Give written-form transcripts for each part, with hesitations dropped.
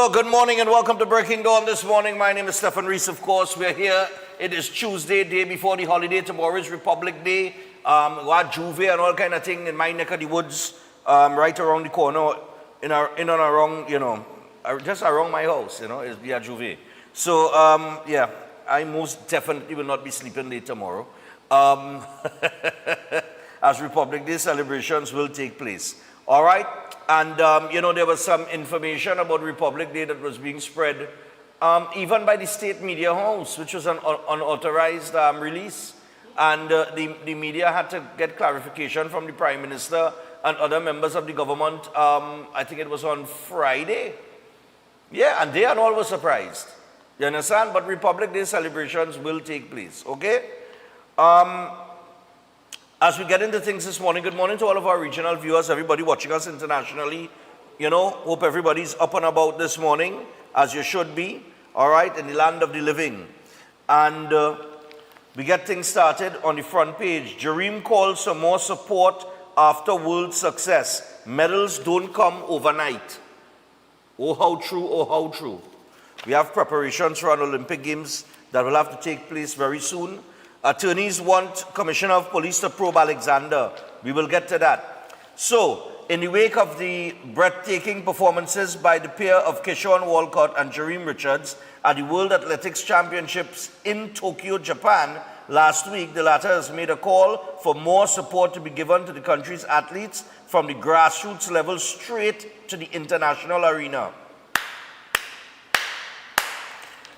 So, good morning and welcome to Breaking Dawn this morning. My name is Stephen Reese, of course. We're here. It is Tuesday, day before the holiday. Tomorrow is Republic Day. What Juve and all kind of thing in my neck of the woods, right around the corner, in and around, just around my house, is the Juve. So, I most definitely will not be sleeping late tomorrow. As Republic Day celebrations will take place. All right? And, there was some information about Republic Day that was being spread, even by the state media house, which was an unauthorized release. And the media had to get clarification from the Prime Minister and other members of the government. I think it was on Friday. Yeah, and they and all were surprised. You understand? But Republic Day celebrations will take place, okay? As we get into things this morning, good morning to all of our regional viewers, everybody watching us internationally. Hope everybody's up and about this morning, as you should be, all right, in the land of the living. And we get things started on the front page. Jareem calls for more support after world success. Medals don't come overnight. Oh, how true, oh, how true. We have preparations for an Olympic Games that will have to take place very soon. Attorneys want Commissioner of Police to probe Alexander. We will get to that. So, in the wake of the breathtaking performances by the pair of Keyshawn Walcott and Jareem Richards at the World Athletics Championships in Tokyo, Japan, last week, the latter has made a call for more support to be given to the country's athletes from the grassroots level straight to the international arena.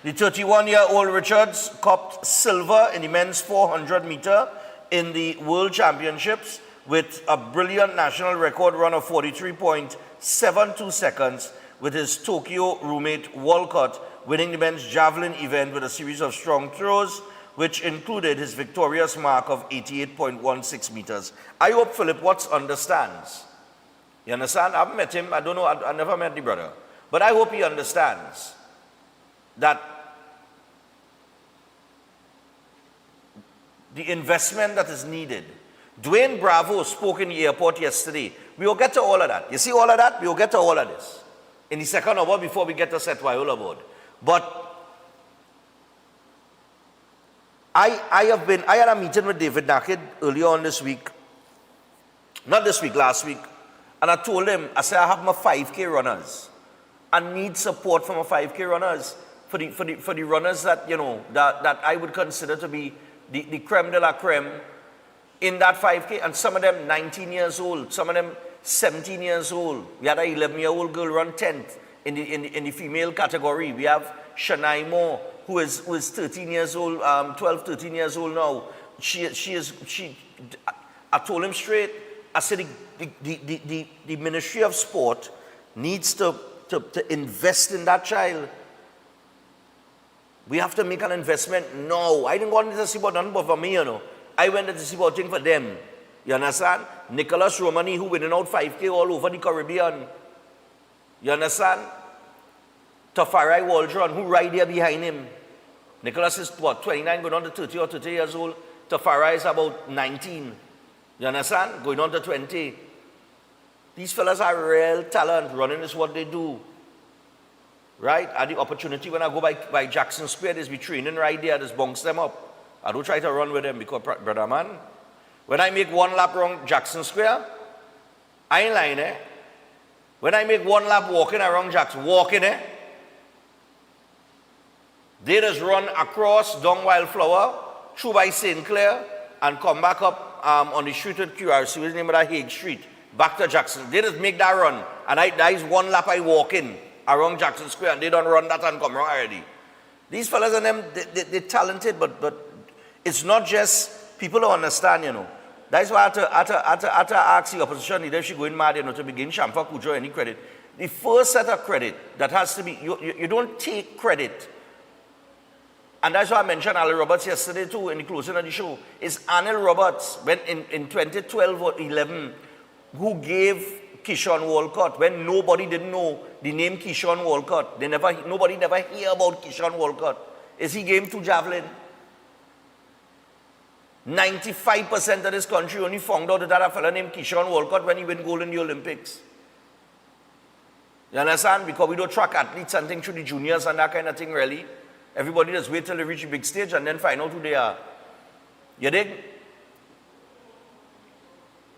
The 31-year-old Richards copped silver in the men's 400 meter in the World Championships with a brilliant national record run of 43.72 seconds, with his Tokyo roommate Walcott winning the men's javelin event with a series of strong throws, which included his victorious mark of 88.16 meters. I hope Philip Watts understands. You understand? I haven't met him. I don't know. I never met the brother. But I hope he understands that the investment that is needed. Dwayne Bravo spoke in the airport yesterday. We will get to all of that. You see all of that? We will get to all of this in the second hour before we get to Seth Viola board. But I had a meeting with David Nakid earlier on this week. Not this week, last week. And I told him, I said, I have my 5K runners. I need support from my 5K runners. For the runners that, that I would consider to be the creme de la creme in that 5K, and some of them 19 years old, some of them 17 years old. We had an 11-year-old girl run 10th in the female category. We have Shania Moore, who is 13 years old, 12, 13 years old now. I told him straight, I said the Ministry of Sport needs to invest in that child. We have to make an investment now. I didn't go to see about nothing but for me, I went to see about things for them. You understand? Nicholas Romani, who winning out 5K all over the Caribbean. You understand? Tafari Waldron, who right there behind him. Nicholas is 29, going on to 30 or 30 years old. Tafari is about 19. You understand? Going on to 20. These fellas are real talent. Running is what they do. Right? I had the opportunity when I go by Jackson Square, there's be training right there, just bounce them up. I don't try to run with them because, brother man, when I make one lap around Jackson Square, I ain't lying, eh? When I make one lap walking around Jackson, they just run across down Wildflower, through by St. Clair, and come back up on the street with QRC, which is named Hague Street, back to Jackson. They just make that run, and that is one lap I walk in around Jackson Square, and they don't run that and come wrong already. These fellas and them, they're talented, but it's not just people don't understand, That's why I had to ask the opposition leader if she going mad, to begin Shamfa Kudjo any credit. The first set of credit that has to be, you don't take credit. And that's why I mentioned Anil Roberts yesterday too in the closing of the show. It's Anil Roberts when in 2012 or 11 who gave Keyshawn Walcott when nobody didn't know the name Keyshawn Walcott. Nobody never hear about Keyshawn Walcott. Is he game 2 javelin? 95% of this country only found out that a fellow named Keyshawn Walcott when he win gold in the Olympics. You understand? Because we don't track athletes and things through the juniors and that kind of thing, really. Everybody just wait till they reach the big stage and then find out who they are. You dig?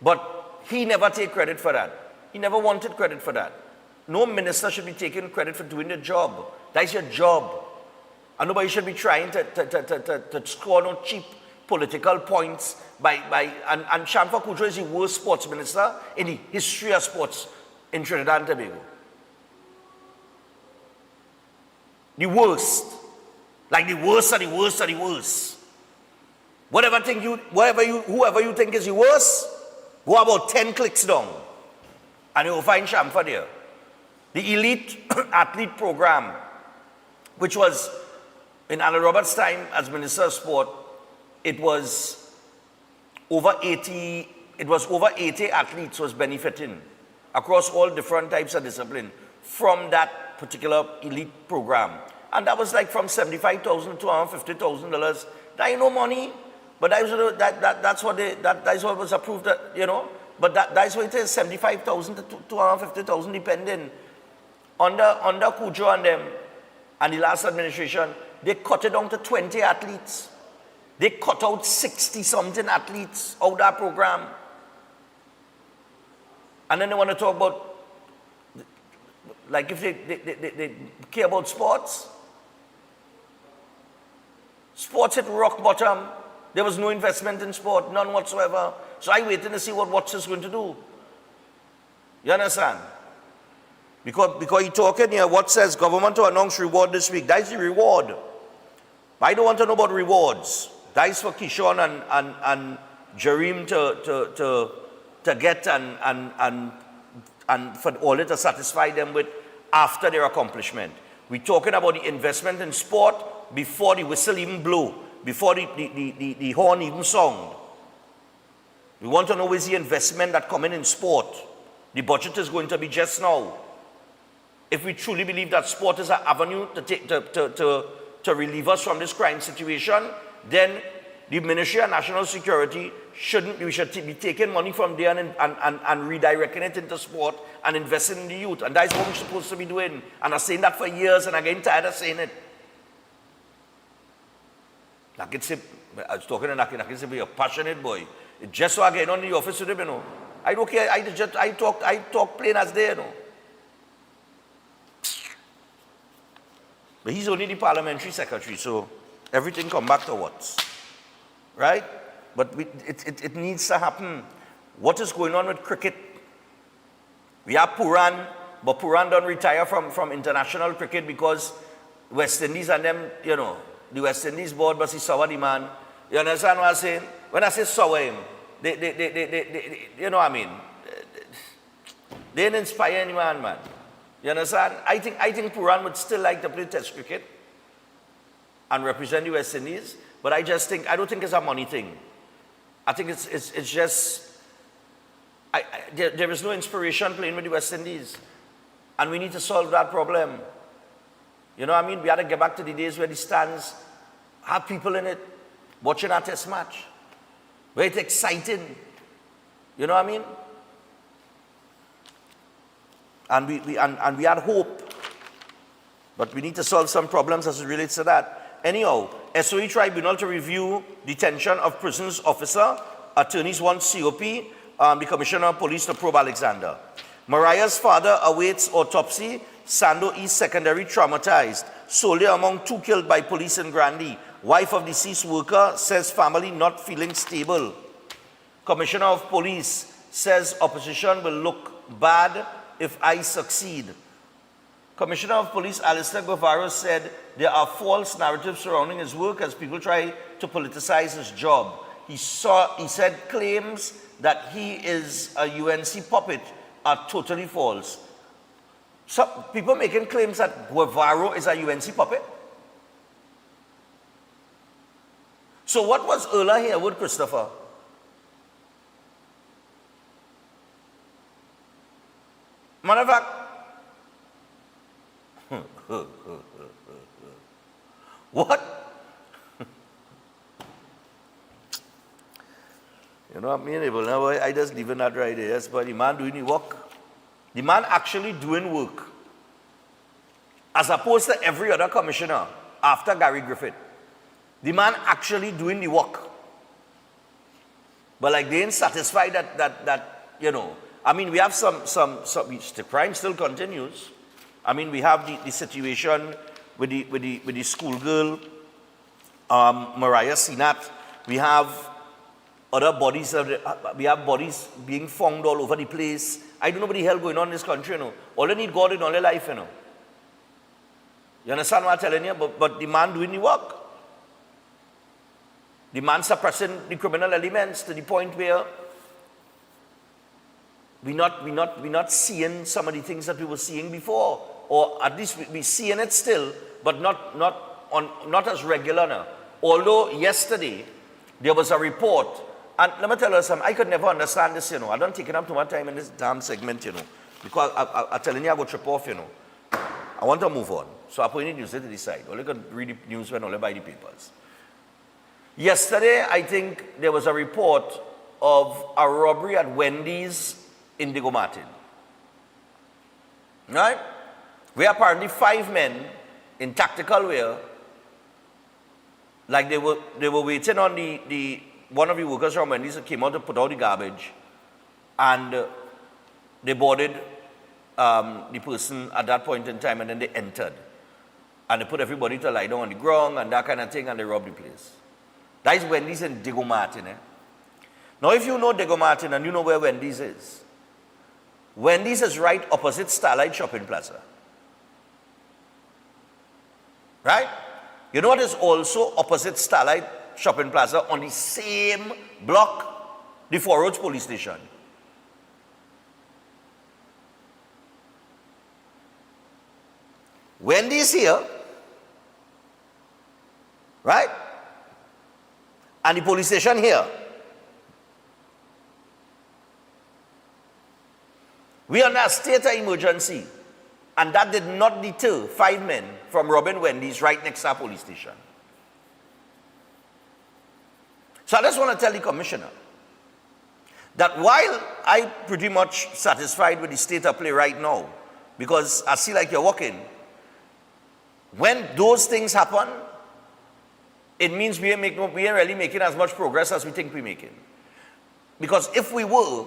But he never take credit for that. He never wanted credit for that. No minister should be taking credit for doing the job. That's your job. And nobody should be trying to score no cheap political points and Shamfa Kudro is the worst sports minister in the history of sports in Trinidad and Tobago. The worst. Like the worst of the worst of the worst. Whoever you think is the worst, go about 10 clicks down. And you will find Shamfa there. The elite athlete program, which was in Alan Roberts' time as Minister of Sport, it was over 80 athletes was benefiting across all different types of discipline from that particular elite program. And that was like from $75,000 to $150,000. That ain't no money, but that's what was approved, you know. But that's what it is, $75,000 to $150,000 depending. Under Kudro and them, and the last administration, they cut it down to 20 athletes. They cut out 60-something athletes out of that program. And then they want to talk about, like if they care about sports. Sports hit rock bottom. There was no investment in sport, none whatsoever. So I waiting to see what Watts is going to do. You understand? Because he talking here, what says government to announce reward this week. That's the reward. I don't want to know about rewards. That's for Kishon and Jerim to get and for all it to satisfy them with after their accomplishment. We're talking about the investment in sport before the whistle even blow, before the horn even sound. We want to know is the investment that coming in sport. The budget is going to be just now. If we truly believe that sport is an avenue to relieve us from this crime situation, then the Ministry of National Security we should be taking money from there and redirecting it into sport and investing in the youth. And that's what we're supposed to be doing. And I'm saying that for years and I'm getting tired of saying it. I was talking to Nakin, Nakin said, you're a passionate boy. It's just so I get on in the office with him, you know. I don't care, I talk plain as day, you know. But he's only the parliamentary secretary, so everything come back to what? Right? But it needs to happen. What is going on with cricket? We have Puran, but Puran don't retire from international cricket because West Indies and them, you know, the West Indies board must be sour the man. You understand what I'm saying? When I say sour him, they you know what I mean? They didn't inspire anyone, man. You understand? I think Puran would still like to play Test cricket and represent the West Indies, but I don't think it's a money thing. I think it's just there is no inspiration playing with the West Indies, and we need to solve that problem. You know what I mean? We had to get back to the days where the stands have people in it watching our Test match, where it's exciting. You know what I mean? And we had hope, but we need to solve some problems as it relates to that. Anyhow, SOE Tribunal to review detention of prisons officer. Attorneys want COP. The Commissioner of Police to probe Alexander. Mariah's father awaits autopsy. Sando East Secondary traumatized. Solely among 2 killed by police in Grandie. Wife of deceased worker says family not feeling stable. Commissioner of Police says opposition will look bad if I succeed. Commissioner of Police Alistair Guevara said there are false narratives surrounding his work as people try to politicize his job. He said claims that he is a UNC puppet are totally false. So people making claims that Guevara is a UNC puppet. So what was Erla Harewood, Christopher? Matter of fact, what? You know what I mean? I just leave that right there. Yes, but the man doing the work. The man actually doing work. as opposed to every other commissioner after Gary Griffith. The man actually doing the work. But like they ain't satisfied that you know, I mean, we have some the crime still continues. I mean, we have the situation with the schoolgirl, Mariah Sinat. We have other bodies, we have bodies being found all over the place. I don't know what the hell going on in this country, you know. All they need God in all their life, you know. You understand what I'm telling you? But the man doing the work. The man suppressing the criminal elements to the point where we're not seeing some of the things that we were seeing before. Or at least we're seeing it still, but not as regular now. Although yesterday there was a report, and let me tell you something, I could never understand this, you know. I don't take up too much time in this damn segment, you know. Because I'm telling you, I go trip off, you know. I want to move on. So I put the news to the side. Only can read the news when only buy the papers. Yesterday, I think there was a report of a robbery at Wendy's in Diego Martin. Right? Where apparently 5 men in tactical wear, like they were waiting on the one of the workers from Wendy's came out to put out the garbage, and they boarded the person at that point in time, and then they entered. And they put everybody to lie down on the ground and that kind of thing, and they robbed the place. That is Wendy's in Diego Martin. Now, if you know Diego Martin and you know where Wendy's is right opposite Starlight Shopping Plaza. Right? You know what is also opposite Starlight Shopping Plaza on the same block? The Four Roads Police Station. Wendy's here, right? And the police station here. We are in a state of emergency, and that did not deter 5 men from robbing Wendy's right next to our police station. So I just want to tell the commissioner that while I'm pretty much satisfied with the state of play right now, because I see like you're working, when those things happen, it means we ain't really making as much progress as we think we're making. Because if we were,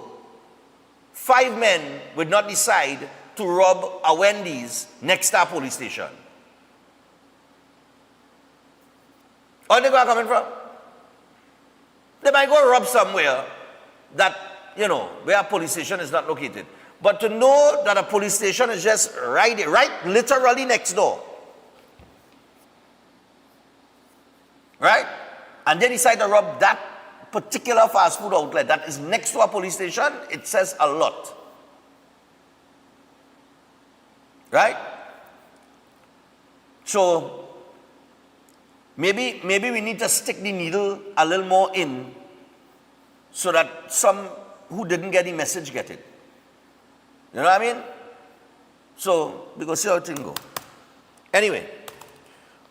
5 men would not decide to rob a Wendy's next to our police station. Where they coming from? They might go rob somewhere that, you know, where a police station is not located. But to know that a police station is just right literally next door. Right? And they decide to rob that particular fast food outlet that is next to a police station, it says a lot. Right? So, maybe we need to stick the needle a little more in so that some who didn't get the message get it. You know what I mean? So, we go see how things go. Anyway,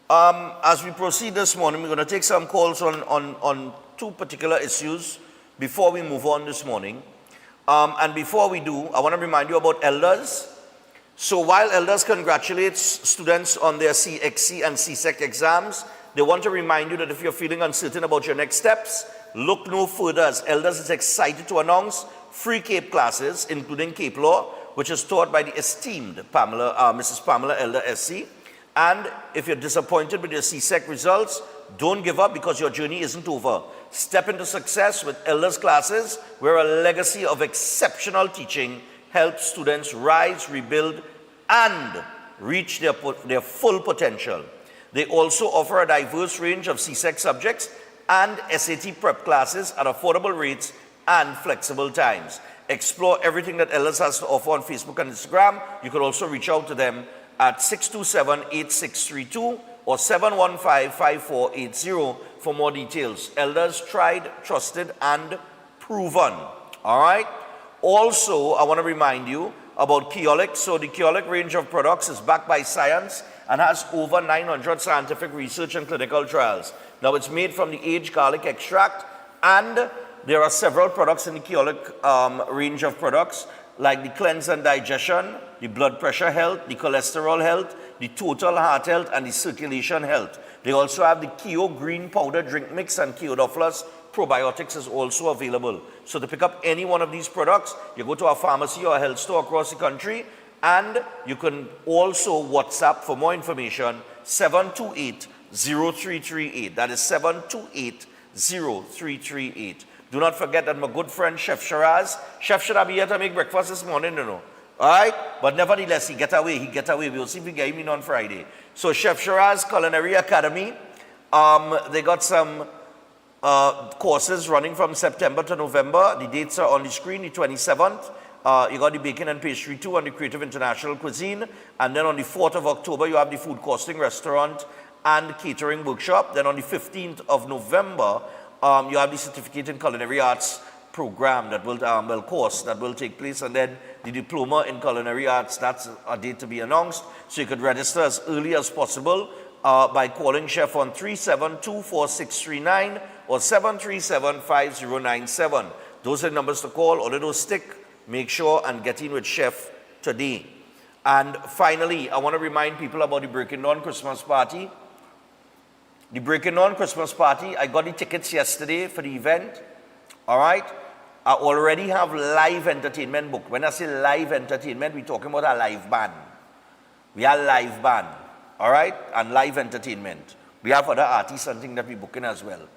as we proceed this morning, we're going to take some calls on 2 particular issues before we move on this morning. And before we do, I want to remind you about Elders. So while Elders congratulates students on their CXC and CSEC exams, they want to remind you that if you're feeling uncertain about your next steps, look no further, as Elders is excited to announce free CAPE classes, including CAPE Law, which is taught by the esteemed Mrs. Pamela Elder SC. And if you're disappointed with your CSEC results, don't give up, because your journey isn't over. Step into success with Elders classes, where a legacy of exceptional teaching helps students rise, rebuild, and reach their full potential. They also offer a diverse range of CSEC subjects and SAT prep classes at affordable rates and flexible times. Explore everything that Elders has to offer on Facebook and Instagram. You can also reach out to them at 627-8632 or 715-5480 for more details. Elders, tried, trusted, and proven. All right? Also, I want to remind you about Keolix. So the Keolix range of products is backed by science and has over 900 scientific research and clinical trials. Now, it's made from the aged garlic extract, and there are several products in the Keolix range of products, like the cleanse and digestion, the blood pressure health, the cholesterol health, the total heart health, and the circulation health. They also have the Keo Green Powder Drink Mix, and Keodophilus Probiotics is also available. So to pick up any one of these products, you go to a pharmacy or a health store across the country, and you can also WhatsApp for more information, 728-0338. That is 728-0338. Do not forget that my good friend Chef Shiraz, Chef should have been here to make breakfast this morning, you know. All right? But nevertheless, he get away. We'll see if we get him in on Friday. So Chef Shiraz Culinary Academy, they got some courses running from September to November. The dates are on the screen, the 27th. You got the Bacon and Pastry 2 on the Creative International Cuisine. And then on the 4th of October, you have the Food Costing Restaurant and Catering Workshop. Then on the 15th of November, you have the Certificate in Culinary Arts program that will, course that will take place. And then the Diploma in Culinary Arts, that's a date to be announced. So you could register as early as possible by calling Chef on 3724639 or 7375097. Those are the numbers to call. All of those stick. Make sure and get in with Chef today. And finally, I want to remind people about the Breaking Dawn Christmas party. The Breaking Dawn Christmas party, I got the tickets yesterday for the event. All right? I already have live entertainment booked. When I say live entertainment, we're talking about a live band. We are live band. All right? And live entertainment. We have other artists and things that we're booking as well.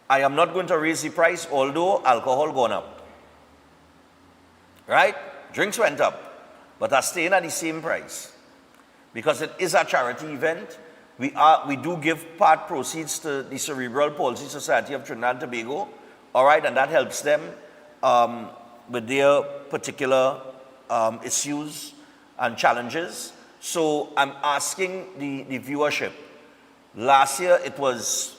I am not going to raise the price, although alcohol gone up. Right? Drinks went up, but are staying at the same price because it is a charity event. We do give part proceeds to the Cerebral Palsy Society of Trinidad and Tobago, all right, and that helps them with their particular issues and challenges. So I'm asking the viewership. Last year it was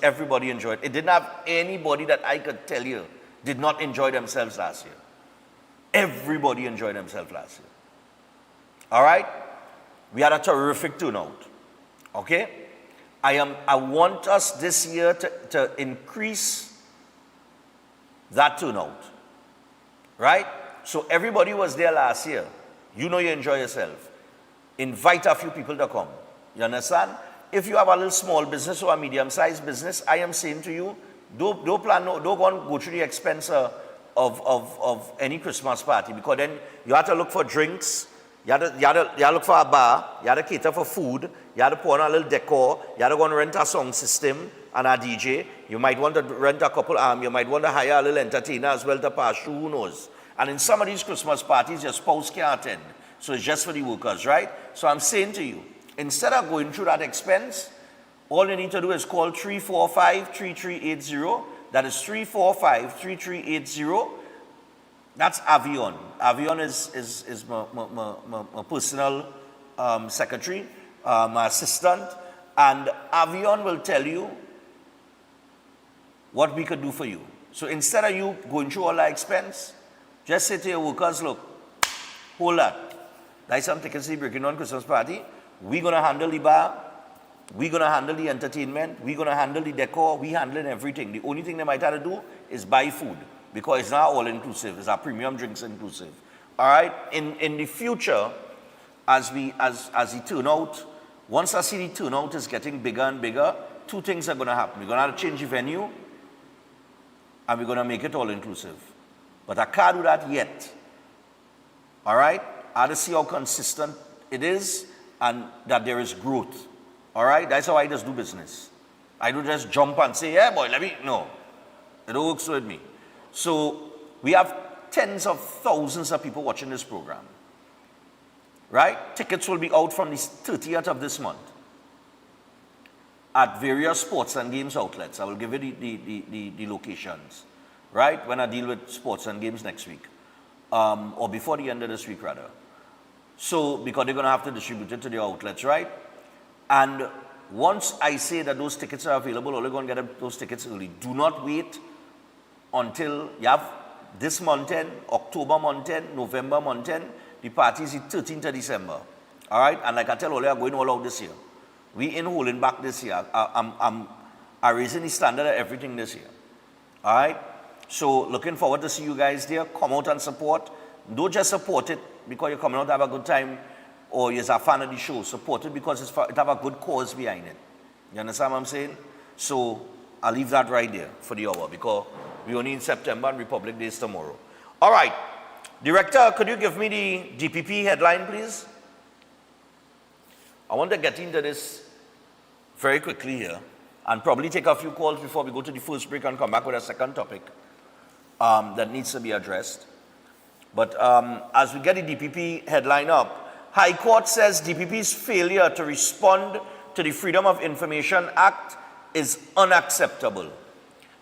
everybody enjoyed. It didn't have anybody that I could tell you did not enjoy themselves last year. Everybody enjoyed themselves last year. All right? We had a terrific turnout. Okay? I want us this year to increase that turnout. Right? So everybody was there last year. You know you enjoy yourself. Invite a few people to come. You understand? If you have a little small business or a medium-sized business, I am saying to you, don't go through the expense of any Christmas party, because then you have to look for drinks, you have to look for a bar, you have to cater for food, you have to put on a little decor, you have to go and rent a sound system and a DJ. You might want to rent a couple, you might want to hire a little entertainer as well to pass through, who knows. And in some of these Christmas parties, your spouse can't attend. So it's just for the workers, right? So I'm saying to you, instead of going through that expense, all you need to do is call 345-3380. That is 345-3380. That's Avion. Avion is my personal secretary, my assistant. And Avion will tell you what we could do for you. So instead of you going through all that expense, just say to your workers, look, hold that. That's some tickets to the Breaking Dawn Christmas party. We're going to handle the bar. We're going to handle the entertainment. We're going to handle the decor. We're handling everything. The only thing they might have to do is buy food, because it's not all-inclusive. It's our premium drinks inclusive. All right? In the future, as the turnout, once I see the turnout is getting bigger and bigger, two things are going to happen. We're going to have to change the venue, and we're going to make it all-inclusive. But I can't do that yet. All right? I have to see how consistent it is and that there is growth. All right? That's how I just do business. I don't just jump and say, yeah, boy, no. It don't work with me. So we have tens of thousands of people watching this program. Right? Tickets will be out from the 30th of this month at various sports and games outlets. I will give you the locations. Right? When I deal with sports and games next week. Or before the end of this week, rather. So, because they're going to have to distribute it to the outlets, right? And once I say that those tickets are available, only going to get those tickets early. Do not wait until you have this month end, October month end, November month end. The party is the 13th of December. All right? And like I tell you, I'm going all out this year. We ain't holding back this year. I'm raising the standard of everything this year. All right? So, looking forward to see you guys there. Come out and support. Don't just support it because you're coming out to have a good time or you're a fan of the show, support it because it have a good cause behind it. You understand what I'm saying? So I'll leave that right there for the hour because we're only in September and Republic Day is tomorrow. All right. Director, could you give me the DPP headline, please? I want to get into this very quickly here and probably take a few calls before we go to the first break and come back with a second topic that needs to be addressed. But as we get the DPP headline up, High Court says DPP's failure to respond to the Freedom of Information Act is unacceptable.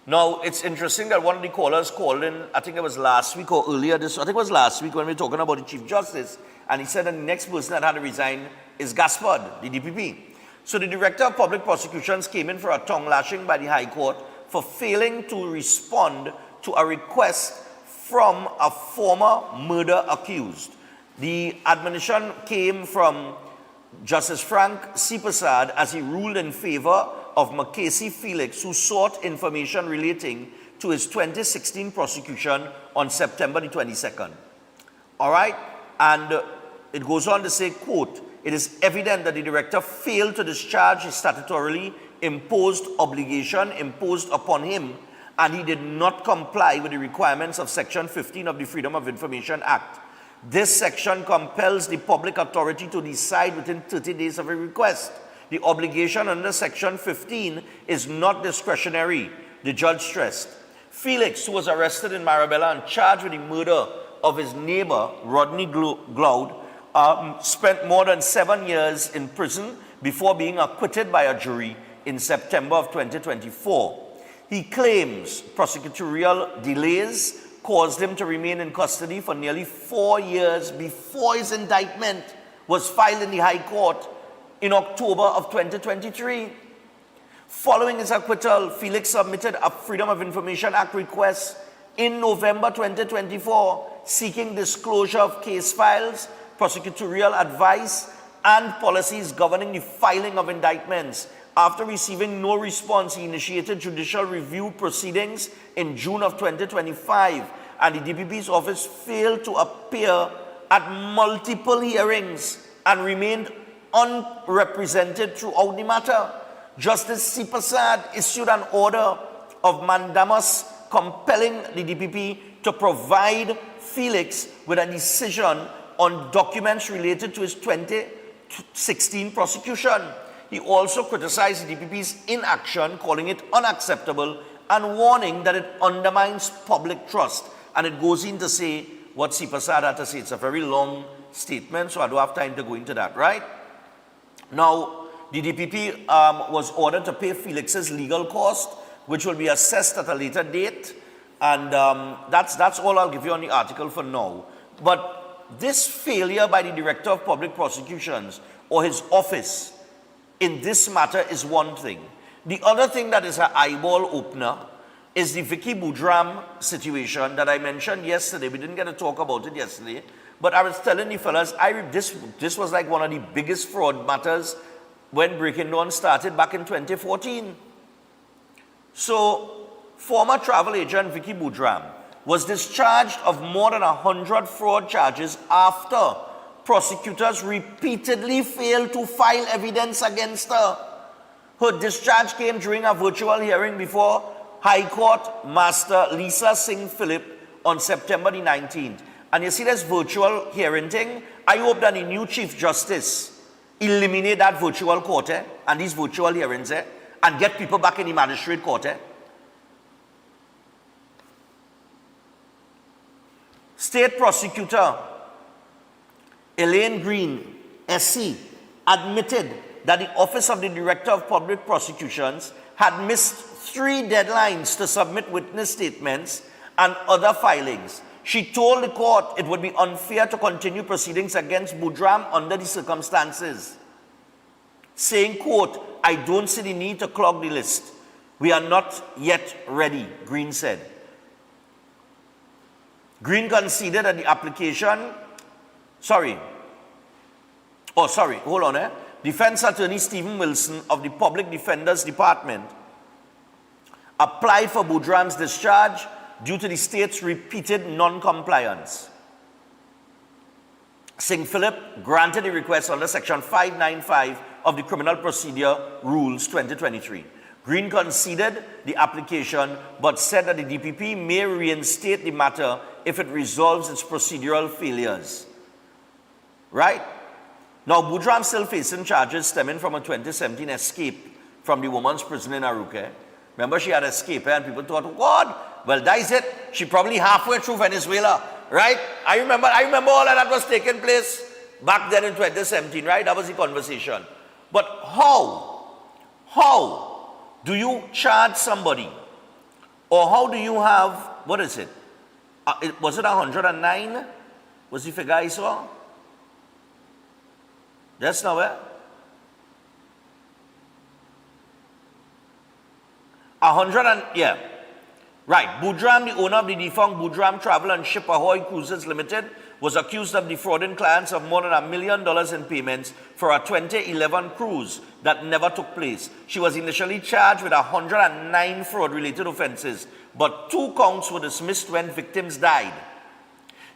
Now, it's interesting that one of the callers called in, I think it was last week or earlier this, I think it was last week when we were talking about the Chief Justice, and he said that the next person that had to resign is Gaspard, the DPP. So the Director of Public Prosecutions came in for a tongue lashing by the High Court for failing to respond to a request from a former murder accused. The admonition came from Justice Frank C. Prasad as he ruled in favor of Makesi Felix, who sought information relating to his 2016 prosecution on September the 22nd. All right? And it goes on to say, quote, "It is evident that the director failed to discharge his statutorily imposed obligation imposed upon him, and he did not comply with the requirements of Section 15 of the Freedom of Information Act. This section compels the public authority to decide within 30 days of a request. The obligation under Section 15 is not discretionary," the judge stressed. Felix, who was arrested in Marabella and charged with the murder of his neighbor, Rodney Gloud, spent more than 7 years in prison before being acquitted by a jury in September of 2024. He claims prosecutorial delays caused him to remain in custody for nearly 4 years before his indictment was filed in the High Court in October of 2023. Following his acquittal, Felix submitted a Freedom of Information Act request in November 2024, seeking disclosure of case files, prosecutorial advice, and policies governing the filing of indictments. After receiving no response, he initiated judicial review proceedings in June of 2025, and the DPP's office failed to appear at multiple hearings and remained unrepresented throughout the matter. Justice C. Prasad issued an order of mandamus compelling the DPP to provide Felix with a decision on documents related to his 2016 prosecution. He also criticized the DPP's inaction, calling it unacceptable and warning that it undermines public trust. And it goes in to say what C. Prasad had to say. It's a very long statement, so I don't have time to go into that, right? Now, the DPP was ordered to pay Felix's legal cost, which will be assessed at a later date. And that's all I'll give you on the article for now. But this failure by the Director of Public Prosecutions or his office in this matter is one thing. The other thing that is an eyeball opener is the Vicky Boudram situation that I mentioned yesterday. We didn't get to talk about it yesterday. But I was telling the fellas, this was like one of the biggest fraud matters when Breaking Dawn started back in 2014. So, former travel agent Vicky Boudram was discharged of more than 100 fraud charges after prosecutors repeatedly failed to file evidence against her. Her discharge came during a virtual hearing before High Court Master Lisa Singh Philip on September the 19th. And you see this virtual hearing thing? I hope that the new Chief Justice eliminate that virtual court and these virtual hearings and get people back in the magistrate court. State Prosecutor Elaine Green, SC, admitted that the Office of the Director of Public Prosecutions had missed 3 deadlines to submit witness statements and other filings. She told the court it would be unfair to continue proceedings against Boudram under the circumstances, saying, quote, "I don't see the need to clog the list. We are not yet ready," Green said. Green conceded that the application, Defense Attorney Stephen Wilson of the Public Defender's Department applied for Boudram's discharge due to the state's repeated non-compliance. St. Philip granted the request under Section 595 of the Criminal Procedure Rules 2023. Green conceded the application but said that the DPP may reinstate the matter if it resolves its procedural failures. Right? Now, Boodram still facing charges stemming from a 2017 escape from the woman's prison in Aruke. Remember, she had escaped and people thought, what? Well, that is it. She probably halfway through Venezuela, right? I remember all of that was taking place back then in 2017, right? That was the conversation. But how do you charge somebody? Or how do you have, what is it? Was it 109? Was the figure I saw? That's now where? 100 yeah. Right. Boodram, the owner of the defunct Boodram Travel and Ship Ahoy Cruises Limited, was accused of defrauding clients of more than $1 million in payments for a 2011 cruise that never took place. She was initially charged with 109 fraud-related offenses, but 2 counts were dismissed when victims died.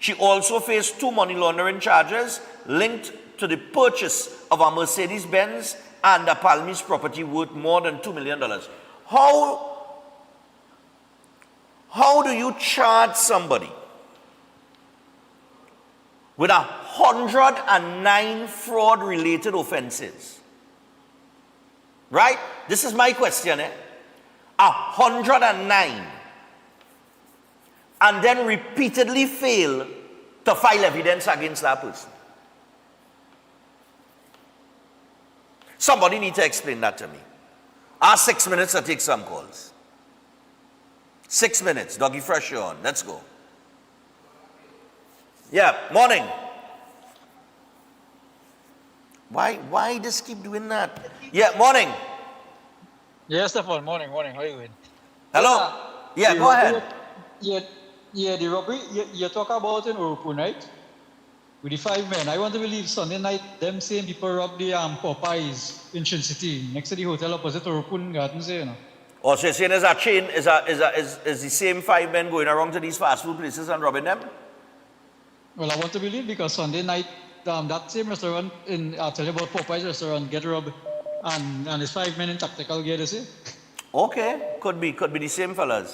She also faced 2 money laundering charges linked to the purchase of a Mercedes-Benz and a Palmy's property worth more than $2 million. How do you charge somebody with 109 fraud-related offenses? Right? This is my question, 109. And then repeatedly fail to file evidence against that person. Somebody need to explain that to me. 6 minutes to take some calls. 6 minutes. Doggy Fresh, you're on. Let's go. Yeah, morning. Why just keep doing that? Yeah, morning. Yes, Stefan. Morning. How are you doing? Hello. Yeah, go ahead. Yeah, the robbery you talk about in Urupu, right? With the 5 men. I want to believe Sunday night, them same people robbed the Popeyes in Shin City, next to the hotel opposite Urupu Gardens, you know. Oh, so you're saying there's a chain, is the same 5 men going around to these fast food places and robbing them? Well, I want to believe because Sunday night, that same restaurant, I'll tell you about Popeyes restaurant, get robbed, and there's 5 men in tactical gear, you see? Okay, could be the same fellas.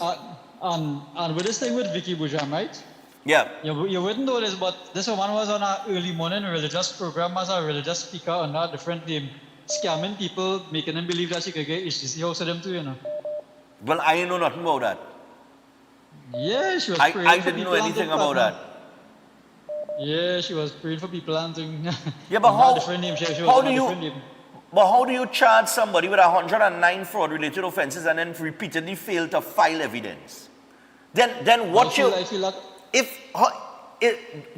And with this thing with Vicky Boodram, right? Yeah. You wouldn't know this, but this woman was on an early morning religious program as a religious speaker under a different name, scamming people, making them believe that she could get HTC house of them too, you know. Well, I know nothing about that. Yeah, she was praying I for didn't know people anything about that. Yeah, she was praying for people and doing. Yeah, but how? Different name. She was How on do a you? different name. But how do you charge somebody with 109 fraud-related offenses and then repeatedly fail to file evidence? Then what I feel like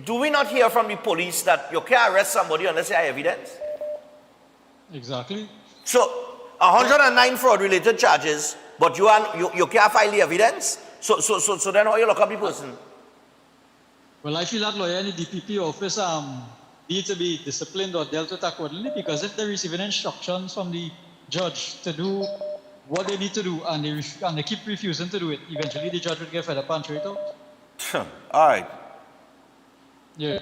do we not hear from the police that you can't arrest somebody unless you have evidence? exactly. So 109 fraud-related charges, but you can't file the evidence. So then how you lock up the person? Well, I feel that lawyer in the DPP office need to be disciplined or dealt with accordingly, because if they're receiving instructions from the judge to do what they need to do and they keep refusing to do it, eventually the judge will get fed up and throw it out. All right. Yeah.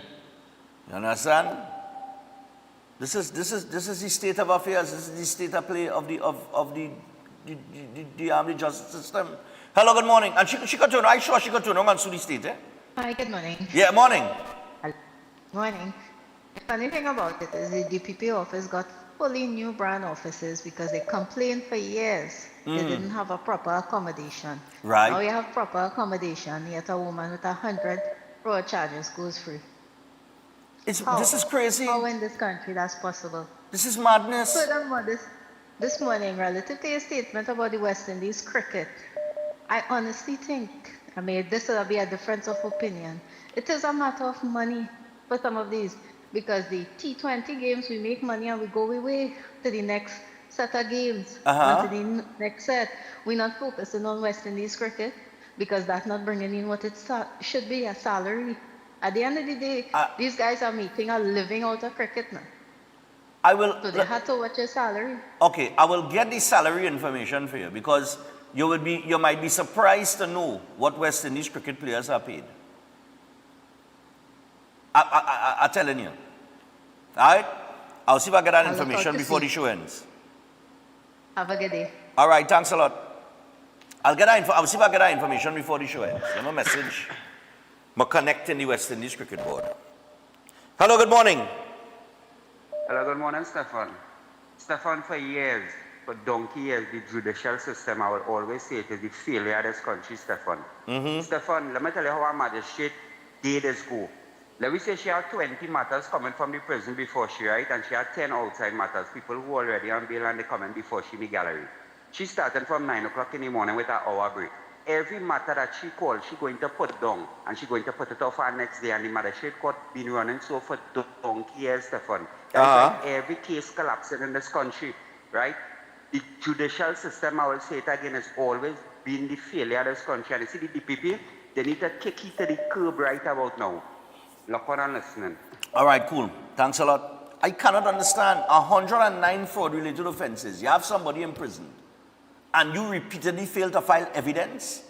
You understand? This is the state of affairs. This is the state of play of the justice system. Hello, good morning. And she got to know. I'm sure she got to know and sue the state, eh? Hi, good morning. Yeah, morning. Morning. The funny thing about it is the DPP office got fully new brand offices because they complained for years they didn't have a proper accommodation. Right. Now you have proper accommodation, yet a woman with 100 fraud charges goes free. This is crazy. How in this country that's possible? This is madness. Furthermore, this morning, relative to your statement about the West Indies cricket, I honestly think, this will be a difference of opinion. It is a matter of money for some of these, because the T20 games, we make money and we go away to the next set of games, and to the next set. We're not focusing on West Indies cricket because that's not bringing in what it should be, a salary. At the end of the day, these guys are making a living out of cricket now. So they had to watch your salary. Okay, I will get the salary information for you, because you might be surprised to know what West Indies cricket players are paid. I'm telling you. All right? I'll see if I get that I'll look out information to before see. the show ends. Have a good day. All right, thanks a lot. I'll see if I get that information before the show ends. Send a message. I'm connecting the West Indies Cricket Board. Hello, good morning. Hello, good morning, Stefan. Stefan, for years, for donkey years, the judicial system, I will always say it is the failure of this country, Stefan. Stefan, let me tell you how our magistrate did this go. Let me say she had 20 matters coming from the prison before she, right? And she had 10 outside matters, people who were already on bail and they coming before she in the gallery. She started from 9 o'clock in the morning with an hour break. Every matter that she called, she going to put down and she going to put it off her next day. And the magistrate court been running so for donkey years, Stefan. That's why every case collapsing in this country, right? The judicial system, I will say it again, has always been the failure of this country. And you see the DPP, they need to kick it to the curb right about now. Look on and listening. All right, cool. Thanks a lot. I cannot understand 109 fraud-related offenses. You have somebody in prison, and you repeatedly fail to file evidence.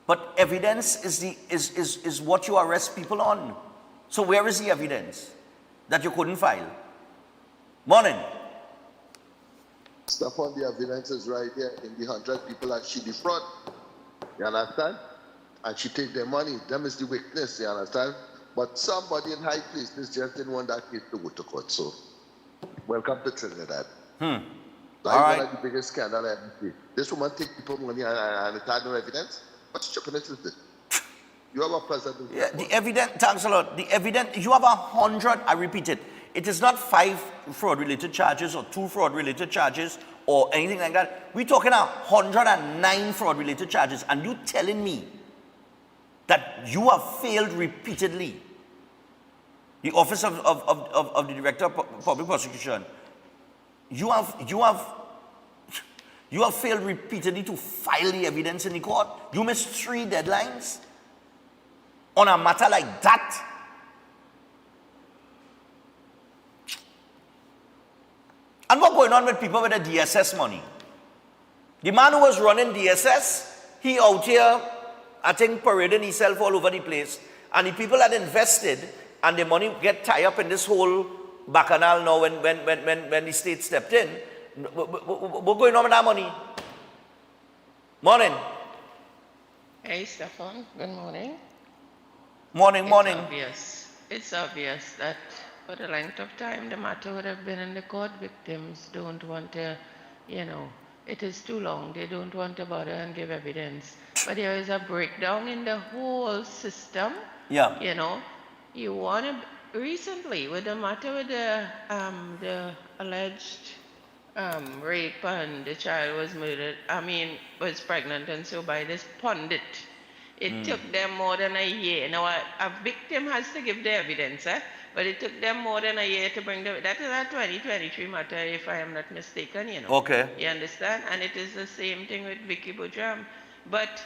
But evidence is what you arrest people on. So where is the evidence that you couldn't file? Morning. Stuff on the evidence is right here in the 100 people that she defraud. You understand? And she take their money. Them is the witness, you understand? But somebody in high places just didn't want that case to go to court. So, welcome to Trinidad. That's All right. one of the biggest scandals I ever seen. This woman take people money and it had no evidence. What stupidness is this? You have a president. Yeah, the evidence, thanks a lot. The evidence, you have 100, I repeat it. It is not 5 fraud-related charges or 2 fraud-related charges or anything like that. We're talking 109 fraud-related charges, and you telling me that you have failed repeatedly. The Office of the Director of Public Prosecution, you have failed repeatedly to file the evidence in the court. You missed 3 deadlines on a matter like that. And what's going on with people with the DSS money? The man who was running DSS, he out here, I think, parading himself all over the place. And the people that invested and the money get tied up in this whole bacchanal now when the state stepped in. What's going on with that money? Morning. Hey, Stefan. Good morning. Morning. It's obvious that for the length of time the matter would have been in the court. Victims don't want to, it is too long. They don't want to bother and give evidence. But there is a breakdown in the whole system. Yeah. You want to, recently with the matter with the alleged rape and the child was murdered, was pregnant, and so by this pundit, it took them more than a year. Now, a victim has to give the evidence, but it took them more than a year to bring that is a 2023 matter, if I am not mistaken, Okay. You understand? And it is the same thing with Vicky Bujram. But,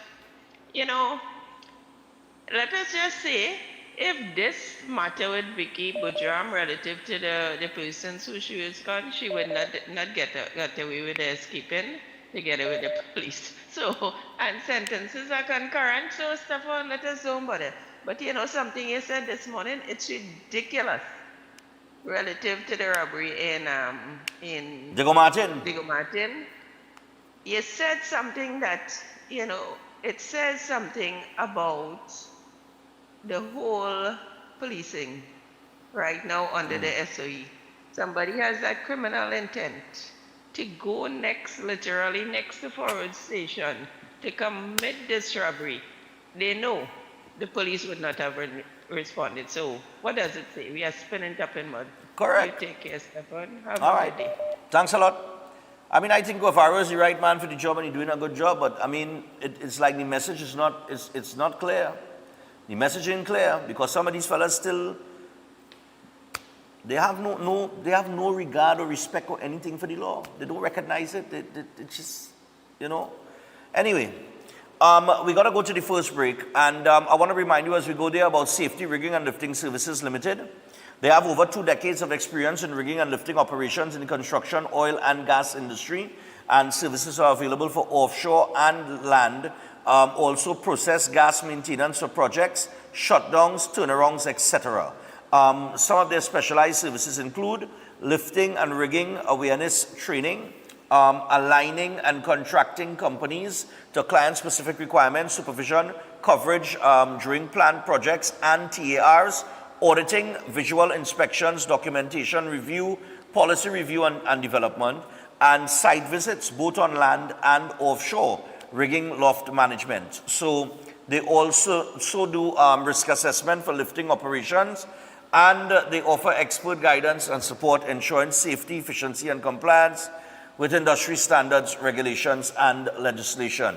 let us just say, if this matter with Vicky Bujram relative to the persons who she was con, she would not get away with escaping together with the police. So, and sentences are concurrent, so Stefan, let us don't bother. But something you said this morning, it's ridiculous relative to the robbery in Diego Martin. Diego Martin. You said something that, it says something about the whole policing right now under the SOE. Somebody has that criminal intent to go literally next to Forward Station to commit this robbery. They know the police would not have responded. So what does it say? We are spinning up in mud. Correct. You take care, Stefan. Have All a right. good day. Thanks a lot. I think Guevara is the right man for the job and he's doing a good job, but it's like the message is not, it's not clear. The message isn't clear because some of these fellas still, they have no regard or respect or anything for the law. They don't recognize it. It's just, Anyway, we got to go to the first break, and I want to remind you as we go there about Safety Rigging and Lifting Services Limited. They have over 2 decades of experience in rigging and lifting operations in the construction, oil and gas industry, and services are available for offshore and land. Also process gas maintenance for projects, shutdowns, turnarounds, etc. Some of their specialized services include lifting and rigging awareness training, aligning and contracting companies to client-specific requirements, supervision, coverage during planned projects and TARs, auditing, visual inspections, documentation review, policy review and development, and site visits, both on land and offshore, rigging loft management. So they also do risk assessment for lifting operations, and they offer expert guidance and support ensuring safety, efficiency, and compliance with industry standards, regulations, and legislation.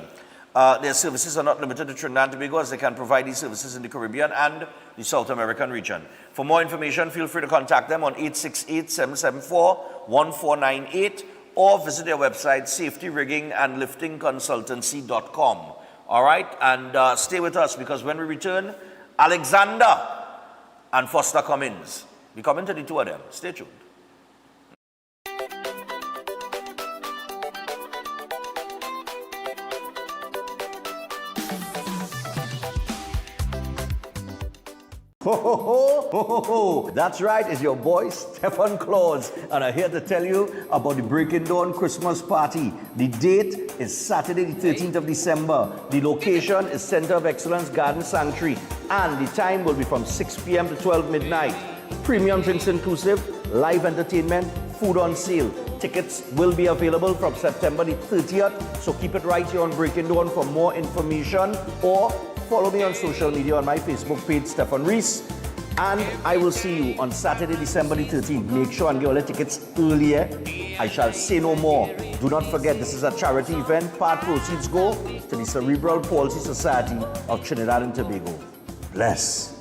Their services are not limited to Trinidad and Tobago, as they can provide these services in the Caribbean and the South American region. For more information, feel free to contact them on 868-774-1498 or visit their website, safetyriggingandliftingconsultancy.com. All right, and stay with us, because when we return, Alexander and Foster Cummins. We come into the two of them. Stay tuned. Ho, ho, ho, ho, ho, ho. That's right, it's your boy Stephen Claus, and I'm here to tell you about the Breaking Dawn Christmas Party. The date is Saturday the 13th of December. The location is Center of Excellence Garden Sanctuary, and the time will be from 6 p.m. to 12 midnight. Premium drinks inclusive, live entertainment, food on sale. Tickets will be available from September the 30th, so keep it right here on Breaking Dawn for more information, or follow me on social media on my Facebook page, Stephen Reese, and I will see you on Saturday, December the 13th. Make sure and get all the tickets earlier. I shall say no more. Do not forget, this is a charity event. Part proceeds go to the Cerebral Palsy Society of Trinidad and Tobago. Bless.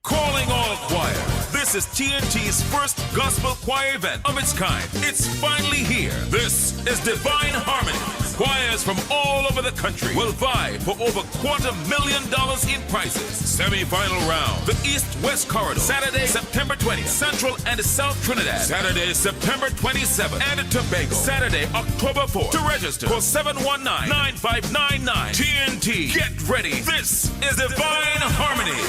Calling all choir. This is TNT's first gospel choir event of its kind. It's finally here. This is Divine Harmony. Choirs from all over the country will vie for over $250,000 in prizes. Semi-final round, the East-West Corridor, Saturday, September 20th, Central and South Trinidad, Saturday, September 27th, and Tobago, Saturday, October 4th. To register, call 719-9599. TNT, get ready. This is Divine Harmony.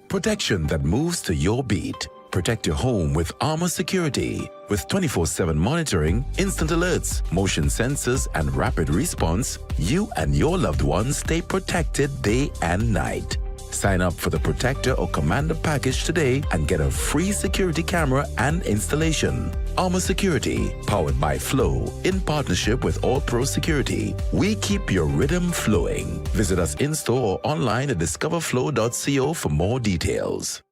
Protection that moves to your beat. Protect your home with Armor Security. With 24/7 monitoring, instant alerts, motion sensors, and rapid response, you and your loved ones stay protected day and night. Sign up for the Protector or Commander package today and get a free security camera and installation. Armor Security, powered by Flow, in partnership with All Pro Security. We keep your rhythm flowing. Visit us in-store or online at discoverflow.co for more details.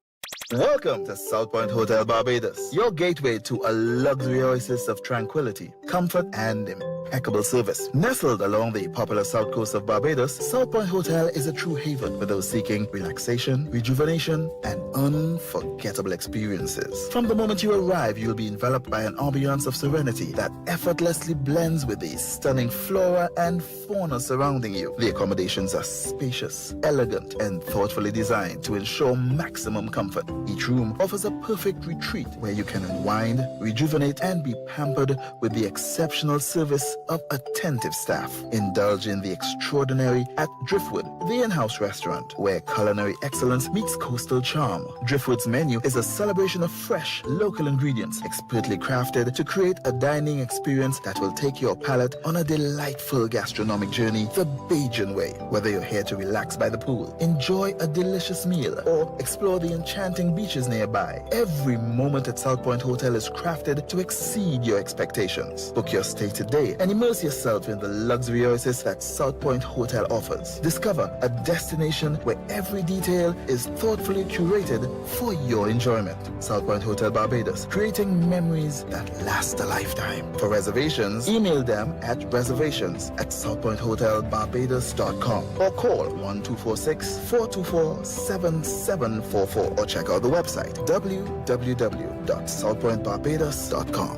Welcome to South Point Hotel Barbados, your gateway to a luxury oasis of tranquility, comfort, and impeccable service. Nestled along the popular south coast of Barbados, South Point Hotel is a true haven for those seeking relaxation, rejuvenation, and unforgettable experiences. From the moment you arrive, you'll be enveloped by an ambiance of serenity that effortlessly blends with the stunning flora and fauna surrounding you. The accommodations are spacious, elegant, and thoughtfully designed to ensure maximum comfort. Each room offers a perfect retreat where you can unwind, rejuvenate, and be pampered with the exceptional service of attentive staff. Indulge in the extraordinary at Driftwood, the in-house restaurant, where culinary excellence meets coastal charm. Driftwood's menu is a celebration of fresh, local ingredients, expertly crafted to create a dining experience that will take your palate on a delightful gastronomic journey the Bajan way. Whether you're here to relax by the pool, enjoy a delicious meal, or explore the enchanting beaches nearby, every moment at South Point Hotel is crafted to exceed your expectations. Book your stay today and immerse yourself in the luxury oasis that South Point Hotel offers. Discover a destination where every detail is thoughtfully curated for your enjoyment. South Point Hotel Barbados, creating memories that last a lifetime. For reservations, email them at reservations@southpointhotelbarbados.com or call 1246-424-7744 or check out the website www.southpointbarbados.com.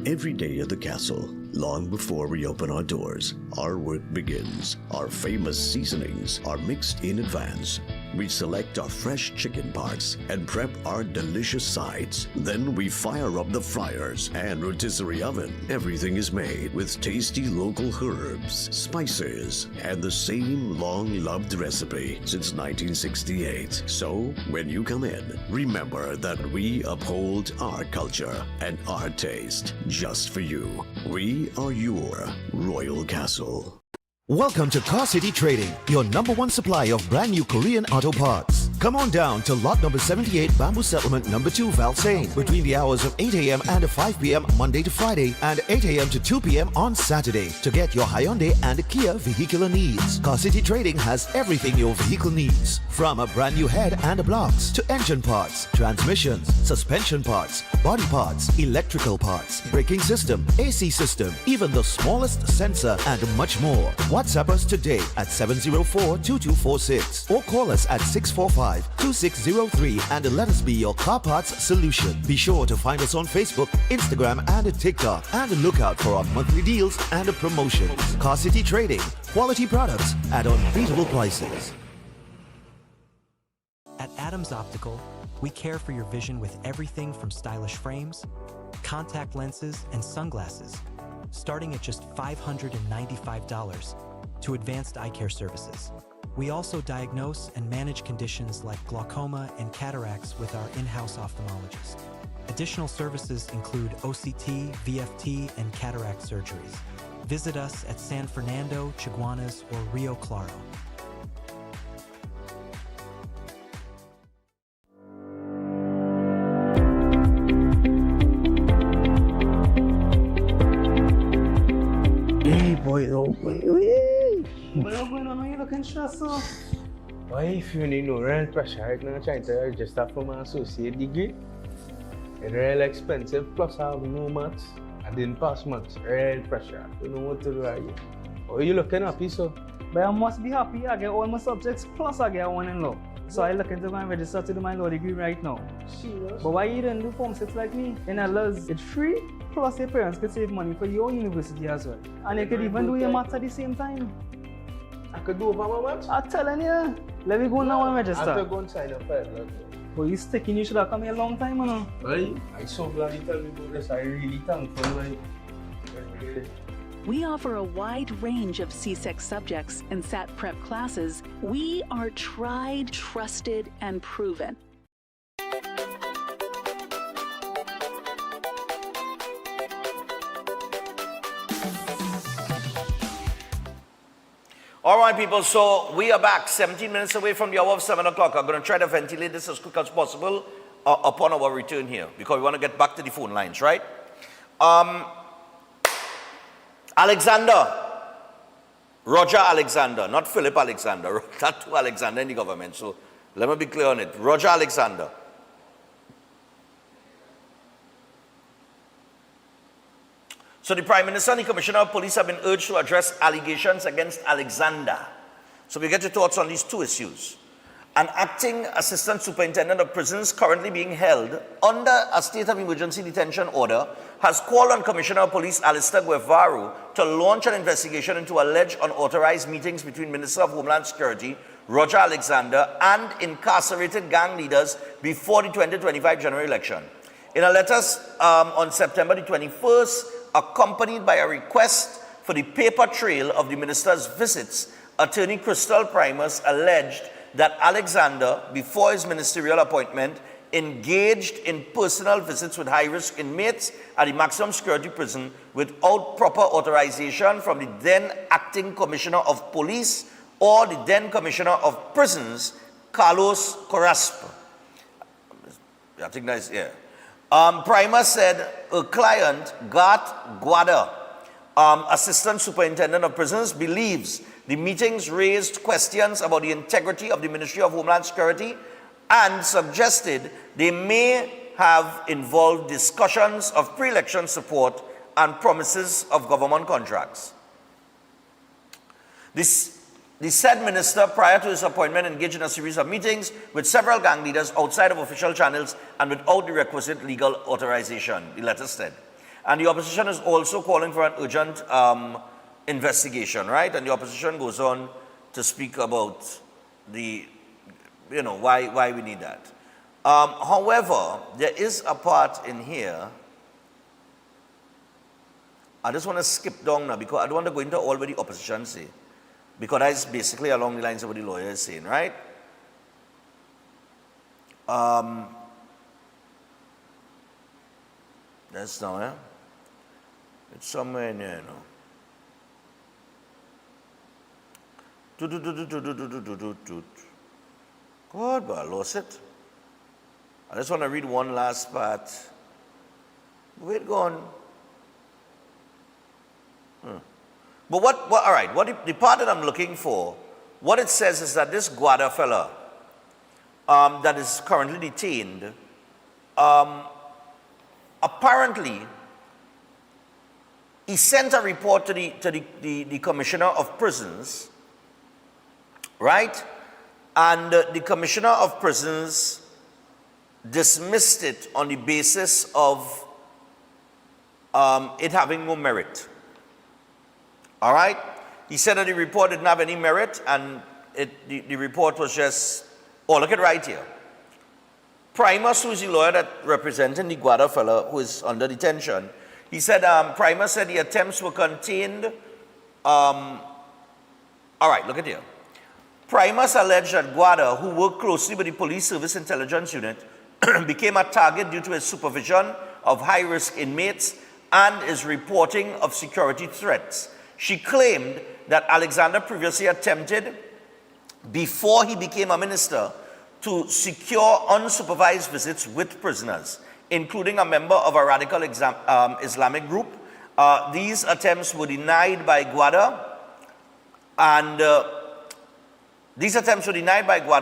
Every day at the castle, long before we open our doors, our work begins. Our famous seasonings are mixed in advance. we select our fresh chicken parts and prep our delicious sides. Then we fire up the fryers and rotisserie oven. Everything is made with tasty local herbs, spices, and the same long-loved recipe since 1968. So, when you come in, remember that we uphold our culture and our taste just for you. We are your Royal Castle. Welcome to Car City Trading, your #1 supplier of brand new Korean auto parts. Come on down to lot number 78, Bamboo Settlement number 2, Valsain, between the hours of 8 a.m. and 5 p.m. Monday to Friday and 8 a.m. to 2 p.m. on Saturday to get your Hyundai and Kia vehicular needs. Car City Trading has everything your vehicle needs, from a brand new head and blocks to engine parts, transmissions, suspension parts, body parts, electrical parts, braking system, AC system, even the smallest sensor and much more. WhatsApp us today at 704-2246 or call us at 645-2603 and let us be your car parts solution. Be sure to find us on Facebook, Instagram and TikTok and look out for our monthly deals and promotions. Car City Trading, quality products at unbeatable prices. At Adams Optical, we care for your vision with everything from stylish frames, contact lenses, and sunglasses, starting at just $595 to advanced eye care services. We also diagnose and manage conditions like glaucoma and cataracts with our in-house ophthalmologist. Additional services include OCT, VFT, and cataract surgeries. Visit us at San Fernando, Chaguanas, or Rio Claro. Why if you need no real pressure right now trying to register for my associate degree? It's real expensive, plus I have no maths. I didn't pass maths, real pressure. You know what to do right here. Oh, you looking happy, so? But I must be happy. I get all my subjects, plus I get one in law. So I look into and register to do my law degree right now. Serious? But why you don't do Form 6 like me? In LS, it's free, plus your parents could save money for your university as well. And you could even do your maths at the same time. I could do over my maths? I'm telling you. Let me go now and register. I have to go and sign up for it. Well, you sticking, you should have come here a long time, you know. Well, I'm so glad you told me about this. I really thankful, man. We offer a wide range of CSEC subjects and SAT prep classes. We are tried, trusted, and proven. All right, people, so we are back 17 minutes away from the hour of 7 o'clock. I'm going to try to ventilate this as quick as possible upon our return here because we want to get back to the phone lines, right? Roger Alexander, not Philip Alexander, not two Alexander in the government, so let me be clear on it. Roger Alexander. So the Prime Minister and the Commissioner of Police have been urged to address allegations against Alexander. So we get your thoughts on these two issues. An acting Assistant Superintendent of Prisons currently being held under a state of emergency detention order has called on Commissioner of Police Alistair Guevara to launch an investigation into alleged unauthorized meetings between Minister of Homeland Security Roger Alexander and incarcerated gang leaders before the 2025 general election. In a letter on September the 21st, accompanied by a request for the paper trail of the minister's visits, Attorney Crystal Primus alleged that Alexander, before his ministerial appointment, engaged in personal visits with high-risk inmates at the maximum security prison without proper authorization from the then acting Commissioner of Police or the then Commissioner of Prisons, Carlos Carrasco. I think that's, yeah. Primus said her client, Garth Guada, Assistant Superintendent of Prisons, believes the meetings raised questions about the integrity of the Ministry of Homeland Security and suggested they may have involved discussions of pre-election support and promises of government contracts. The said minister, prior to his appointment, engaged in a series of meetings with several gang leaders outside of official channels and without the requisite legal authorization, the letter said. And the opposition is also calling for an urgent investigation, right? And the opposition goes on to speak about the you know, why we need that. However, there is a part in here. I just want to skip down now because I don't want to go into all what the opposition say. Because that's basically along the lines of what the lawyer is saying, right? That's now, yeah? It's somewhere in there, you know. God, but I lost it. I just want to read one last part. Where it gone? But all right, the part that I'm looking for, what it says is that this Guada fella that is currently detained, apparently, he sent a report to the Commissioner of Prisons, right? And the Commissioner of Prisons dismissed it on the basis of it having no merit. All right? He said that the report didn't have any merit, and the report was just, oh, look at right here. Primus, who is the lawyer that representing the Guada fellow who is under detention, he said, Primus said the attempts were contained. All right, look at here. Primus alleged that Guada, who worked closely with the Police Service Intelligence Unit, became a target due to his supervision of high-risk inmates and his reporting of security threats. She claimed that Alexander previously attempted, before he became a minister, to secure unsupervised visits with prisoners, including a member of a radical Islamic group. These attempts were denied by Guada, and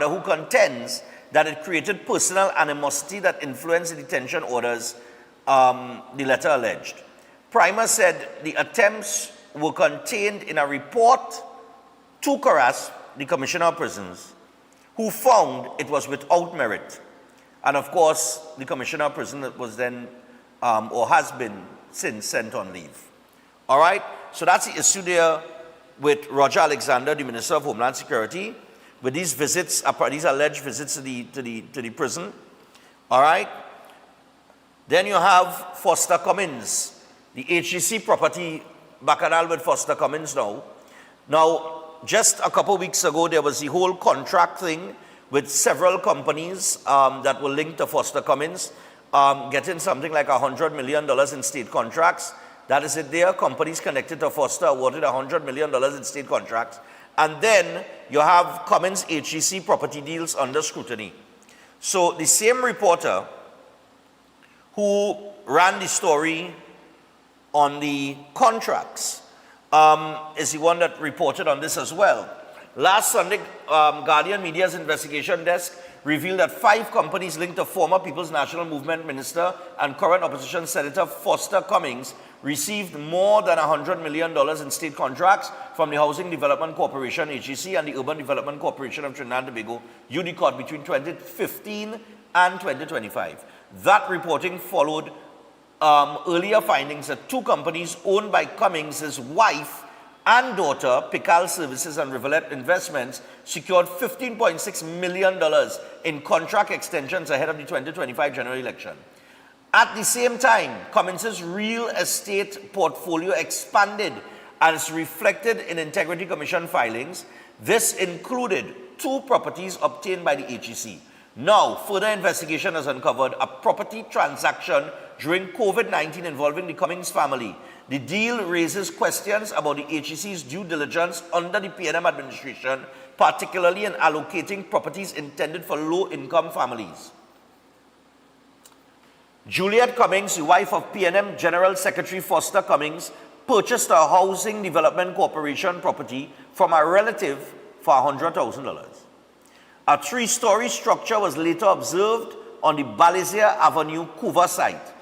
who contends that it created personal animosity that influenced the detention orders, the letter alleged. Primus said the attempts were contained in a report to Karas, the Commissioner of Prisons, who found it was without merit. And of course, the Commissioner of Prisons was then, or has been since, sent on leave. All right? So that's the issue there with Roger Alexander, the Minister of Homeland Security, with these visits, these alleged visits to the prison. All right? Then you have Foster Cummins, the HGC property bacchanal with Foster Cummins now. Now, just a couple weeks ago, there was the whole contract thing with several companies that were linked to Foster Cummins, getting something like $100 million in state contracts. That is it there. Companies connected to Foster awarded $100 million in state contracts. And then you have Cummins HGC property deals under scrutiny. So the same reporter who ran the story on the contracts is the one that reported on this as well. Last Sunday, Guardian Media's investigation desk revealed that 5 companies linked to former People's National Movement Minister and current opposition Senator Foster Cummins received more than $100 million in state contracts from the Housing Development Corporation, HGC, and the Urban Development Corporation of Trinidad and Tobago, UDCOT, between 2015 and 2025. That reporting followed earlier findings that 2 companies owned by Cummins' wife and daughter, Pical Services and Rivulet Investments, secured $15.6 million in contract extensions ahead of the 2025 general election. At the same time, Cummins' real estate portfolio expanded as reflected in Integrity Commission filings. This included 2 properties obtained by the HEC. Now, further investigation has uncovered a property transaction during COVID-19 involving the Cummins family. The deal raises questions about the HEC's due diligence under the PNM administration, particularly in allocating properties intended for low-income families. Juliet Cummings, the wife of PNM General Secretary Foster Cummins, purchased a Housing Development Corporation property from a relative for $100,000. A 3-story structure was later observed on the Balisier Avenue, Couva site.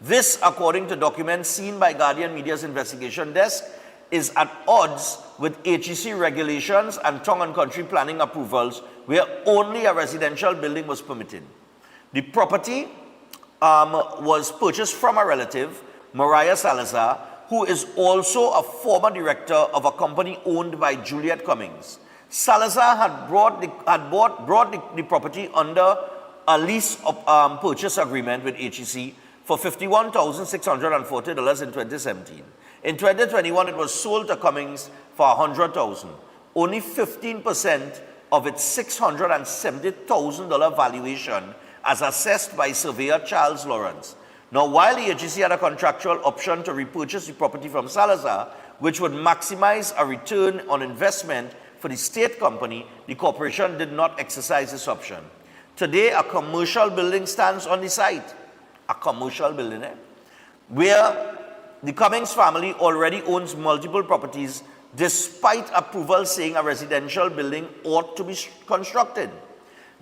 This, according to documents seen by Guardian Media's investigation desk, is at odds with HEC regulations and Tongue and Country planning approvals, where only a residential building was permitted. The property was purchased from a relative, Mariah Salazar, who is also a former director of a company owned by Juliet Cummings. Salazar had brought the property under a lease purchase agreement with HEC for $51,640 in 2017. In 2021, it was sold to Cummings for $100,000. Only 15% of its $670,000 valuation as assessed by surveyor Charles Lawrence. Now, while the HEC had a contractual option to repurchase the property from Salazar, which would maximize a return on investment for the state company, the corporation did not exercise this option. Today, a commercial building stands on the site. A commercial building, where the Cummings family already owns multiple properties despite approval saying a residential building ought to be constructed.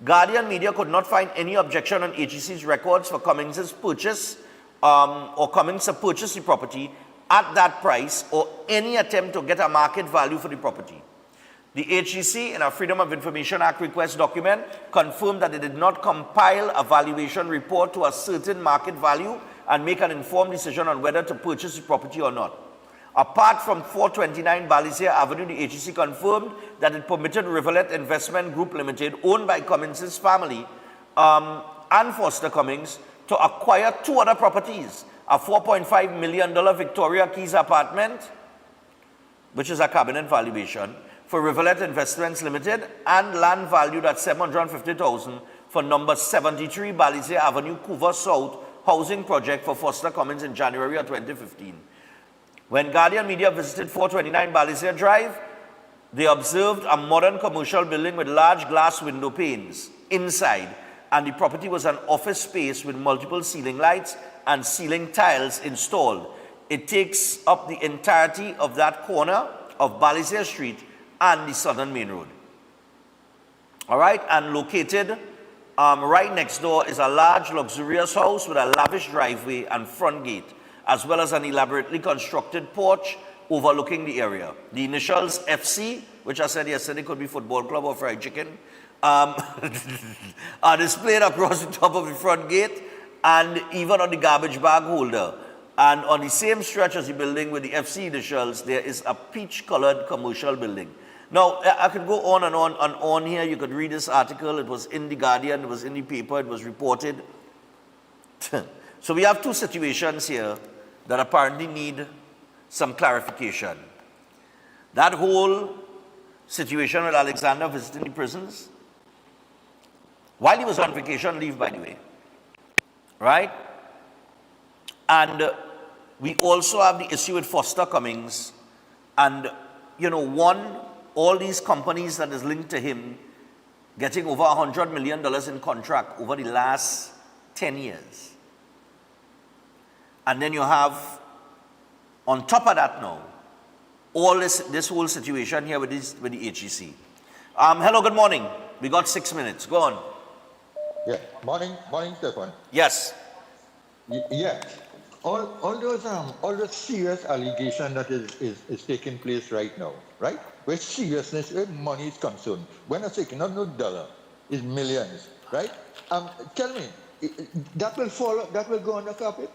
Guardian Media could not find any objection on HEC's records for Cummings' purchase or Cummings to purchase the property at that price or any attempt to get a market value for the property. The HEC, in a Freedom of Information Act request document, confirmed that it did not compile a valuation report to a certain market value and make an informed decision on whether to purchase the property or not. Apart from 429 Balisier Avenue, the HEC confirmed that it permitted Rivulet Investment Group Limited, owned by Cummings' family and Foster Cummings, to acquire two other properties, a $4.5 million Victoria Keys apartment, which is a cabinet valuation, for Rivulet Investments Limited, and land valued at $750,000 for number 73 Balisier Avenue, Couva South, housing project for Foster Cummings in January of 2015. When Guardian Media visited 429 Balisier Drive, they observed a modern commercial building with large glass window panes inside, and the property was an office space with multiple ceiling lights and ceiling tiles installed. It takes up the entirety of that corner of Balisier Street and the Southern Main Road. All right, and located right next door is a large luxurious house with a lavish driveway and front gate, as well as an elaborately constructed porch overlooking the area. The initials FC, which I said yesterday could be football club or fried chicken, are displayed across the top of the front gate and even on the garbage bag holder. And on the same stretch as the building with the FC initials, there is a peach-colored commercial building. Now, I could go on and on here. You could read this article. It was in the Guardian. It was in the paper. It was reported. So we have two situations here that apparently need some clarification. That whole situation with Alexander visiting the prisons, while he was on vacation leave, by the way, right? And we also have the issue with Foster Cummings and, all these companies that is linked to him getting over $100 million in contract over the last 10 years. And then you have, on top of that now, all this whole situation here with the HEC. Hello, good morning. We got 6 minutes. Go on. Yeah, morning, Stefan. Yes. Yeah, all those serious allegation that is taking place right now, right? Where seriousness, where money is concerned. When I say not no dollar, it's millions, right? Tell me, that will go on the carpet?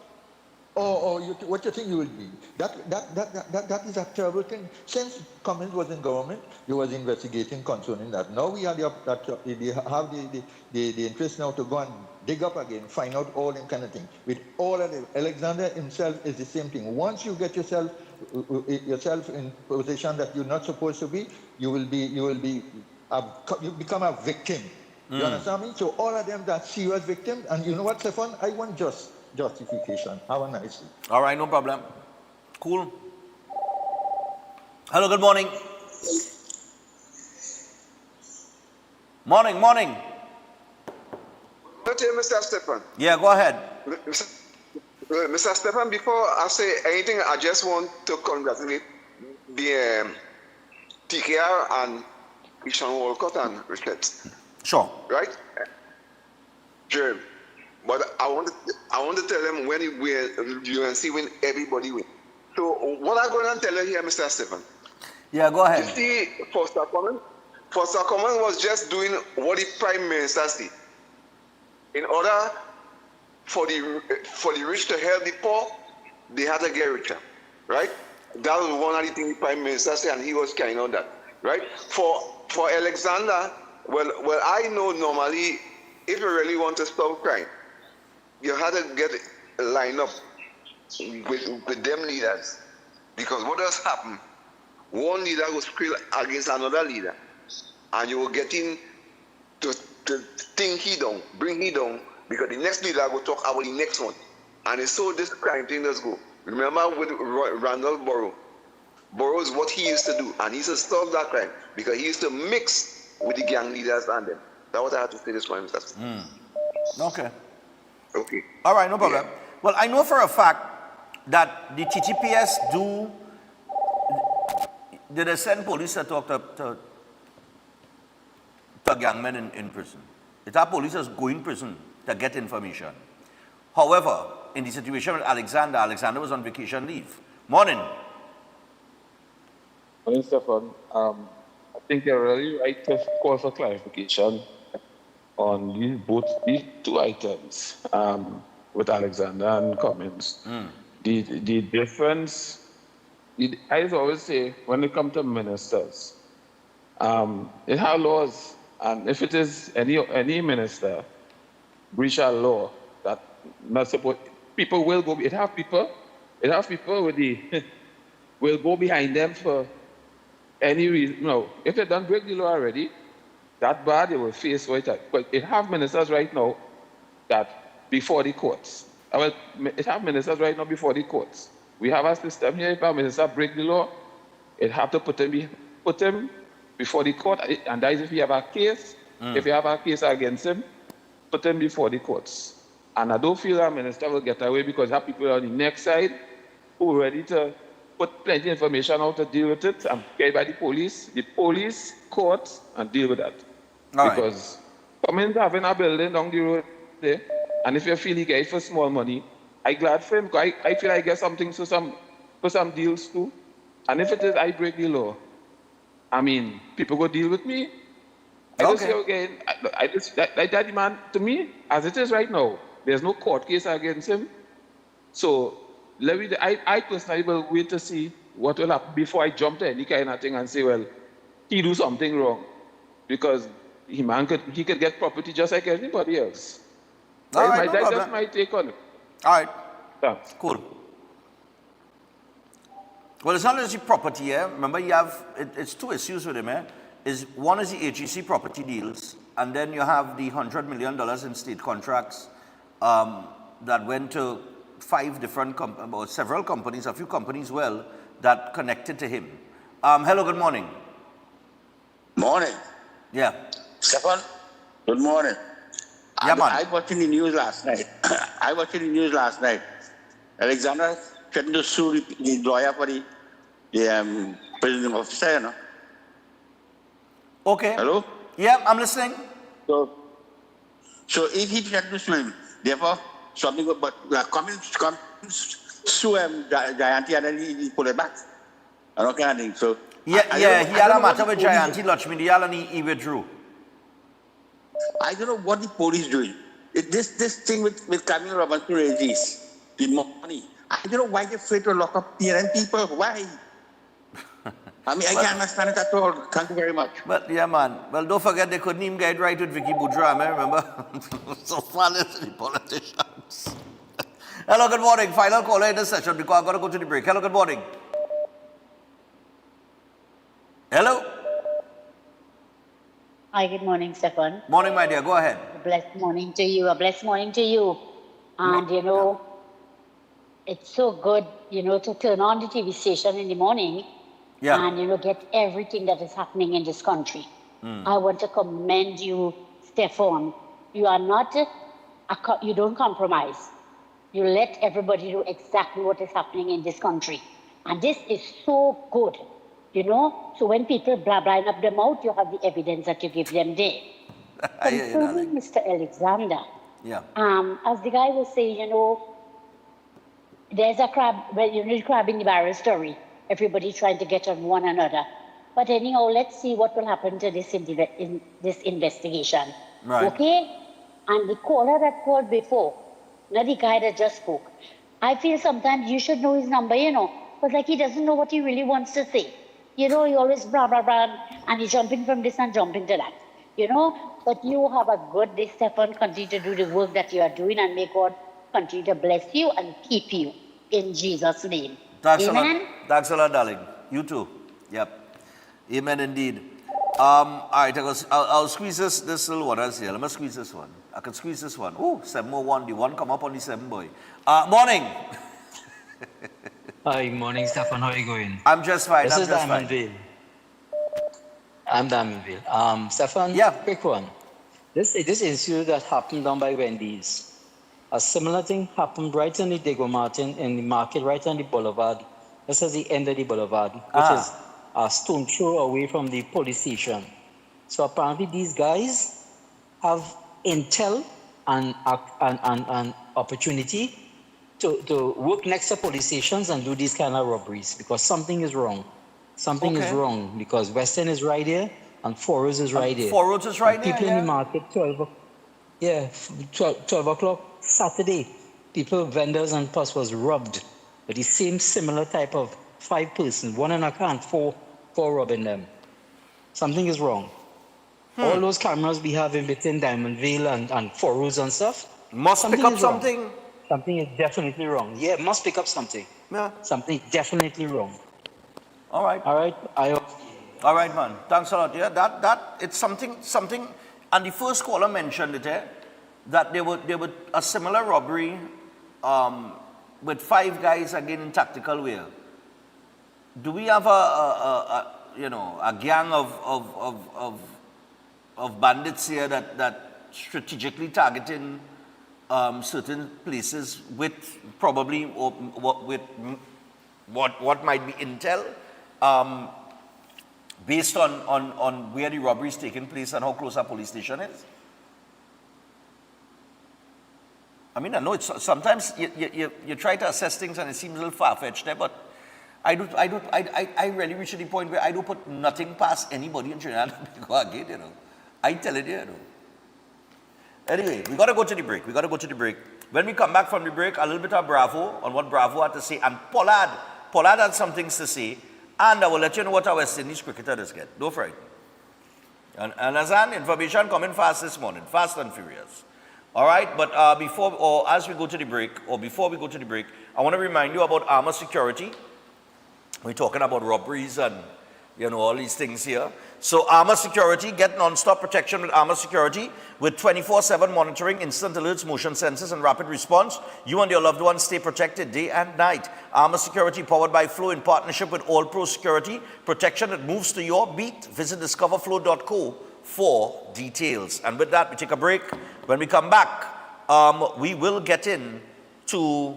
Or what you think you will be? That is a terrible thing. Since Cummings was in government, he was investigating concerning that. Now we have the interest now to go and dig up again, find out all that kind of thing. With all of it, Alexander himself is the same thing. Once you get yourself in position that you're not supposed to be, you become a victim. You understand me? So all of them that serious victims, and you know what, Stefan? I want justification. Have a nice day. All right, no problem. Cool. Hello, good morning. Morning. Good day, Mr. Stephan. Yeah, go ahead. Mr. Stephan, before I say anything, I just want to congratulate the TKR and Ishan Walcott and Richard. Sure. Right? Jerry. But I want to tell them when UNC win, everybody win. So what I'm going to tell you here, Mr. Stephan. Yeah, go ahead. You see, Foster Cummings was just doing what the Prime Minister said. In order for the rich to help the poor, they had to get richer, right? That was one of the things the Prime Minister said, and he was carrying on that, right? For for Alexander, well, I know normally if you really want to stop crime, you had to get a line up with them leaders. Because what does happen? One leader will scream against another leader, and you will get in to think he down, bring he down, because the next leader will talk about the next one. And it's so this crime thing does go. Remember with Randall Borough? Borough is what he used to do, and he used to stop that crime because he used to mix with the gang leaders and them. That's what I had to say this morning, Mr. Steve. Okay. Okay. All right, no problem. Yeah. Well, I know for a fact that the TTPS did they send police to talk to gangmen in prison. It's our police is going to prison to get information. However, in the situation with Alexander was on vacation leave. Morning. Morning, Stefan. I think you're really right to call for clarification on both these two items with Alexander and Cummins. The difference, I always say, when it comes to ministers, it has laws, and if it is any minister breach a law that not support, people will go. It have people with the will go behind them for any reason. No, if they don't break the law already, that bad they will face what it. But it have ministers right now that before the courts. Well, it have ministers right now before the courts. We have a system here. If a minister break the law, it have to put him before the court, and that is if you have a case. If you have a case against him, put him before the courts. And I don't feel that minister will get away because you have people on the next side who are ready to put plenty of information out to deal with it and get by the police, courts, and deal with that. Because Cummins having a building down the road there, and if you feel he get it for small money, I glad for him because I feel I get something for some deals too. And if it is I break the law, I mean, people go deal with me. I just say again, that man, to me, as it is right now, there's no court case against him. So I personally will wait to see what will happen before I jump to any kind of thing and say, well, he do something wrong. Because he could get property just like anybody else. All right, that's just my take on it. All right. Thanks. Cool. Well, it's not just the property here. Remember, you have, it's two issues with him here. One is the HEC property deals, and then you have the $100 million in state contracts that went to 5 different or several companies, a few companies, that connected to him. Hello, good morning. Morning. Yeah. Stefan, good morning. Yeah, man. I watched the news last night. Alexander threatened to sue the lawyer for the president officer, you know. Okay. Hello? Yeah, I'm listening. So if he threatened to sue him, therefore, something but Cummins sue him, Jayanti, and then he pull it back. I don't kind of thing. So he had a matter with Jayanti Lakshmidiyal and he withdrew. I don't know what the police doing. This thing with Camille Robinson Regis, the money. I don't know why they're afraid to lock up PNN people. Why? I mean, I can't understand it at all. Thank you very much. But yeah, man. Well, don't forget they couldn't even get right with Vicky Boudra, remember? So far, listen to the politicians. Hello, good morning. Final caller in this session because I've got to go to the break. Hello, good morning. Hello. Hi, good morning, Stefan. Morning, my dear. Go ahead. A blessed morning to you. And, you know, it's so good, you know, to turn on the TV station in the morning and, you know, get everything that is happening in this country. I want to commend you, Stefan. You are not, you don't compromise. You let everybody know exactly what is happening in this country. And this is so good. You know, so when people blind up their mouth, you have the evidence that you give them there. Concerning Mr. Alexander, as the guy was saying, you know, there's a crab, well, you know, the crab in the barrel story. Everybody trying to get on one another. But anyhow, let's see what will happen to this investigation. Right. Okay? And the caller that called before, not the guy that just spoke. I feel sometimes you should know his number, you know, but like he doesn't know what he really wants to say. You know, you always blah, blah, blah, and you're jumping from this and jumping to that. You know, but you have a good day, Stefan. Continue to do the work that you are doing, and may God continue to bless you and keep you in Jesus' name. Thanks Amen. a lot. Thanks a lot, darling. You too. Yep. Amen indeed. All right, I'll squeeze this little one else here. Let me squeeze this one. I can squeeze this one. Oh, 701. The one come up on the 7 boy. Morning. Hi, morning, Stefan. How are you going? I'm just fine. This is Diamondville. I'm Diamondville. Stefan, quick one. This issue that happened down by Wendy's, a similar thing happened right on the Diego Martin in the market, right on the boulevard. This is the end of the boulevard, which is a stone throw away from the police station. So apparently these guys have intel and opportunity to work next to police stations and do these kind of robberies because something is wrong. Something is wrong because Western is right here and Four Roads is right here. Four Roads is right there. People in the market, 12 o'clock Saturday, vendors and plus was robbed with the same similar type of 5 persons, 1 in a car and four robbing them. Something is wrong. All those cameras we have in between Diamondville and Four Roads and stuff. Must pick up something. Something is definitely wrong. Yeah, must pick up something. Yeah. Something definitely wrong. All right. All right. All right, man. Thanks a lot. Yeah, that it's something. And the first caller mentioned it. That there were a similar robbery, with 5 guys again in tactical wear. Do we have a gang of bandits here that strategically targeting certain places with probably with what might be intel based on where the robbery is taking place and how close our police station is? I mean, I know it's sometimes you try to assess things and it seems a little far-fetched there, but I really reach the point where I don't put nothing past anybody in Trinidad and Tobago again, you know. I tell it, you know. Anyway, we got to go to the break. When we come back from the break, a little bit of Bravo on what Bravo had to say, and Pollard had some things to say, and I will let you know what our West Indies cricketer does get. Don't frighten. And Azan, information coming fast this morning, fast and furious. All right, but before we go to the break, I want to remind you about Armor Security. We're talking about robberies and, all these things here. So Armor Security, get non-stop protection with Armor Security with 24/7 monitoring, instant alerts, motion sensors, and rapid response. You and your loved ones stay protected day and night. Armor Security, powered by Flow in partnership with All Pro Security. Protection that moves to your beat. Visit discoverflow.co for details. And with that, we take a break. When we come back, we will get in to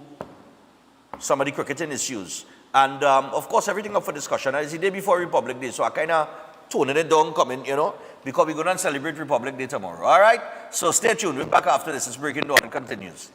some of the cricketing issues. And, of course, everything up for discussion. It's the day before Republic Day, so I kind of toning it down coming, because we're going to celebrate Republic Day tomorrow. All right? So stay tuned. We're back after this. It's Breaking Dawn. It continues.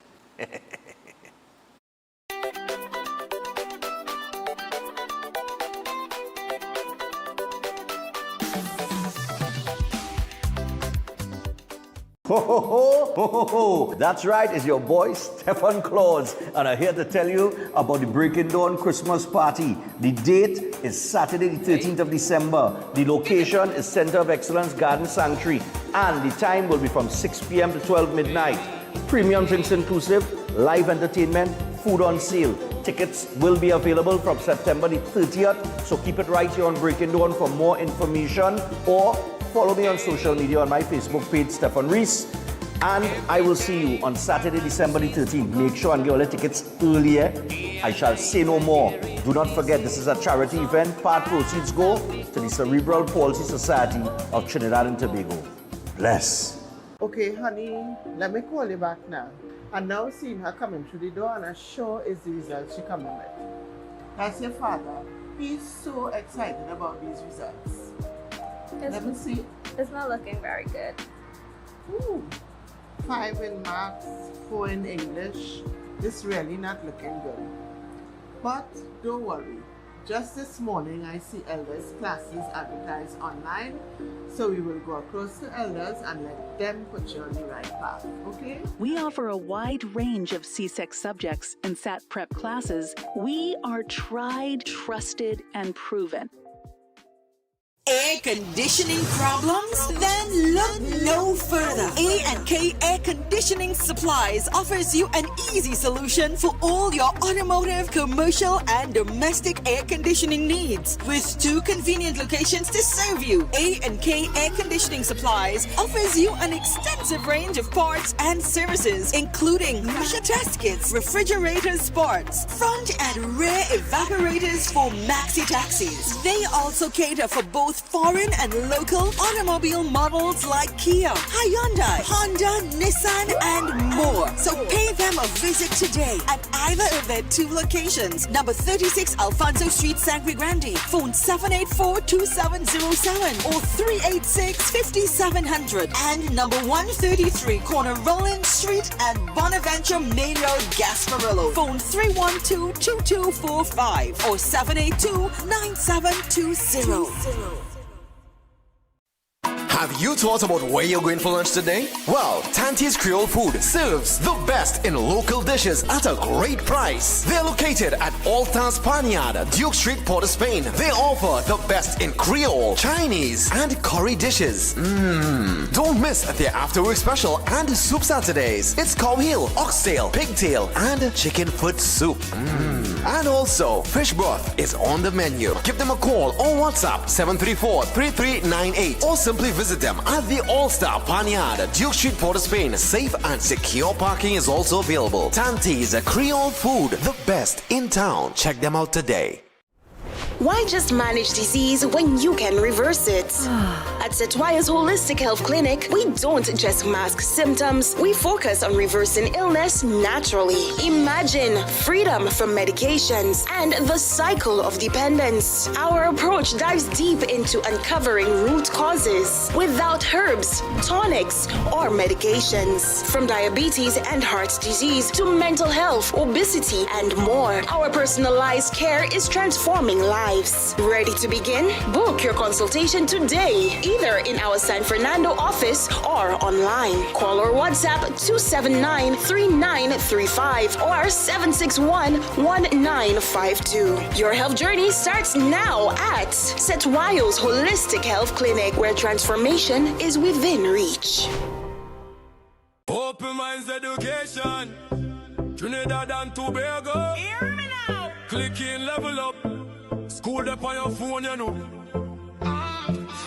Ho, ho, ho, ho, ho, ho. That's right, it's your boy, Stefan Claus, and I'm here to tell you about the Breaking Dawn Christmas party. The date is Saturday, the 13th of December. The location is Center of Excellence Garden Sanctuary, and the time will be from 6 p.m. to 12 midnight. Premium drinks inclusive, live entertainment, food on sale. Tickets will be available from September the 30th, so keep it right here on Breaking Dawn for more information, or follow me on social media on my Facebook page, Stefan Reese, and I will see you on Saturday, December the 13th. Make sure and get all the tickets earlier. I shall say no more. Do not forget, this is a charity event. Part proceeds go to the Cerebral Palsy Society of Trinidad and Tobago. Bless. Okay, honey, let me call you back now. And now seeing her coming through the door, and I'm sure it's the results she coming with. That's your father. He's so excited about these results. Let me see. It's not looking very good. Ooh, 5 in maths, 4 in English. This really not looking good. But don't worry. Just this morning, I see elders' classes advertised online. So we will go across to elders and let them put you on the right path, okay? We offer a wide range of CSEC subjects and SAT prep classes. We are tried, trusted, and proven. Air conditioning problems? Then look no further. A&K Air Conditioning Supplies offers you an easy solution for all your automotive, commercial, and domestic air conditioning needs. With 2 convenient locations to serve you, A&K Air Conditioning Supplies offers you an extensive range of parts and services, including pressure test kits, refrigerators parts, front and rear evaporators for maxi taxis. They also cater for both foreign and local automobile models like Kia, Hyundai, Honda, Nissan, and more. So pay them a visit today at either of their 2 locations. Number 36 Alfonso Street, Sangre Grande. Phone 784-2707 or 386-5700. And number 133 Corner Roland Street and Bonaventure Main Road, Gasparillo. Phone 312-2245 or 782-9720. Have you thought about where you're going for lunch today? Well, Tante's Creole Food serves the best in local dishes at a great price. They're located at Alta's Panyard, Duke Street, Port of Spain. They offer the best in Creole, Chinese, and curry dishes. Don't miss their after-work special and soup Saturdays. It's cow heel, oxtail, pigtail, and chicken foot soup. And also, fish broth is on the menu. Give them a call or WhatsApp 734-3398 or simply visit them at the All-Star Panyard, Duke Street, Port of Spain. Safe and secure parking is also available. Tante's Creole Food, the best in town. Check them out today. Why just manage disease when you can reverse it? At Setwaya's Holistic Health Clinic, we don't just mask symptoms, we focus on reversing illness naturally. Imagine freedom from medications and the cycle of dependence. Our approach dives deep into uncovering root causes without herbs, tonics, or medications. From diabetes and heart disease to mental health, obesity, and more, our personalized care is transforming lives. Ready to begin? Book your consultation today, either in our San Fernando office or online. Call or WhatsApp 279-3935 or 761-1952. Your health journey starts now at Setwayo's Holistic Health Clinic, where transformation is within reach. Open Minds Education, Trinidad and Tobago. Hear me now. Click in, level up. School up on your phone, you know.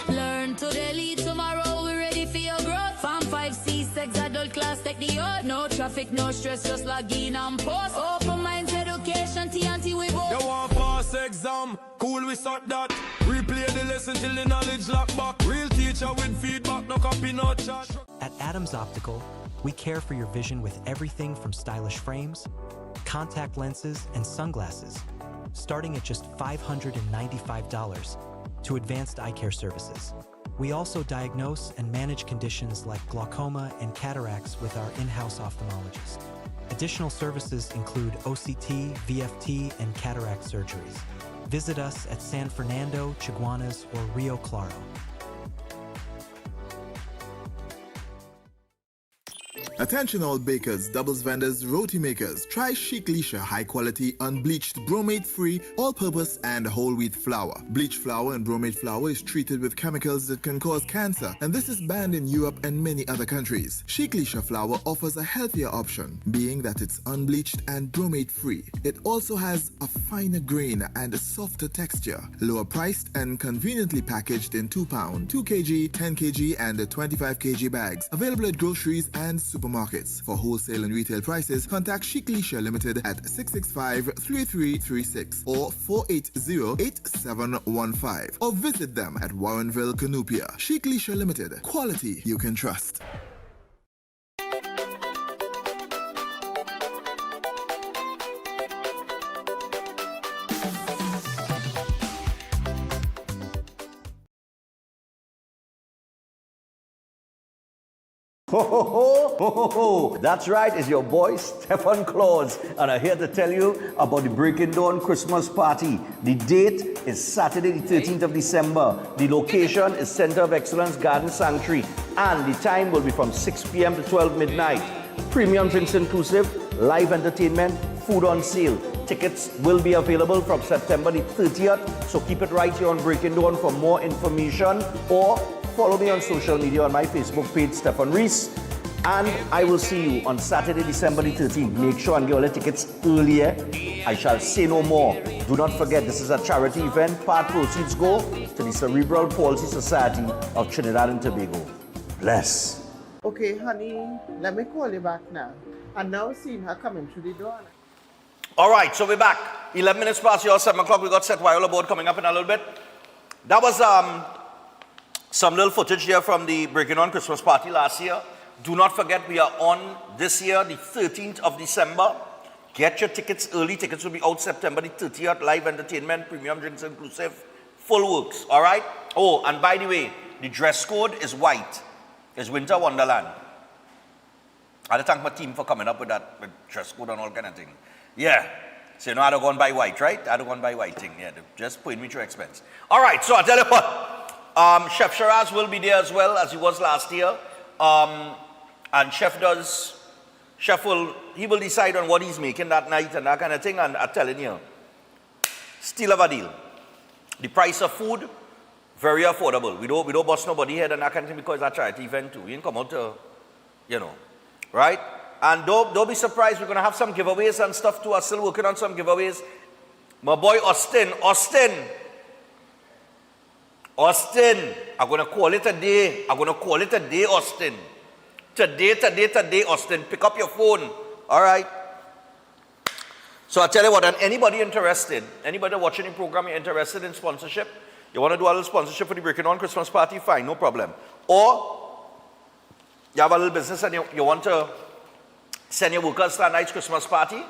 Learn today, lead tomorrow. We're ready for your growth. Farm 5, C6, adult class, take the oath. No traffic, no stress, just log in and post. Open Minds Education, TNT we both. You want pass exam? Cool, we start that. Replay the lesson till the knowledge lock back. Real teacher with feedback, no copy, no chat. At Adams Optical, we care for your vision with everything from stylish frames, contact lenses, and sunglasses, starting at just $595 to advanced eye care services. We also diagnose and manage conditions like glaucoma and cataracts with our in-house ophthalmologist. Additional services include OCT, VFT, and cataract surgeries. Visit us at San Fernando, Chaguanas, or Rio Claro. Attention all bakers, doubles vendors, roti makers. Try Chic Lisha high quality, unbleached, bromate free, all purpose and whole wheat flour. Bleached flour and bromate flour is treated with chemicals that can cause cancer, and this is banned in Europe and many other countries. Chic Lisha flour offers a healthier option, being that it's unbleached and bromate free. It also has a finer grain and a softer texture, lower priced and conveniently packaged in 2 pound, 2 kg, 10 kg and 25 kg bags. Available at groceries and supermarkets. For wholesale and retail prices, contact Chic Lisha Limited at 665-3336 or 480-8715 or visit them at Warrenville, Canupia. Chic Lisha Limited. Quality you can trust. Ho, ho, ho, ho, ho, ho. That's right, it's your boy Stefan Claus, and I'm here to tell you about the Breaking Dawn Christmas Party. The date is Saturday the 13th of December. The location is Center of Excellence Garden Sanctuary, and the time will be from 6 p.m. to 12 midnight. Premium drinks inclusive, live entertainment, food on sale. tickets will be available from September the 30th. So keep it right here on Breaking Dawn for more information, or follow me on social media on my Facebook page, Stefan Reese. And I will see you on Saturday, December the 13th. Make sure and get all the tickets earlier. I shall say no more. Do not forget, this is a charity event. Part proceeds go to the Cerebral Palsy Society of Trinidad and Tobago. Bless. Okay, honey, let me call you back now. And now seeing her coming through the door. All right, so we're back. 11 minutes past your 7 o'clock. We got Set Wireless Board coming up in a little bit. That was some little footage there from the Breaking On Christmas party last year. Do not forget, we are on this year, the 13th of December. Get your tickets early. Tickets will be out September the 30th. Live entertainment, premium drinks inclusive, full works. All right? Oh, and by the way, the dress code is white. It's Winter Wonderland. I had to thank my team for coming up with that with dress code and all kind of thing. Yeah. So you know, I had to go and buy white, right? I had to go and buy white thing. Yeah, just putting me through expense. All right, so I tell you what. Chef Shiraz will be there as well as he was last year. And Chef will decide on what he's making that night and that kind of thing. And I'm telling you, still have a deal. The price of food, very affordable. We don't bust nobody head and that kind of thing because it's a charity event too. We didn't come out to, you know, right? And don't be surprised, we're going to have some giveaways and stuff too. I'm still working on some giveaways. My boy Austin, I'm going to call it a day. Austin. Today, Austin. Pick up your phone. All right? So I tell you what, and anybody interested, anybody watching the program, you're interested in sponsorship, you want to do a little sponsorship for the Breaking On Christmas party, fine, no problem. Or you have a little business and you want to send your workers to a nice Christmas party,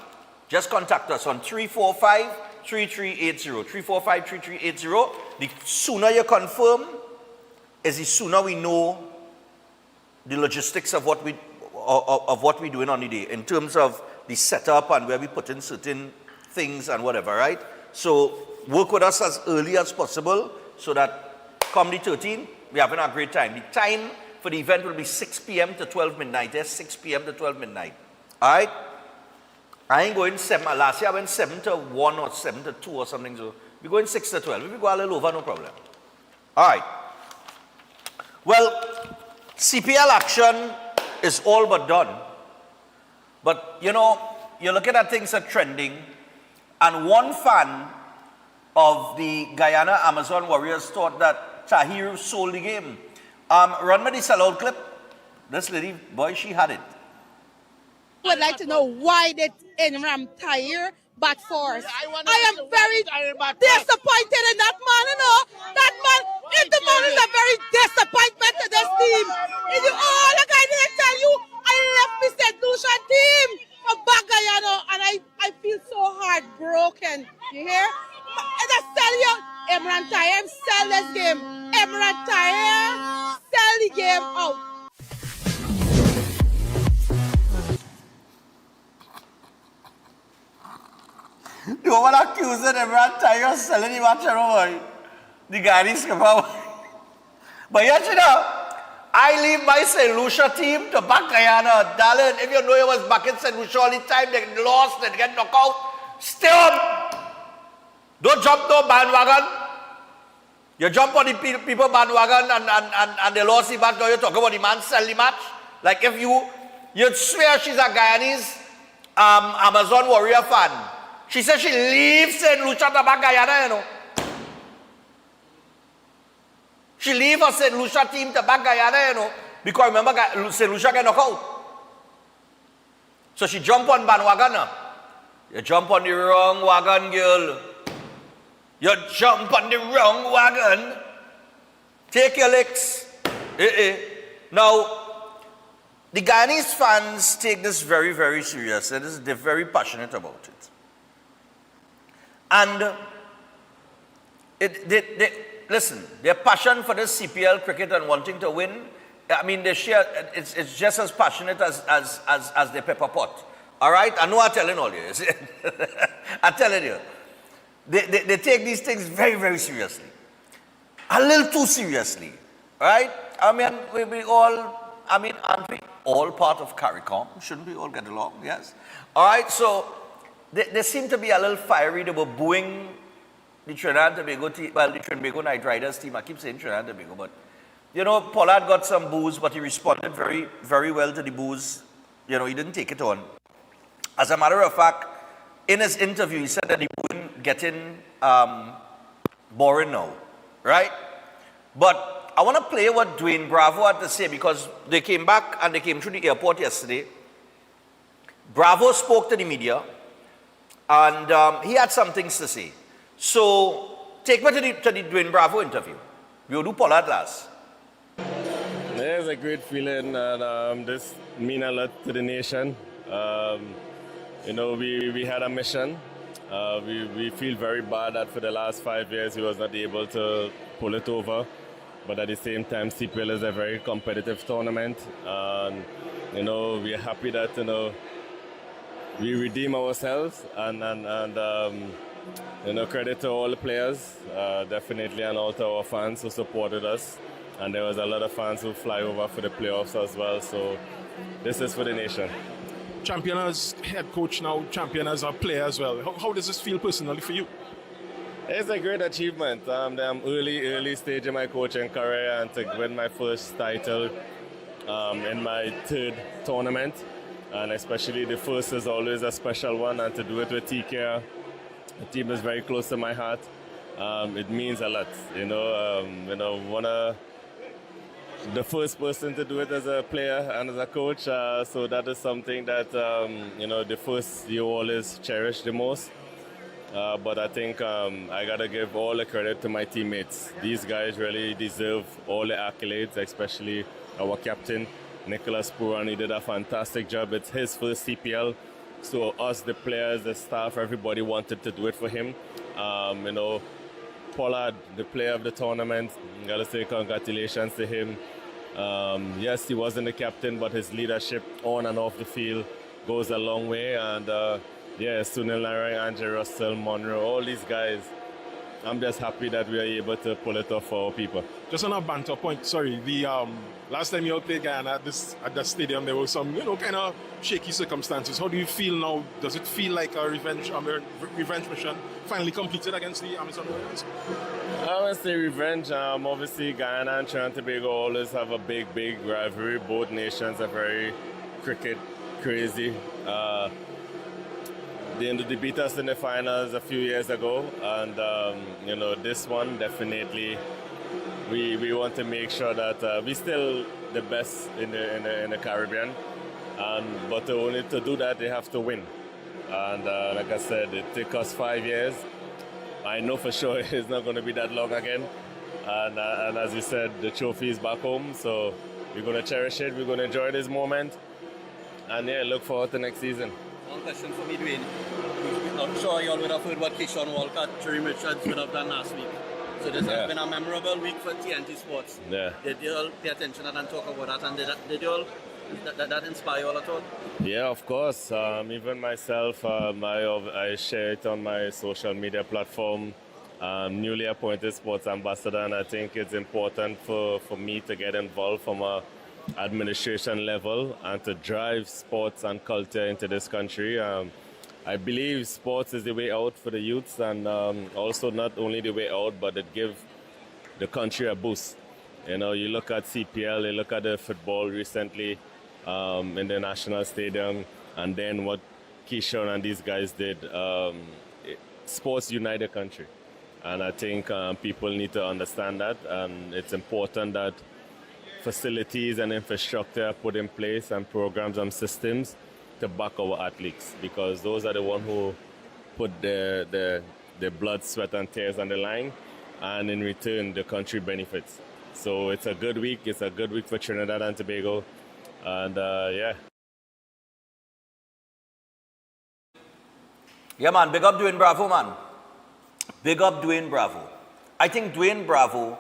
just contact us on 345-3380. 345-3380. The sooner you confirm, is the sooner we know the logistics of what we're doing on the day in terms of the setup and where we put in certain things and whatever, right? So work with us as early as possible so that come the 13th, we're having a great time. The time for the event will be 6 p.m. to 12 midnight. Yes, 6 p.m. to 12 midnight. All right? I ain't going 7. Last year I went 7 to 1 or 7 to 2 or something. So we're going 6 to 12. If we go a little over, no problem. All right. Well, CPL action is all but done. But, you know, you're looking at things that are trending, and one fan of the Guyana Amazon Warriors thought that Tahir sold the game. Run me the sellout clip. This lady, boy, she had it. I would like to know why did Imran Tahir bat first. I am very disappointed in that man, you know. That man, the man is a very disappointment to this team. All the guy didn't tell you, I left the St. Lucia team for back Guyana, and I feel so heartbroken. You hear? I just tell you, Imran Tahir, sell this game. Imran Tahir, sell the game out. The woman accusing Imran Tahir of selling the match over. The guy is about. But yet, you know, I leave my St. Lucia team to back Guyana. Darling, if you know you was back in St. Lucia all the time, they lost, they get knocked out. Stay up. Don't jump no bandwagon. You jump on the people bandwagon and they lost the match. Now you talk about the man sell the match. Like if you'd swear she's a Guyanese Amazon Warrior fan. She said she leaves St. Lucia to back Guyana, you know. She leave her St. Lucia team to back Guyana, you know. Because remember, St. Lucia get knocked out. So she jump on bandwagon now. You jump on the wrong wagon, girl. You jump on the wrong wagon. Take your licks. Now, the Guyanese fans take this very, very serious. They're very passionate about it. And listen, their passion for this CPL cricket and wanting to win, I mean, they share, it's just as passionate as the pepper pot. All right? I know I'm telling all you. I'm telling you. They take these things very, very seriously. A little too seriously. All right? I mean, aren't we all part of CARICOM? Shouldn't we all get along? Yes? All right? So, they seemed to be a little fiery. They were booing the Trinidad and Tobago team, well, the Trinidad and Tobago Knight Riders team. I keep saying Trinidad and Tobago, but, you know, Pollard got some boos, but he responded very, very well to the boos. You know, he didn't take it on. As a matter of fact, in his interview, he said that he wouldn't get in boring now, right? But I want to play what Dwayne Bravo had to say, because they came back and they came through the airport yesterday. Bravo spoke to the media, and he had some things to say. So, take me to the Dwayne Bravo interview. We'll do Pollard last. It's a great feeling, and this means a lot to the nation. You know, we had a mission. We feel very bad that for the last 5 years he was not able to pull it over. But at the same time, CPL is a very competitive tournament. And, you know, we are happy that, you know, we redeem ourselves. And you know, credit to all the players, definitely, and all to our fans who supported us. And there was a lot of fans who fly over for the playoffs as well. So this is for the nation. Champion as head coach now, champion as a player as well. How does this feel personally for you? It's a great achievement. I'm early stage in my coaching career, and to win my first title in my third tournament, and especially the first is always a special one, and to do it with TKR, the team is very close to my heart. It means a lot. You know, the first person to do it as a player and as a coach, so that is something that you know, the first you always cherish the most. But I think I gotta give all the credit to my teammates. These guys really deserve all the accolades, especially our captain, Nicholas Puran. He did a fantastic job. It's his first CPL, so us, the players, the staff, everybody wanted to do it for him. You know, Pollard, the player of the tournament, gotta say congratulations to him. Yes, he wasn't the captain, but his leadership on and off the field goes a long way. And yeah, Sunil Narang, Andre Russell, Monroe, all these guys, I'm just happy that we are able to pull it off for our people. Just on a banter point, sorry, the last time you all played Guyana at the stadium, there were some, you know, kind of shaky circumstances. How do you feel now? Does it feel like a revenge mission finally completed against the Amazon Warriors? I would say revenge. Obviously, Guyana and Trinidad and Tobago always have a big rivalry. Both nations are very cricket crazy. They beat us in the finals a few years ago, and you know, this one definitely we want to make sure that we still the best in the Caribbean, but only to do that they have to win. And like I said, it took us 5 years. I know for sure it's not going to be that long again. And as you said, the trophy is back home, so we're going to cherish it. We're going to enjoy this moment, and yeah, look forward to next season. One question for me, Dwayne. I'm sure you all would have heard what Keyshawn Walcott, Jerry Richards would have done last week. So this has been a memorable week for TNT Sports. Yeah. Did you all pay attention and talk about that? And did you all, that inspire you all at all? Yeah, of course. Even myself, I share it on my social media platform. Newly appointed sports ambassador, and I think it's important for me to get involved from a administration level and to drive sports and culture into this country. I believe sports is the way out for the youths, and also not only the way out, but it gives the country a boost. You know, you look at CPL, you look at the football recently in the National Stadium, and then what Keyshawn and these guys did. Sports unite the country, and I think people need to understand that, and it's important that facilities and infrastructure are put in place, and programs and systems to back our athletes, because those are the ones who put their blood, sweat and tears on the line, and in return the country benefits. So it's a good week. It's a good week for Trinidad and Tobago, and yeah. Yeah, man, big up Dwayne Bravo, man. Big up Dwayne Bravo. I think Dwayne Bravo,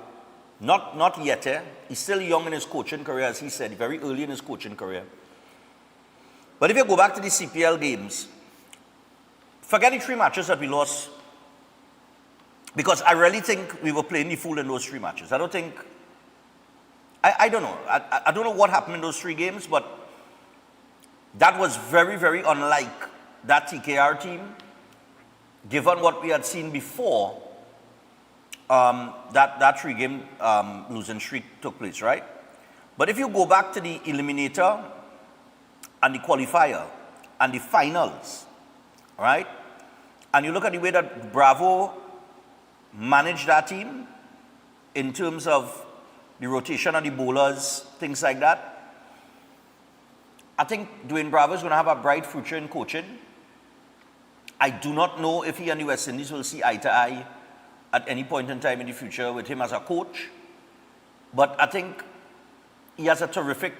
not yet, he's still young in his coaching career, as he said, very early in his coaching career. But if you go back to the CPL games, forget the 3 matches that we lost, because I really think we were playing the fool in those 3 matches. I don't think, I don't know. I don't know what happened in those 3 games, but that was very, very unlike that TKR team. given what we had seen before that three-game losing streak took place, right? But if you go back to the eliminator and the qualifier and the finals, right? And you look at the way that Bravo managed that team in terms of the rotation of the bowlers, things like that, I think Dwayne Bravo is going to have a bright future in coaching. I do not know if he and the West Indies will see eye to eye at any point in time in the future with him as a coach. But I think he has a terrific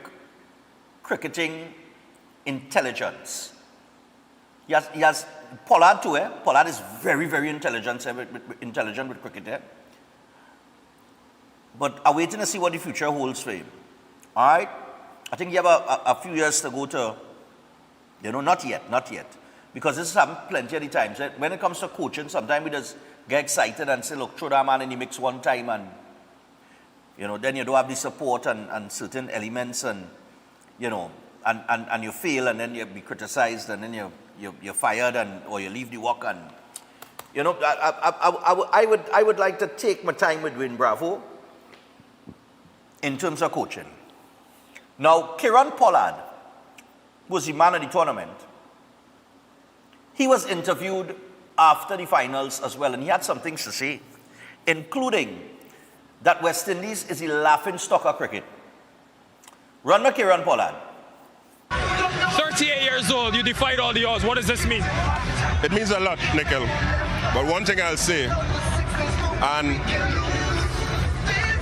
cricketing intelligence. He has Pollard too. Pollard is very, very intelligent with cricket. But I'm waiting to see what the future holds for him. All right? I think you have a few years to go to, not yet. Because this has happened plenty of the times. When it comes to coaching, sometimes we just get excited and say, look, throw that man in the mix one time and, then you don't have the support and certain elements and, and you fail and then you be criticized and then you're fired or you leave the work and, I would like to take my time with Dwayne Bravo in terms of coaching. Now, Kieron Pollard was the man of the tournament. He was interviewed after the finals as well, and he had some things to say, including that West Indies is the laughing stock of cricket. Run back Kieron Pollard. 38 years old, you defied all the odds. What does this mean? It means a lot, Nikhil. But one thing I'll say, and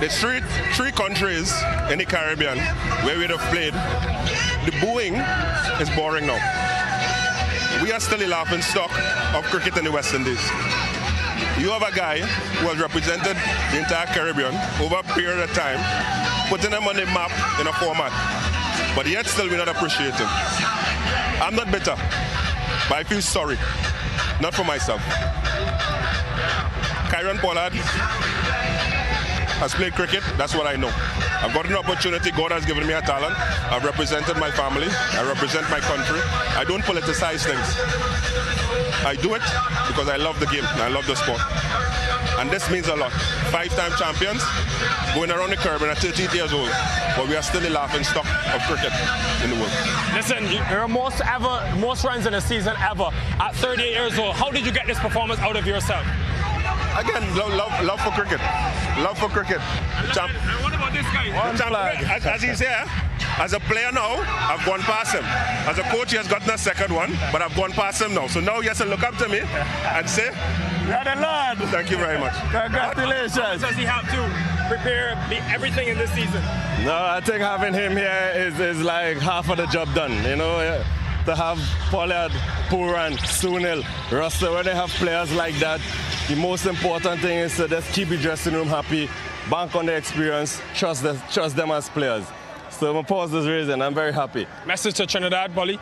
the three countries in the Caribbean where we have played, the booing is boring now. We are still a laughing stock of cricket in the West Indies. You have a guy who has represented the entire Caribbean over a period of time, putting them on the map in a format. But yet still we not appreciate him. I'm not bitter, but I feel sorry. Not for myself. Kieron Pollard has played cricket, that's what I know. I've got an opportunity, God has given me a talent. I've represented my family, I represent my country. I don't politicize things. I do it because I love the game and I love the sport. And this means a lot. 5-time champions, going around the Caribbean at 38 years old, but we are still the laughing stock of cricket in the world. Listen, you're most runs in a season ever at 38 years old. How did you get this performance out of yourself? Again, love for cricket. Love for cricket. What about this guy? As he's here, as a player now, I've gone past him. As a coach, he has gotten a second one, but I've gone past him now. So now he has to look up to me and say, "You're the Lord." Thank you very much. Congratulations. How does he have to prepare everything in this season? No, I think having him here is like half of the job done. To have Pollard, Pooran, Sunil, Russell, when they have players like that, the most important thing is to just keep the dressing room happy, bank on the experience, trust them as players. So my pause is raising. I'm very happy. Message to Trinidad, Bolly.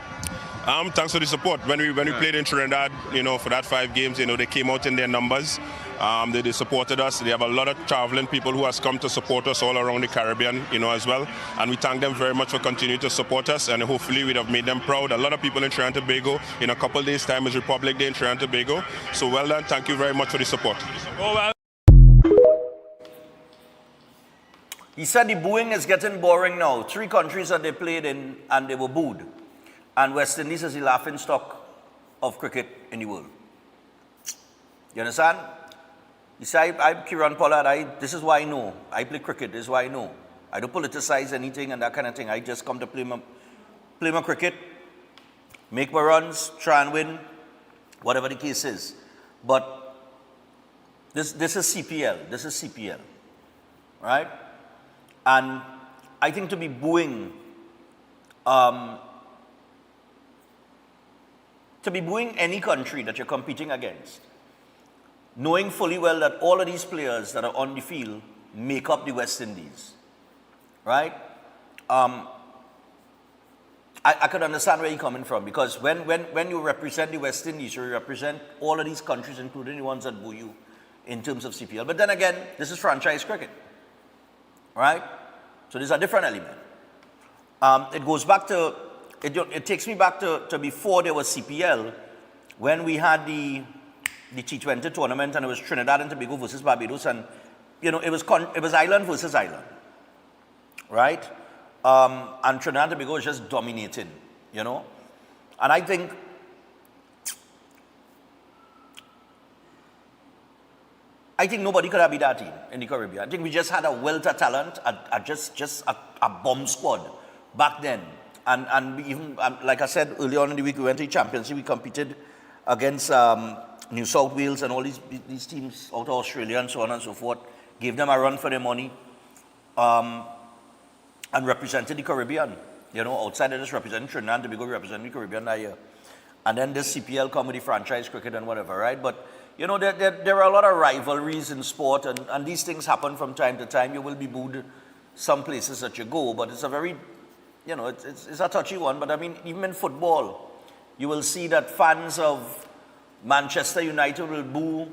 Thanks for the support. When we played in Trinidad, for that 5 games, they came out in their numbers. They supported us. They have a lot of traveling people who has come to support us all around the Caribbean, as well. And we thank them very much for continuing to support us. And hopefully we'd have made them proud. A lot of people in Trinidad and Tobago, in a couple of days' time is Republic Day in Trinidad and Tobago. So well done. Thank you very much for the support. Oh, well. He said the booing is getting boring now. 3 countries that they played in and they were booed. And West Indies is the laughing stock of cricket in the world. You understand? You say, I'm Kieron Pollard, this is why I know. I play cricket, this is why I know. I don't politicize anything and that kind of thing. I just come to play my cricket, make my runs, try and win, whatever the case is. But this is CPL, right? And I think to be booing any country that you're competing against, knowing fully well that all of these players that are on the field make up the West Indies, right? I could understand where you're coming from, because when you represent the West Indies, you represent all of these countries, including the ones that boo you in terms of CPL. But then again, this is franchise cricket, right? So there's a different element. It goes back to, it takes me back to before there was CPL, when we had the the T20 tournament, and it was Trinidad and Tobago versus Barbados, and you know, it was island versus island, right? And Trinidad and Tobago was just dominating, you know. And I think nobody could have beat that team in the Caribbean. I think we just had a wealth of talent, just a bomb squad back then. And we even, like I said earlier on in the week, we went to the championship. We competed against New South Wales and all these teams out of Australia and so on and so forth. Gave them a run for their money, and represented the Caribbean. You know, outside of this representing Trinidad and Tobago, we represented the Caribbean that year. And then this CPL come with the franchise cricket and whatever, right? But you know, there are a lot of rivalries in sport, and these things happen from time to time. You will be booed some places that you go, but it's a very, you know, it's a touchy one. But I mean, even in football, you will see that fans of Manchester United will boo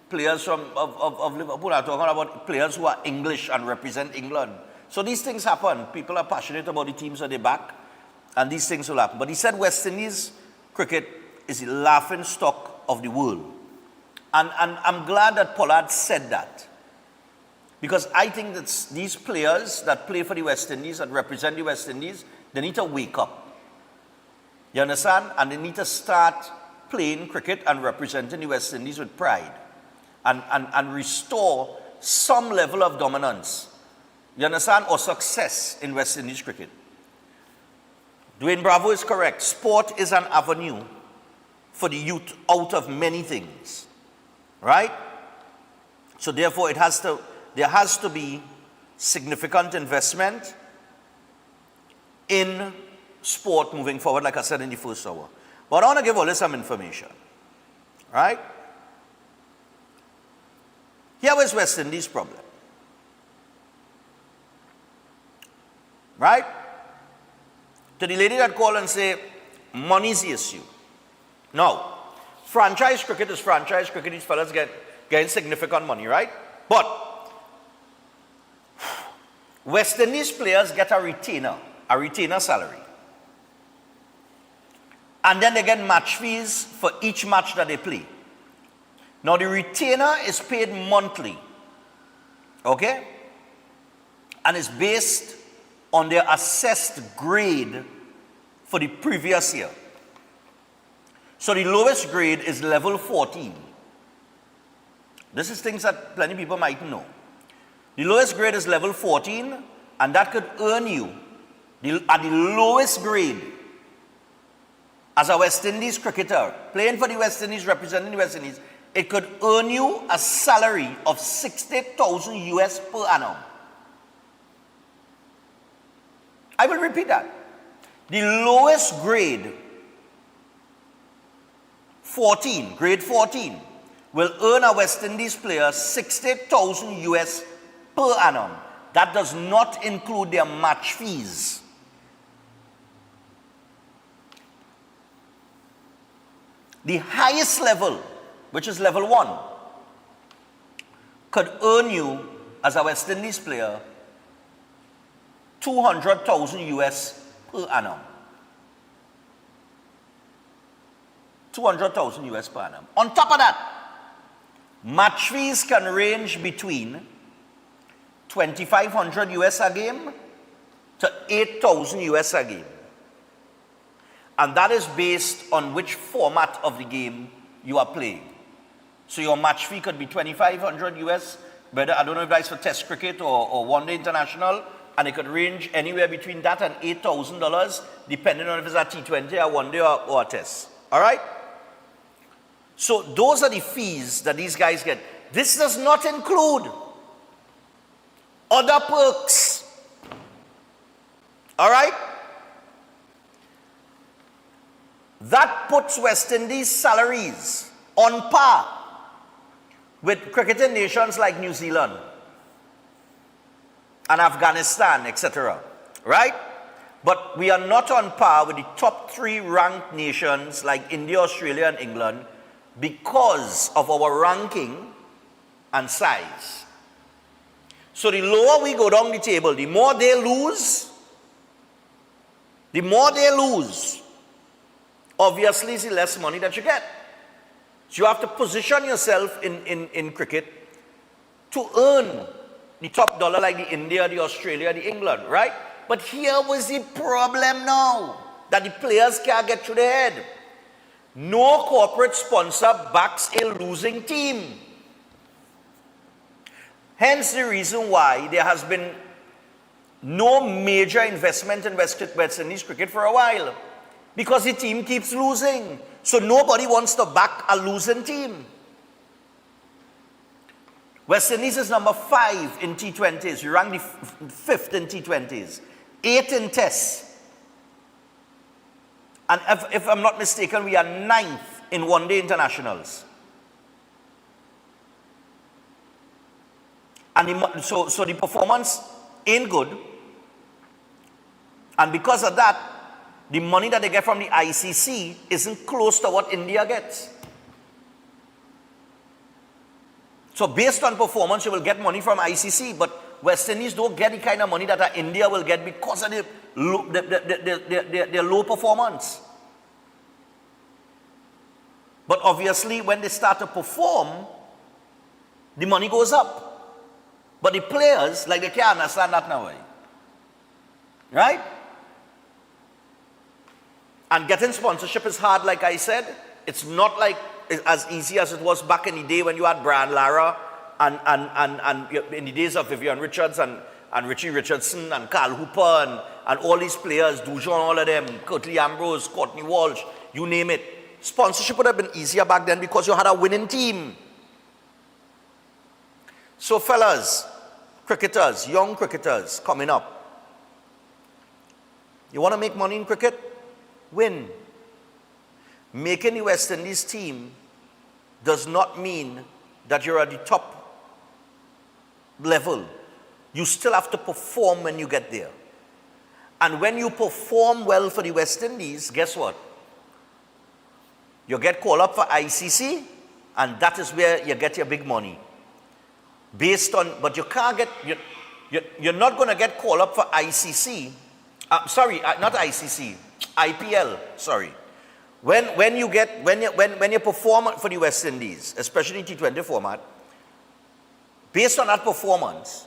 players of Liverpool. I'm talking about players who are English and represent England. So these things happen. People are passionate about the teams that they back, and these things will happen. But he said West Indies cricket is the laughing stock of the world. And I'm glad that Pollard said that, because I think that these players that play for the West Indies, that represent the West Indies, they need to wake up. You understand? And they need to start playing cricket and representing the West Indies with pride, and restore some level of dominance, you understand, or success in West Indies cricket. Dwayne Bravo is correct. Sport is an avenue for the youth out of many things. Right? So therefore there has to be significant investment in sport moving forward, like I said in the first hour. But I want to give all some information. Right? Here was West Indies' problem. Right? To the lady that called and say, money's the issue. No. Franchise cricket is franchise cricket. These fellas getting significant money, right? But West Indies players get a retainer salary. And then they get match fees for each match that they play. Now the retainer is paid monthly, okay? And it's based on their assessed grade for the previous year. So the lowest grade is level 14. This is things that plenty of people might know. The lowest grade is level 14, and that could earn you, at the lowest grade, as a West Indies cricketer, playing for the West Indies, representing the West Indies, it could earn you a salary of $60,000 US per annum. I will repeat that. The lowest grade, grade 14, will earn a West Indies player $60,000 US per annum. That does not include their match fees. The highest level, which is level 1, could earn you as a West Indies player $200,000 US per annum. $200,000 US per annum. On top of that, match fees can range between $2,500 US a game to $8,000 US a game. And that is based on which format of the game you are playing. So your match fee could be $2,500 US, whether, I don't know if that's for test cricket or one day international, and it could range anywhere between that and $8,000, depending on if it's a T20, a one day or a test. All right? So those are the fees that these guys get. This does not include other perks. All right? That puts West Indies salaries on par with cricketing nations like New Zealand and Afghanistan, etc. Right? But we are not on par with the top 3 ranked nations like India, Australia, and England because of our ranking and size. So the lower we go down the table, the more they lose, obviously it's the less money that you get. So you have to position yourself in cricket to earn the top dollar like the India, the Australia, the England, right? But here was the problem now, that the players can't get through the head. No corporate sponsor backs a losing team. Hence the reason why there has been no major investment in West Indies cricket for a while. Because the team keeps losing. So nobody wants to back a losing team. West Indies is number 5 in T20s. We rank the 5th in T20s. 8 in tests. And if I'm not mistaken, we are 9th in one-day internationals. And so the performance ain't good. And because of that, the money that they get from the ICC isn't close to what India gets. So based on performance, you will get money from ICC, but West Indies don't get the kind of money that India will get because of their low performance. But obviously, when they start to perform, the money goes up. But the players, like, they can't understand that now. Right? And getting sponsorship is hard, like I said. It's not like as easy as it was back in the day when you had Brian Lara and in the days of Vivian Richards and Richie Richardson and Carl Hooper and all these players, Dujon, all of them, Curtly Ambrose, Courtney Walsh, you name it. Sponsorship would have been easier back then because you had a winning team. So fellas, cricketers, young cricketers coming up, you want to make money in cricket? Win. Making the West Indies team does not mean that you're at the top level. You still have to perform when you get there. And when you perform well for the West Indies, guess what? You get called up for ICC, and that is where you get your big money. Based on, but you can't get, you're not going to get called up for ICC. Not ICC, IPL, sorry. When you perform for the West Indies, especially T20 format, based on that performance,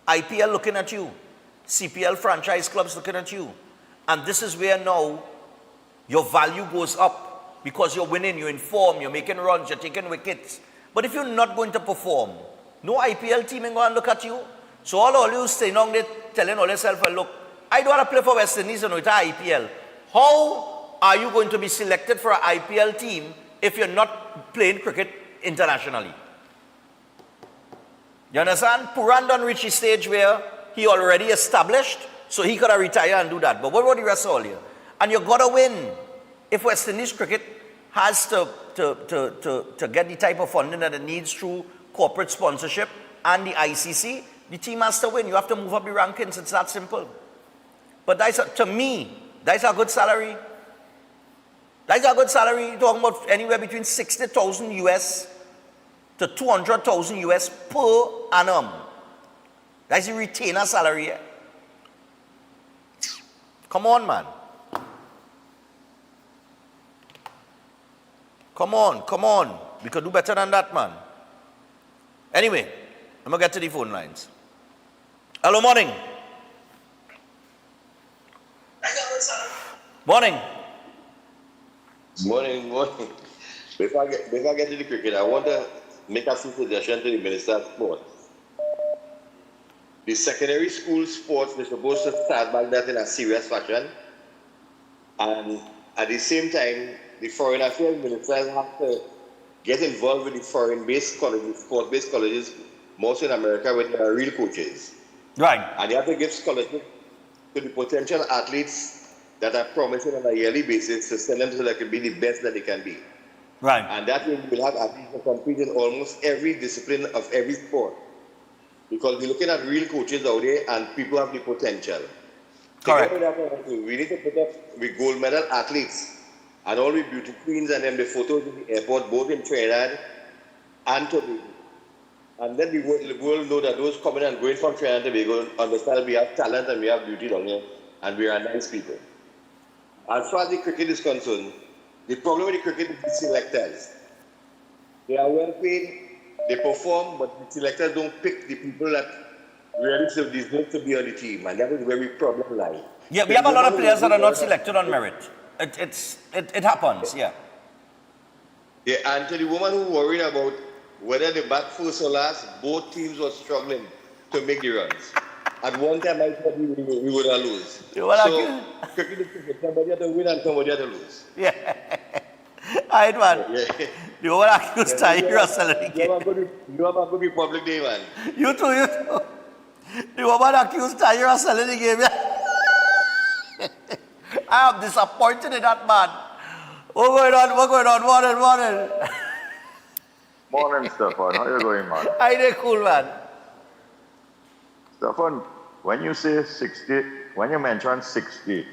IPL looking at you, CPL franchise clubs looking at you, and this is where now your value goes up because you're winning, you're in form, you're making runs, you're taking wickets. But if you're not going to perform, no IPL team ain't going to look at you. So all you staying on there telling all yourself, well, look, I don't want to play for West Indies and it's IPL. How are you going to be selected for an IPL team if you're not playing cricket internationally? You understand? Puran done reach a stage where he already established, so he could retire and do that. But what about the rest of all you? And you got to win. If West Indies cricket has to get the type of funding that it needs through corporate sponsorship and the ICC, the team has to win. You have to move up the rankings. It's that simple. But to me, that's a good salary. That's a good salary. You're talking about anywhere between 60,000 US to 200,000 US per annum. That's a retainer salary. Come on, man. Come on. We could do better than that, man. Anyway, I'm going to get to the phone lines. Hello, morning. Morning. Morning. Before I get to the cricket, I want to make a suggestion to the Minister of Sport. The secondary school sports, they're supposed to start back that in a serious fashion. And at the same time, the foreign affairs ministers have to get involved with the foreign-based colleges, sport-based colleges, mostly in America, where there are real coaches. Right. And they have to give scholarships to the potential athletes that are promising on a yearly basis to send them so they can be the best that they can be. Right. And that way we will have athletes to compete in almost every discipline of every sport. Because we're looking at real coaches out there and people have the potential. Correct. We need to put up with gold medal athletes and all the beauty queens and then the photos in the airport, both in Trinidad and Tobago. And then the world know that those coming and going from Trinidad and Tobago understand we have talent and we have beauty down here and we are nice people. As far as the cricket is concerned, The problem with the cricket is the selectors. They are well paid, they perform, but the selectors don't pick the people that really deserve to be on the team, and that is where the problem lies. Yeah, we have a lot of players that are not selected on merit. It happens, yeah. Yeah, and to the woman who worried about whether they bat first or last, both teams were struggling to make the runs. At one time, I thought we would have lose. So, cricket is cricket. Somebody had to win and somebody had to lose. Yeah. All right, man. Yeah. You want to accuse Tahir Russell again? You are going to be public day, man. You too. You want to accuse Tahir Russell in the game? I am disappointed in that man. What's going on? Morning. Morning, Stefan. How you going, man? I dey cool, man. Stefan, when you say 60, when you mention 60,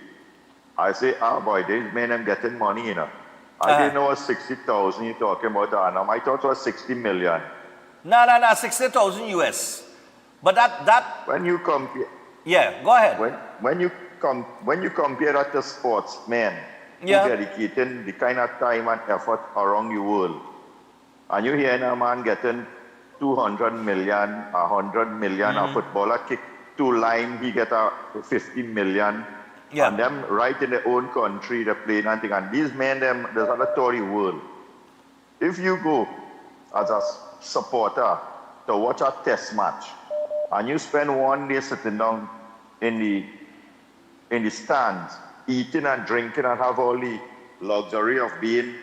I say, boy, these men are getting money, you know. I didn't know it was 60,000 you're talking about, Annam. I thought it was 60 million. No, 60,000 US. But that... When you compare... Yeah, go ahead. When you compare that to sportsmen who dedicating the kind of time and effort around the world, and you hear a man getting 200 million, 100 million, a footballer kick 2 line, he get a 50 million. Yeah. And them right in their own country, they're playing and thing. And these men, there's another Tory world. If you go as a supporter to watch a test match, and you spend one day sitting down in the stands, eating and drinking and have all the luxury of being,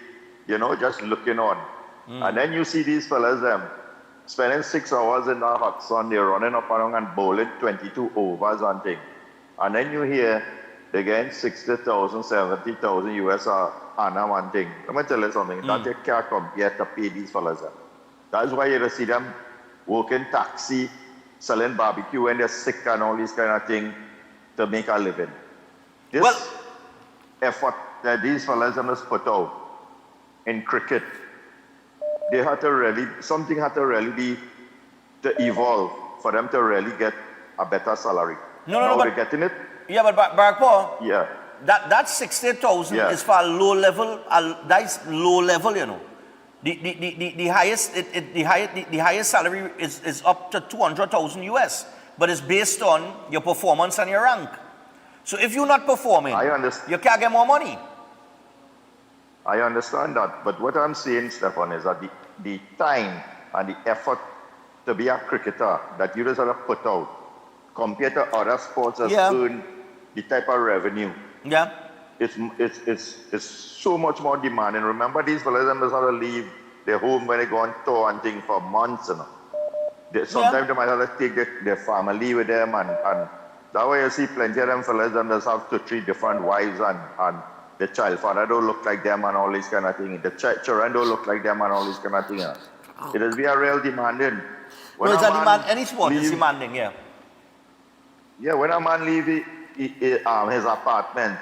just looking on. And then you see these fellas, spending 6 hours in the hot sun, they're running up around and bowling 22 overs and thing. And then you hear they're getting 60,000, 70,000 US and one thing. Let me tell you something, that you can't compare to pay these fellas. That's why you see them working taxi, selling barbecue when they're sick and all these kind of things to make a living. This effort that these fellas must put out in cricket, something had to really be to evolve for them to really get a better salary. No, they're getting it. Yeah, but Barack Paul, yeah, that 60,000 is for a low level. That's low level, you know. The highest salary is up to 200,000 US, but it's based on your performance and your rank. So if you're not performing, you can't get more money. I understand that, but what I'm saying, Stefan, is that the time and the effort to be a cricketer that you just have to put out compared to other sports that earn the type of revenue. Yeah. It's so much more demanding. Remember, these fellas just have to leave their home when they go on tour and things for months, you know. Sometimes they might have to take their family with them, and that way you see plenty of them fellas that just have 2 3 different wives, and the child father don't look like them and all these kind of things. The children don't look like them and all these kind of things. It has been a real demanding. It's a demand. Any sport is demanding, yeah. Yeah, when a man leave his apartment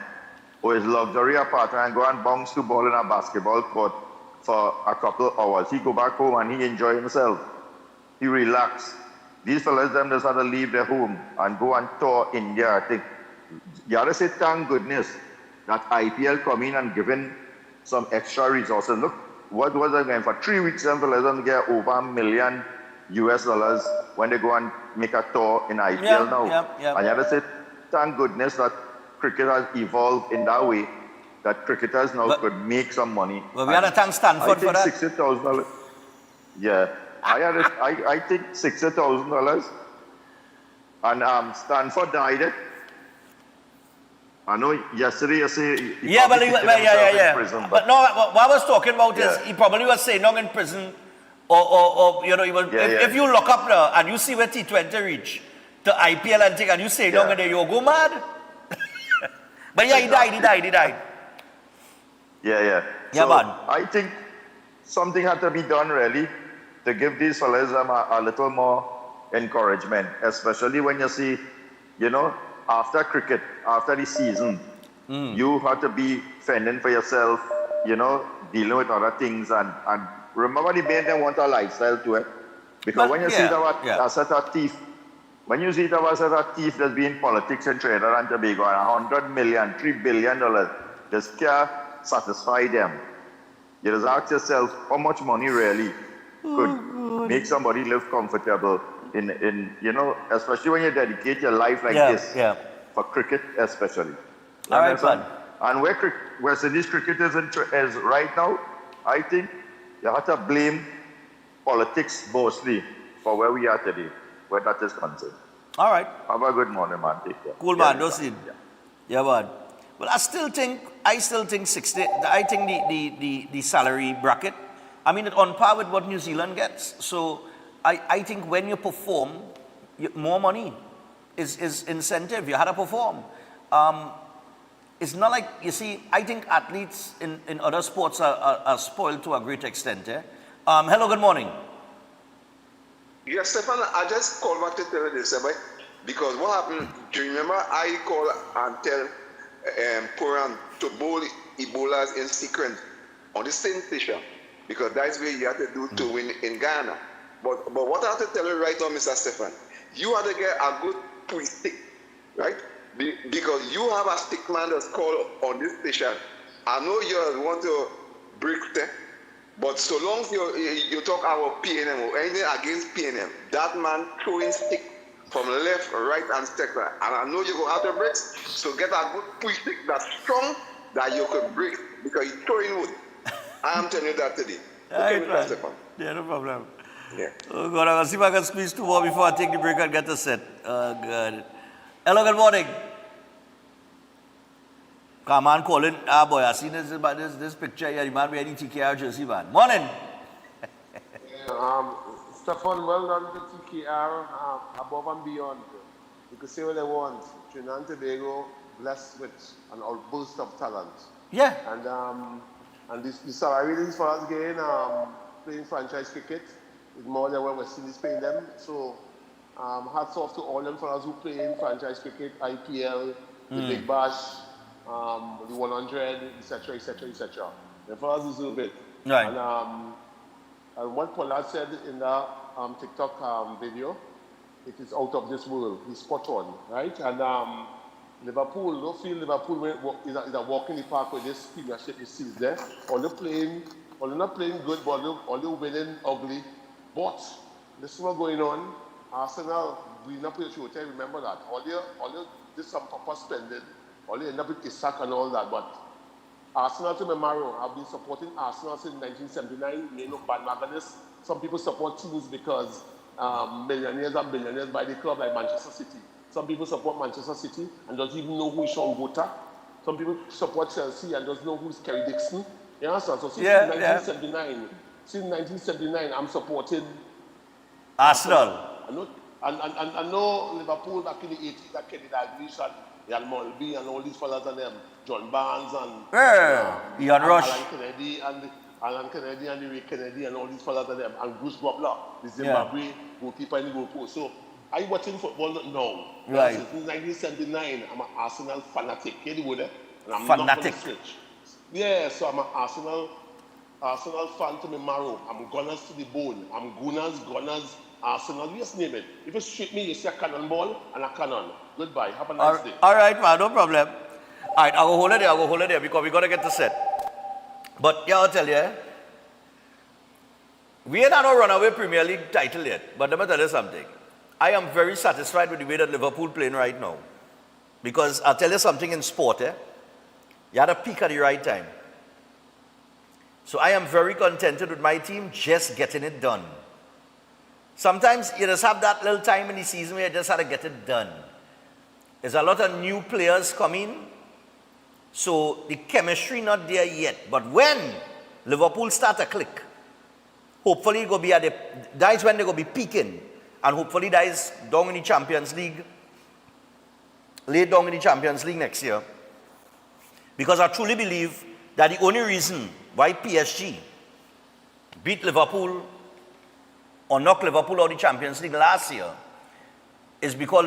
or his luxury apartment and go and bounce to ball in a basketball court for a couple of hours, he go back home and he enjoy himself. He relax. These fellas them just have to leave their home and go and tour India. I think you have to say thank goodness that IPL come in and given some extra resources. Look, what was it going for 3 weeks? Them fellas them get over $1 million US when they go and make a tour in IPL now. And you have to say thank goodness that cricket has evolved in that way, that cricketers now could make some money. Well, we had to thank Stanford for that. $60,000. Yeah, I think $60,000. And Stanford died it. I know yesterday you say he but in prison, but no, what I was talking about is he probably was saying long in prison, or you know, if you look up there and you see where T20 reach to IPL and thing, and you say long in there, you'll go mad. But he died. Yeah, so man. I think something had to be done really to give these fellas a little more encouragement, especially when you see, after cricket, after the season, you have to be fending for yourself, dealing with other things, and remember the men want a lifestyle to it. Because when you see that a set of thief, when you see that a set of thief that's being politics in Trinidad and Tobago, and $100 million, $3 billion, just can't satisfy them. You just ask yourself, how much money really could make somebody live comfortable in especially when you dedicate your life like this for cricket especially. All right, fun. And where Sydney's cricket is right now, I think you have to blame politics mostly for where we are today, where that is concerned. All right. Have a good morning, man. Take care. Cool, man. Don't see. Yeah, man. Well, I still think 60. I think the salary bracket, I mean, it's on par with what New Zealand gets. So I think when you perform, more money is incentive. You had to perform. It's not like, you see, I think athletes in other sports are spoiled to a great extent. Hello, good morning. Yes, Stefan, I just called back to tell you this, because what happened, do you remember I called and tell Puran to bowl Ebolas in sequence on the same station, because that's where you have to do to win in Ghana. But what I have to tell you right now, Mr. Stefan, you have to get a good pre-stick, right? Because you have a stick man that's called on this station. I know you want to break there, but so long as you talk about PNM or anything against PNM, that man throwing stick from left, right, and center. And I know you're going to have to break, so get a good pre-stick that's strong that you can break, because he's throwing wood. I am telling you that today. Okay, Mr. Stefan. Yeah, no problem. Yeah. Oh, God, I'll see if I can squeeze 2 more before I take the break and get the set. Oh, God. Hello, good morning. Come on, calling. Ah, boy, I seen this picture here. The man wearing TKR jersey, man. Morning. Stefan, well done to TKR, above and beyond. You can say what they want. Trinidad and Tobago, blessed with an outburst of talent. Yeah. And the salary these fellas getting playing franchise cricket is more than what West Indies paying them. So hats off to all them fellas who play in franchise cricket, IPL, the Big Bash, the 100, etc., etc., etc. The fellas deserve it. Right. And what Pollard said in the TikTok video, it is out of this world. He's spot on, right? And Liverpool, don't feel Liverpool is a walk in the park with this premiership is still there. All they're not playing good, but all they're winning ugly. But this is what's going on. Arsenal, we not play short. Remember that. All they did some proper spending. All they end up with Isak and all that. But Arsenal to Memaro, I've been supporting Arsenal since 1979. You know, bandwagonists. Some people support teams because millionaires and billionaires buy the club, like Manchester City. Some people support Manchester City and doesn't even know who is Sean Gota. Some people support Chelsea and doesn't know who is Kerry Dixon. You understand? So since 1979, I'm supporting Arsenal. I know Liverpool back in the 80s, that Kenny Dalglish and Ian Mulvey and all these fellas and them, John Barnes and Ian Rush. Alan Kennedy and Ray Kennedy and all these fellas and them, and Bruce Bobler, the Zimbabwe goalkeeper in the goal post. So I watching football now. Right. Since 1979, I'm an Arsenal fanatic. Hear the word there? And I'm fanatic. not going to switch. Yeah, so I'm an Arsenal fan to my marrow. I'm Gunners to the bone. I'm Gunners, Arsenal, just name it. If you shoot me, you see a cannonball and a cannon. Goodbye. Have a nice day. All right, man, no problem. All right, I'll go hold it there because we got to get the set. But yeah, I'll tell you, we ain't had no runaway Premier League title yet. But let me tell you something. I am very satisfied with the way that Liverpool playing right now. Because I'll tell you something in sport, you had to peak at the right time. So I am very contented with my team just getting it done. Sometimes you just have that little time in the season where you just have to get it done. There's a lot of new players coming. So the chemistry not there yet. But when Liverpool start to click, hopefully go be at that's when they're going to be peaking. And hopefully that is down in the Champions League, laid down in the Champions League next year. Because I truly believe that the only reason why PSG beat Liverpool or knocked Liverpool out of the Champions League last year is because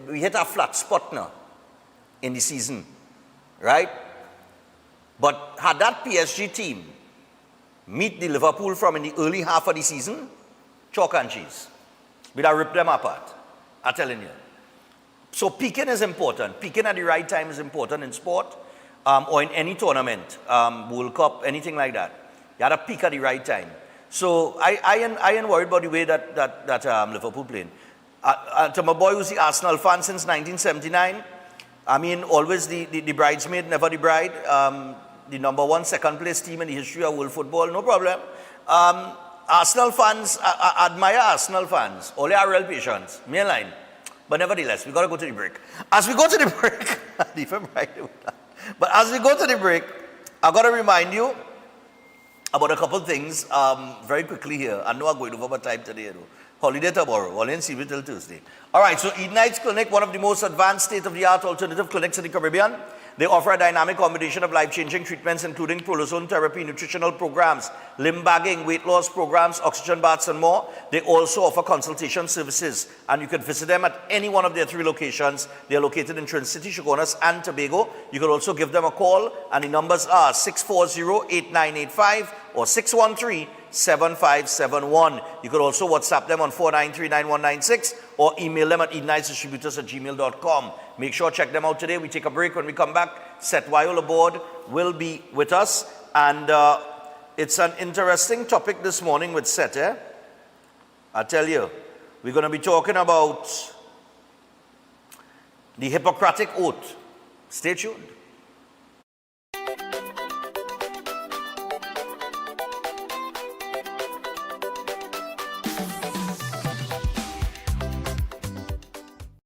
we hit a flat spot now in the season, right? But had that PSG team meet the Liverpool from in the early half of the season, chalk and cheese. We'd have ripped them apart, I'm telling you. So peaking is important. Peaking at the right time is important in sport. or in any tournament, World Cup, anything like that. You had to peak at the right time. So I ain't worried about the way that Liverpool playing. To my boy who's the Arsenal fan since 1979, I mean, always the bridesmaid, never the bride. The number one, second place team in the history of world football, no problem. Arsenal fans, I admire Arsenal fans. Only are real patience, me and line. But nevertheless, we got to go to the break. As we go to the break, but as we go to the break, I got to remind you about a couple things very quickly here. I know I'm going over my time today, though. Holiday tomorrow, only in see till Tuesday. All right, so Eden Heights Clinic, one of the most advanced state-of-the-art alternative clinics in the Caribbean. They offer a dynamic combination of life-changing treatments, including prolozone therapy, nutritional programs, limb bagging, weight loss programs, oxygen baths, and more. They also offer consultation services, and you can visit them at any one of their 3 locations. They are located in Trinity City, Chaguanas, and Tobago. You can also give them a call, and the numbers are 640-8985 or 613-7571. You could also WhatsApp them on 493-9196 or email them at edenheightsdistributors@gmail.com. Make sure check them out today. We take a break. When we come back, Seth Wyola board will be with us. And it's an interesting topic this morning with Seth. I tell you, we're going to be talking about the Hippocratic Oath. Stay tuned.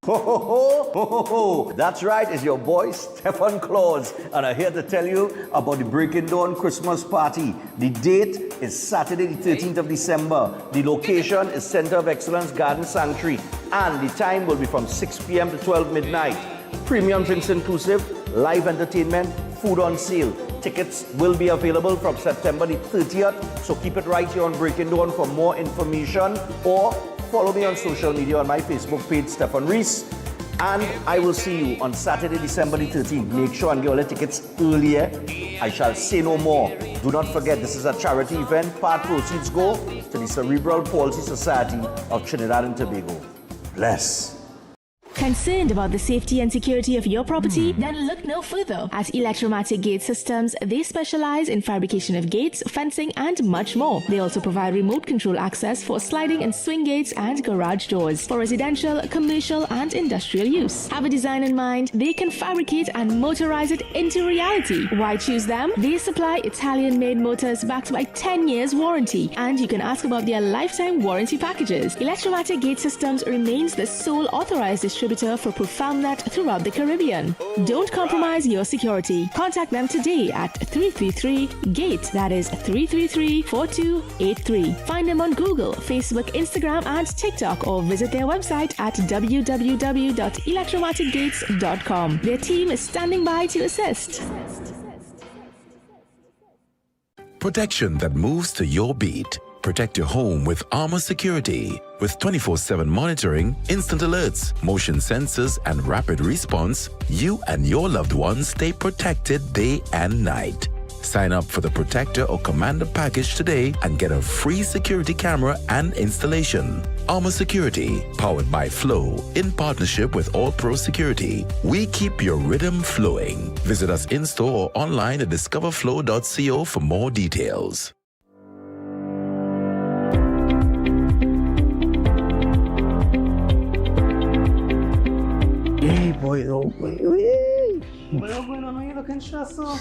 Ho, ho, ho, ho, ho, ho. That's right, it's your boy Stefan Claus, and I'm here to tell you about the Breaking Dawn Christmas Party. The date is Saturday the 13th of December. The location is Center of Excellence Garden Sanctuary, and the time will be from 6 p.m. to 12 midnight. Premium drinks inclusive, live entertainment, food on sale. Tickets will be available from September the 30th, so keep it right here on Breaking Dawn for more information, or follow me on social media on my Facebook page, Stefan Reese, and I will see you on Saturday, December the 13th. Make sure and get all the tickets earlier. I shall say no more. Do not forget, this is a charity event. Part proceeds go to the Cerebral Palsy Society of Trinidad and Tobago. Bless. Concerned about the safety and security of your property? Then look no further. At Electromatic Gate Systems, they specialize in fabrication of gates, fencing, and much more. They also provide remote control access for sliding and swing gates and garage doors for residential, commercial, and industrial use. Have a design in mind? They can fabricate and motorize it into reality. Why choose them? They supply Italian-made motors backed by 10 years warranty, and you can ask about their lifetime warranty packages. Electromatic Gate Systems remains the sole authorized distributor for ProfoundNet throughout the Caribbean. Don't compromise your security. Contact them today at 333-GATE, that is 333-4283. Find them on Google, Facebook, Instagram, and TikTok, or visit their website at www.electromaticgates.com. Their team is standing by to assist. Protection that moves to your beat. Protect your home with Armor Security. With 24/7 monitoring, instant alerts, motion sensors, and rapid response, you and your loved ones stay protected day and night. Sign up for the Protector or Commander package today and get a free security camera and installation. Armor Security, powered by Flow, in partnership with All Pro Security. We keep your rhythm flowing. Visit us in-store or online at discoverflow.co for more details. Hey, boy, no, boy. What are going on? You looking stressed out?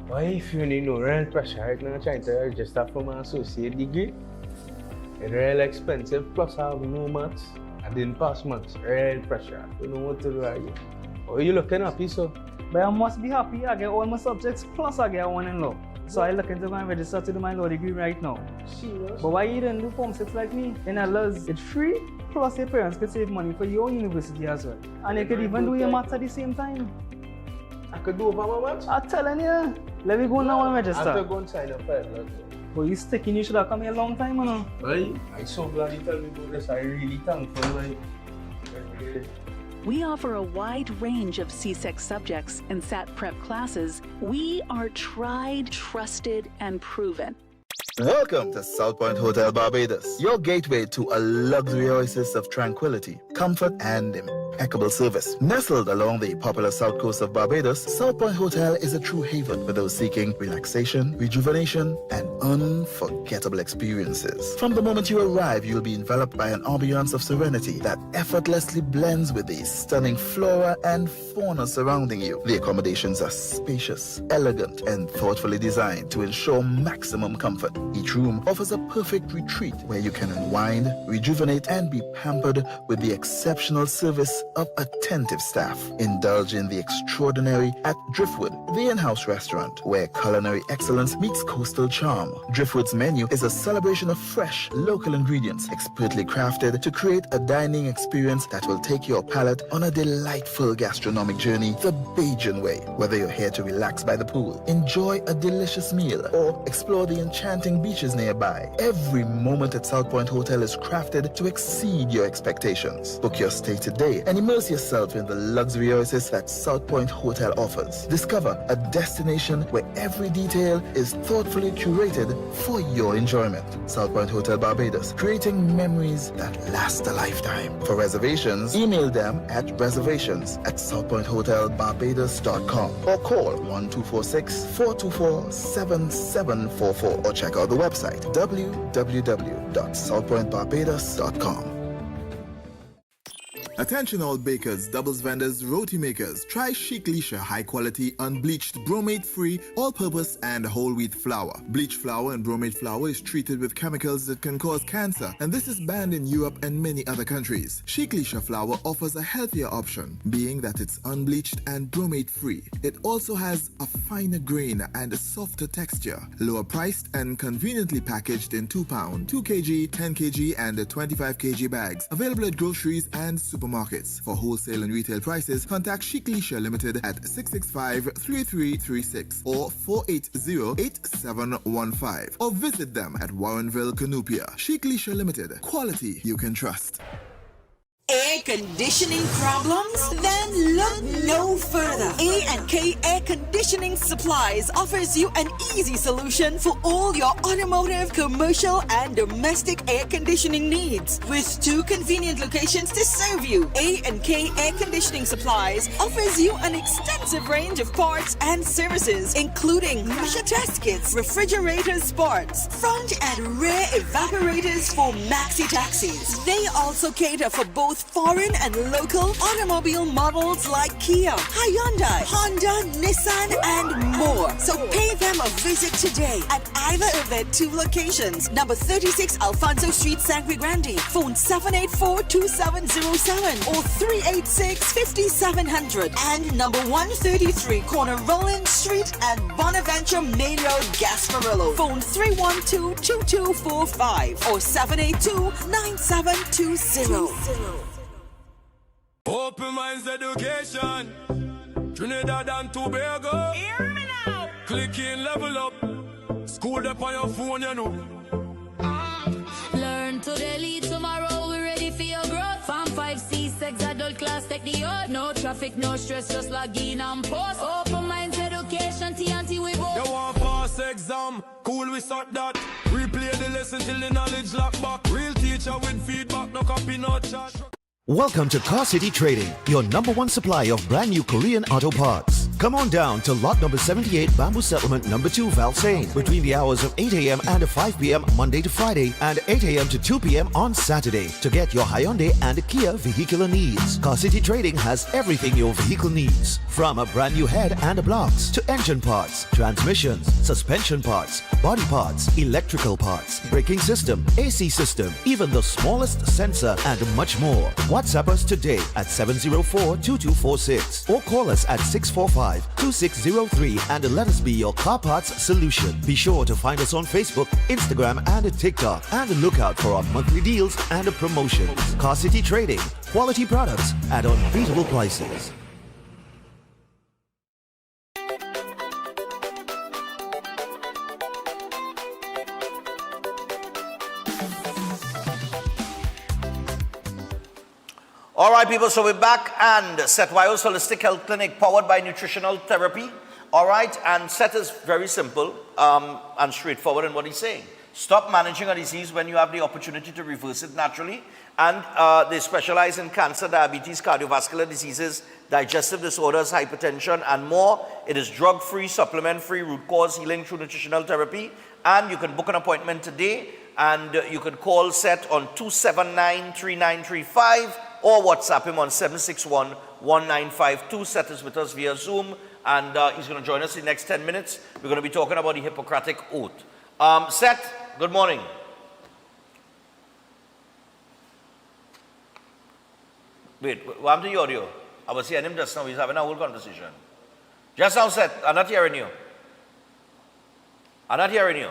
Why, if you need no real pressure right now, trying to register for my associate degree. It's real expensive, plus I have no maths. I didn't pass maths. Real pressure. You know what to do, are you? Oh, you looking happy, so? But I must be happy. I get all my subjects, plus I get one in law. So I'm looking to go and register to do my law degree right now. Serious? But why you didn't do Form 6 like me? In LS, it's free, plus your parents could save money for your university as well. And you could even do your maths at the same time. I could do over my maths? I'm telling you. Let me go now and register. I have to go and sign up for it. But you sticking, you should have come here a long time, you know. Right? I'm so glad you tell me about this. I'm really thankful. Like, We offer a wide range of CSEC subjects and SAT prep classes. We are tried, trusted, and proven. Welcome to South Point Hotel Barbados, your gateway to a luxury oasis of tranquility, comfort, and impeccable service. Nestled along the popular south coast of Barbados, South Point Hotel is a true haven for those seeking relaxation, rejuvenation, and unforgettable experiences. From the moment you arrive, you'll be enveloped by an ambiance of serenity that effortlessly blends with the stunning flora and fauna surrounding you. The accommodations are spacious, elegant, and thoughtfully designed to ensure maximum comfort. Each room offers a perfect retreat where you can unwind, rejuvenate, and be pampered with the exceptional service of attentive staff. Indulge in the extraordinary at Driftwood, the in-house restaurant where culinary excellence meets coastal charm. Driftwood's menu is a celebration of fresh, local ingredients, expertly crafted to create a dining experience that will take your palate on a delightful gastronomic journey the Bajan way. Whether you're here to relax by the pool, enjoy a delicious meal, or explore the enchanting beaches nearby, every moment at South Point Hotel is crafted to exceed your expectations. Book your stay today and immerse yourself in the luxury oasis that South Point Hotel offers. Discover a destination where every detail is thoughtfully curated for your enjoyment. South Point Hotel Barbados, creating memories that last a lifetime. For reservations, email them at reservations@southpointhotelbarbados.com or call 1246-424-7744 or check out the website www.southpointbarbados.com. Attention all bakers, doubles vendors, roti makers. Try Chic Leisha high quality, unbleached, bromate free, all purpose and whole wheat flour. Bleached flour and bromate flour is treated with chemicals that can cause cancer, and this is banned in Europe and many other countries. Chic Leisha flour offers a healthier option, being that it's unbleached and bromate free. It also has a finer grain and a softer texture, lower priced and conveniently packaged in 2 pound, 2 kg, 10 kg and 25 kg bags. Available at groceries and supermarkets. For wholesale and retail prices, contact Chic Leisha Limited at 665-3336 or 480-8715 or visit them at Warrenville, Canoopia. Chic Leisha Limited. Quality you can trust. Air conditioning problems? Then look no further. A&K Air Conditioning Supplies offers you an easy solution for all your automotive, commercial, and domestic air conditioning needs. With 2 convenient locations to serve you, A&K Air Conditioning Supplies offers you an extensive range of parts and services, including pressure test kits, refrigerators parts, front and rear evaporators for maxi taxis. They also cater for both foreign and local automobile models like Kia, Hyundai, Honda, Nissan, and more. So pay them a visit today at either of their 2 locations. Number 36 Alfonso Street, Sangre Grande. Phone 784-2707 or 386-5700. And number 133 Corner Roland Street and Bonaventure Main Road, Gasparillo. Phone 312-2245 or 782-9720. Open Minds Education, Trinidad and Tobago. Hear me now. Click in, level up. School up on your phone, you know. Learn today, lead tomorrow. We're ready for your growth. Farm 5C6 adult class, take the oath. No traffic, no stress, just log in and post. Open Minds Education, TNT we both. You want pass exam? Cool, we start that. Replay the lesson till the knowledge lock back. Real teacher with feedback, no copy, no chat. Welcome to Car City Trading, your #1 supply of brand new Korean auto parts. Come on down to lot number 78, Bamboo Settlement number 2, Valsain, between the hours of 8 a.m. and 5 p.m. Monday to Friday and 8 a.m. to 2 p.m. on Saturday to get your Hyundai and Kia vehicular needs. Car City Trading has everything your vehicle needs, from a brand new head and blocks to engine parts, transmissions, suspension parts, body parts, electrical parts, braking system, AC system, even the smallest sensor and much more. WhatsApp us today at 704-2246 or call us at 645-2603 and let us be your car parts solution. Be sure to find us on Facebook, Instagram and TikTok and look out for our monthly deals and promotions. Car City Trading, quality products at unbeatable prices. All right, people, so we're back, and Seth Wiles Holistic Health Clinic, powered by Nutritional Therapy. All right, and Seth is very simple and straightforward in what he's saying. Stop managing a disease when you have the opportunity to reverse it naturally. And they specialize in cancer, diabetes, cardiovascular diseases, digestive disorders, hypertension, and more. It is drug-free, supplement-free, root cause healing through nutritional therapy. And you can book an appointment today, and you can call Seth on 279-3935 or WhatsApp him on 761-1952. Seth is with us via Zoom, and he's going to join us in the next 10 minutes. We're going to be talking about the Hippocratic Oath. Seth, good morning. Wait, what happened to your audio? I was hearing him just now. He's having a whole conversation. Just now, Seth, I'm not hearing you. I'm not hearing you.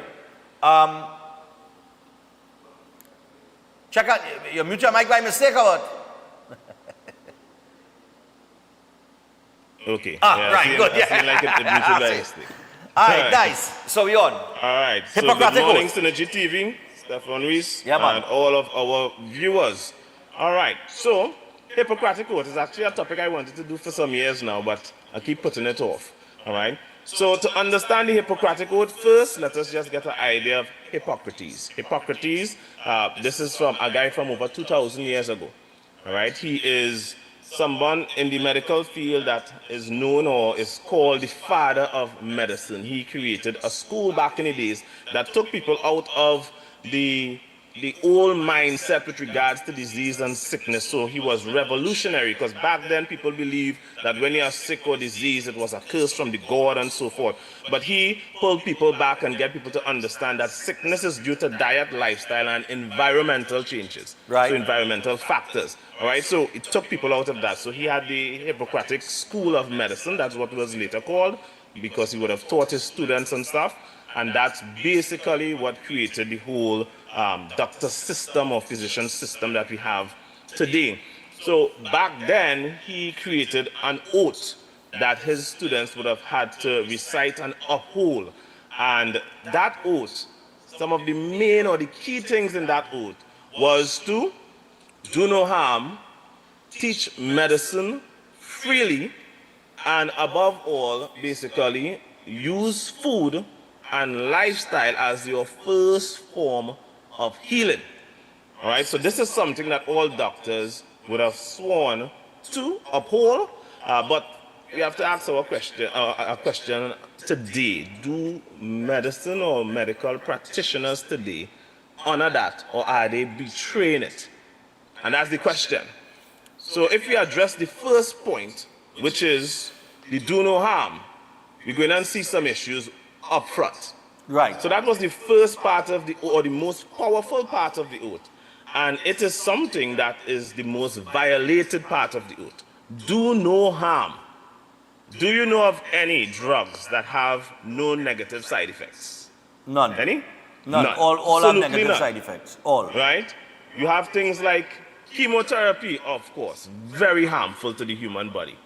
Check out, you mute your mic by mistake or what? Okay. Right, good. I feel like it muted by mistake. All right, nice. So we on. All right. So Hippocratic good morning, Oath. Synergy TV, Stefan Ruiz, Yeah, man. and all of our viewers. All right. So Hippocratic Oath is actually a topic I wanted to do for some years now, but I keep putting it off. All right. So to understand the Hippocratic Oath, first, let us just get an idea of Hippocrates. Hippocrates, this is from a guy from over 2,000 years ago. All right. He is someone in the medical field that is known or is called the father of medicine. He created a school back in the days that took people out of the old mindset with regards to disease and sickness. So he was revolutionary, because back then people believed that when you are sick or disease, it was a curse from the God and so forth. But he pulled people back and get people to understand that sickness is due to diet, lifestyle, and environmental changes. Right. So environmental factors. All right. So it took people out of that. So he had the Hippocratic School of Medicine. That's what it was later called, because he would have taught his students and stuff. And that's basically what created the whole doctor system or physician system that we have today. So back then, he created an oath that his students would have had to recite and uphold. And that oath, some of the main or the key things in that oath was to do no harm, teach medicine freely, and above all, basically, use food and lifestyle as your first form of healing. All right, so this is something that all doctors would have sworn to uphold, but we have to ask a question today. Do medicine or medical practitioners today honor that, or are they betraying it? And that's the question. So if we address the first point, which is the do no harm, we're going to see some issues up front. Right. So that was the first part of the, or the most powerful part of the oath. And it is something that is the most violated part of the oath. Do no harm. Do you know of any drugs that have no negative side effects? None. Any? None. All have negative none. side effects. All. Right? You have things like chemotherapy, of course, very harmful to the human body.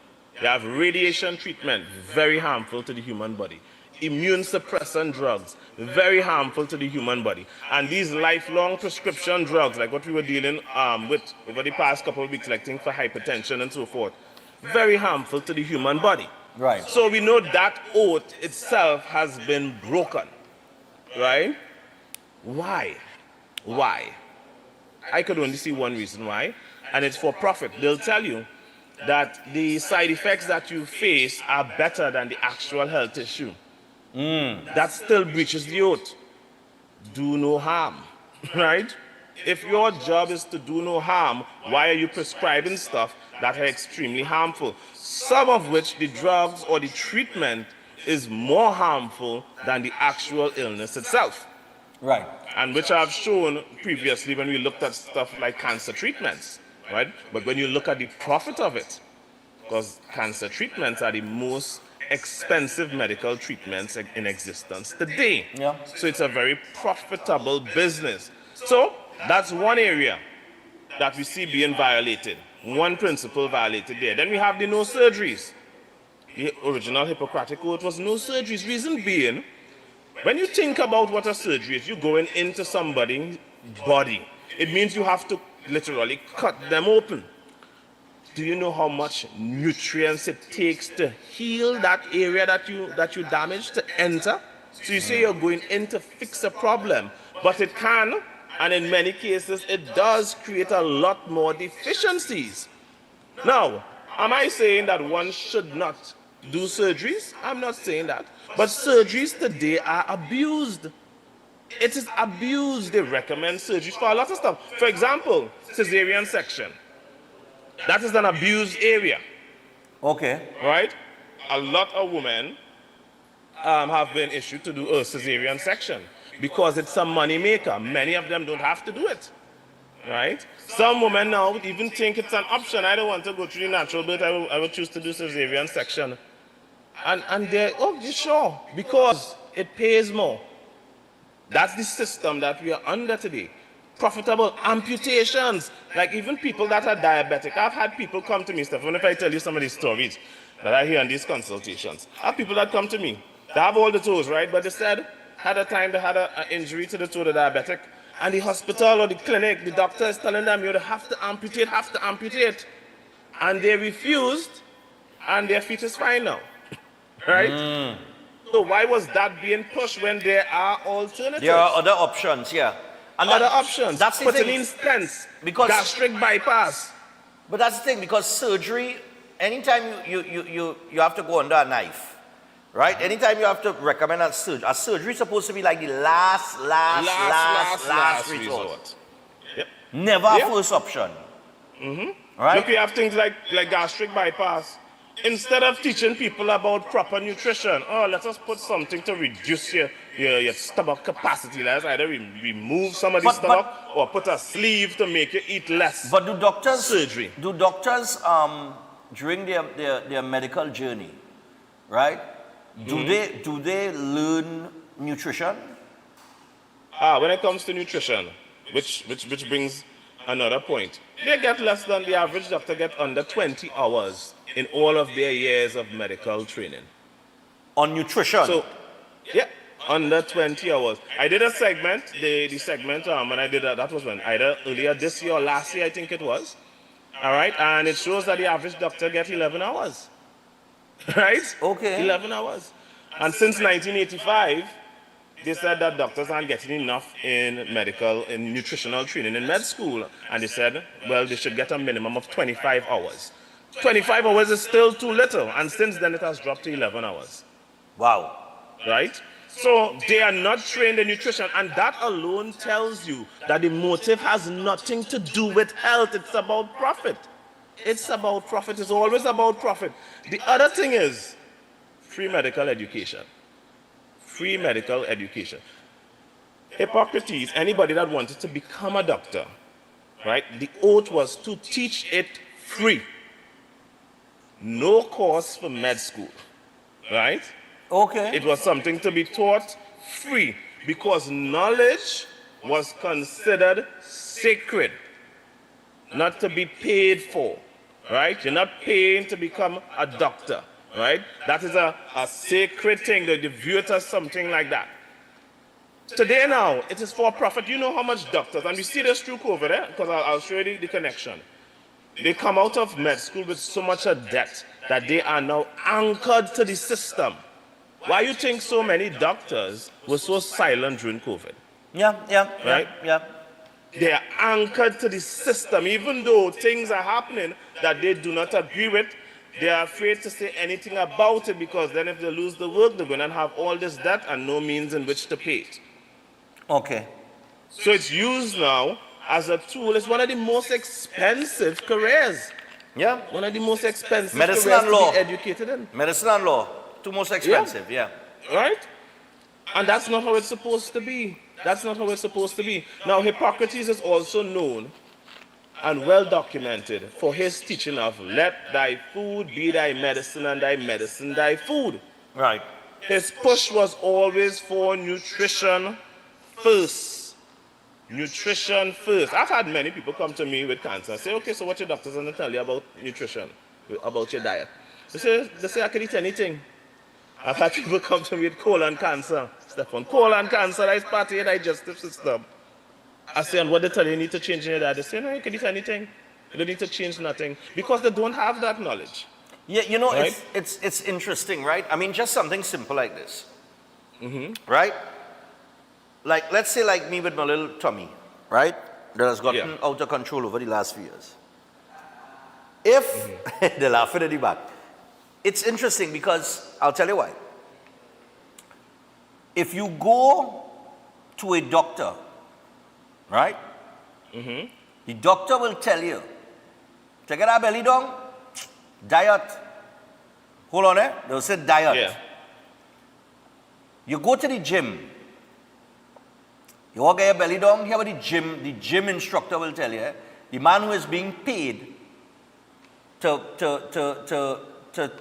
You have radiation treatment, very harmful to the human body. Immune suppressant drugs, very harmful to the human body. And these lifelong prescription drugs, like what we were dealing with over the past couple of weeks, like things for hypertension and so forth, very harmful to the human body. Right. So we know that oath itself has been broken, right? Why? Why? I could only see one reason why, and it's for profit. They'll tell you that the side effects that you face are better than the actual health issue. That still breaches the oath. Do no harm, right? If your job is to do no harm, why are you prescribing stuff that are extremely harmful? Some of which the drugs or the treatment is more harmful than the actual illness itself. Right. And which I've shown previously when we looked at stuff like cancer treatments, right? But when you look at the profit of it, because cancer treatments are the most expensive medical treatments in existence today. Yeah. So it's a very profitable business. So that's one area that we see being violated. One principle violated there. Then we have the no surgeries. The original Hippocratic Oath was no surgeries. Reason being, when you think about what a surgery is, you're going into somebody's body. It means you have to literally cut them open. Do you know how much nutrients it takes to heal that area that you damaged, to enter? So you say you're going in to fix a problem, But it can, and in many cases, it does create a lot more deficiencies. Now, am I saying that one should not do surgeries? I'm not saying that. But surgeries today are abused. It is abused. They recommend surgeries for a lot of stuff. For example, cesarean section. That is an abused area. Okay. Right? A lot of women have been issued to do a cesarean section because it's a money maker. Many of them don't have to do it. Right? Some women now even think it's an option. I don't want to go through the natural birth. I will choose to do cesarean section. And they're, oh, you sure? Because it pays more. That's the system that we are under today. Profitable amputations. Like even people that are diabetic. I've had people come to me, Stephen, if I tell you some of these stories that I hear in these consultations. I have people that come to me. They have all the toes, right? But they said, at a time they had an injury to the toe, the diabetic. And the hospital or the clinic, the doctor is telling them, you have to amputate. And they refused, and their feet is fine now. Right? So why was that being pushed when there are alternatives? There are other options, yeah. And other options. That's the putting thing. in stents, Because gastric bypass. But that's the thing, because surgery, anytime you have to go under a knife, right? Anytime you have to recommend a surgery is supposed to be like the last resort. Yep. Never a first option. Right? Look, you have things like gastric bypass. Instead of teaching people about proper nutrition, let us put something to reduce your stomach capacity. Let's either remove some of the stomach or put a sleeve to make you eat less. But do doctors surgery? Do doctors during their medical journey, right? Do they learn nutrition? When it comes to nutrition, which brings another point, they get less than the average doctor get under 20 hours in all of their years of medical training. On nutrition? So, yeah, under 20 hours. I did a segment, the segment, when I did that was when either earlier this year or last year, I think it was. All right, and it shows that the average doctor gets 11 hours. Right? Okay. 11 hours. And since 1985, they said that doctors aren't getting enough in nutritional training in med school. And they said, well, they should get a minimum of 25 hours. 25 hours is still too little. And since then, it has dropped to 11 hours. Wow. Right? So they are not trained in nutrition. And that alone tells you that the motive has nothing to do with health. It's about profit. It's about profit. It's always about profit. The other thing is free medical education. Free medical education. Hippocrates, anybody that wanted to become a doctor, right? The oath was to teach it free. No cost for med school, right? Okay. It was something to be taught free because knowledge was considered sacred, not to be paid for, right? You're not paying to become a doctor, right? That is a sacred thing. They view it as something like that. Today now, it is for profit. You know how much doctors, and we see this through COVID, because I'll show you the connection. They come out of med school with so much of debt that they are now anchored to the system. Why you think so many doctors were so silent during COVID? Right? Yeah. They are anchored to the system, even though things are happening that they do not agree with. They are afraid to say anything about it because then if they lose the work, they're going to have all this debt and no means in which to pay it. Okay. So it's used now as a tool. It's one of the most expensive careers. Yeah. One of the most expensive Medicine careers and law. to be educated in. Medicine and law. Two most expensive, yeah. Right? And that's not how it's supposed to be. That's not how it's supposed to be. Now, Hippocrates is also known and well documented for his teaching of let thy food be thy medicine and thy medicine thy food. Right. His push was always for nutrition first. Nutrition first. I've had many people come to me with cancer and say, okay, so what your doctor's going to tell you about nutrition, about your diet? They say I can eat anything. I've had people come to me with colon cancer. Stefan, colon cancer, that is part of your digestive system. I say, and what they tell you, you need to change in your diet. They say, no, you can eat anything. You don't need to change nothing. Because they don't have that knowledge. Yeah, you know, right? it's interesting, right? I mean, just something simple like this. Right? like let's say like me with my little tummy, right? That has gotten out of control over the last few years. If they're laughing at the back, it's interesting because I'll tell you why. If you go to a doctor, right? The doctor will tell you to get our belly down, diet. Hold on, they'll say diet. Yeah. You go to the gym. You walk your belly down, here what the gym instructor will tell you. The man who is being paid to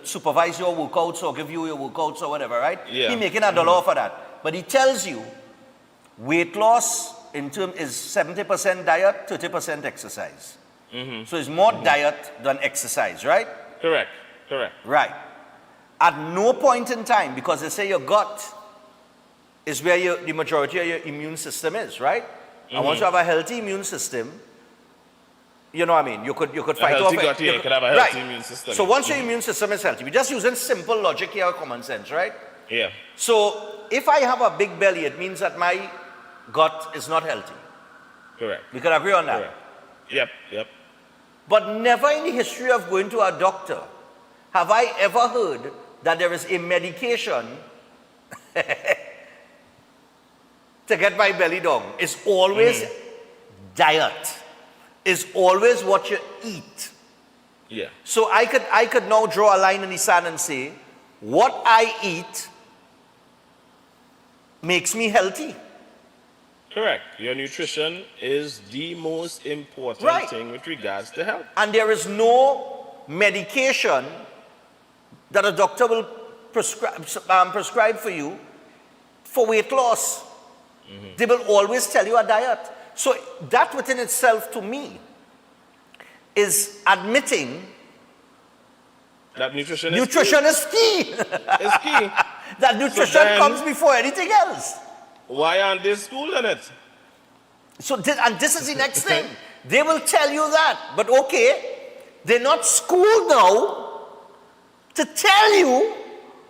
supervise your workouts or give you your workouts or whatever, right? Yeah. He making $1 off of that. But he tells you weight loss in term is 70% diet, 30% exercise. So it's more diet than exercise, right? Correct. Right. At no point in time, because they say your gut is where the majority of your immune system is, right? And once you have a healthy immune system, you know what I mean? You could fight off it. You could have a healthy immune system. So once your immune system is healthy, we're just using simple logic here, common sense, right? Yeah. So if I have a big belly, it means that my gut is not healthy. Correct. We can agree on that. Correct. Yep. But never in the history of going to a doctor have I ever heard that there is a medication to get my belly down. It's always diet. It's always what you eat. Yeah. So I could now draw a line in the sand and say, what I eat makes me healthy. Correct. Your nutrition is the most important thing with regards to health. And there is no medication that a doctor will prescribe for you for weight loss. They will always tell you a diet. So that within itself, to me, is admitting that nutrition is key. It's key. That nutrition comes before anything else. Why aren't they schooling it? So this is the next thing. They will tell you that. But okay, they're not schooled now to tell you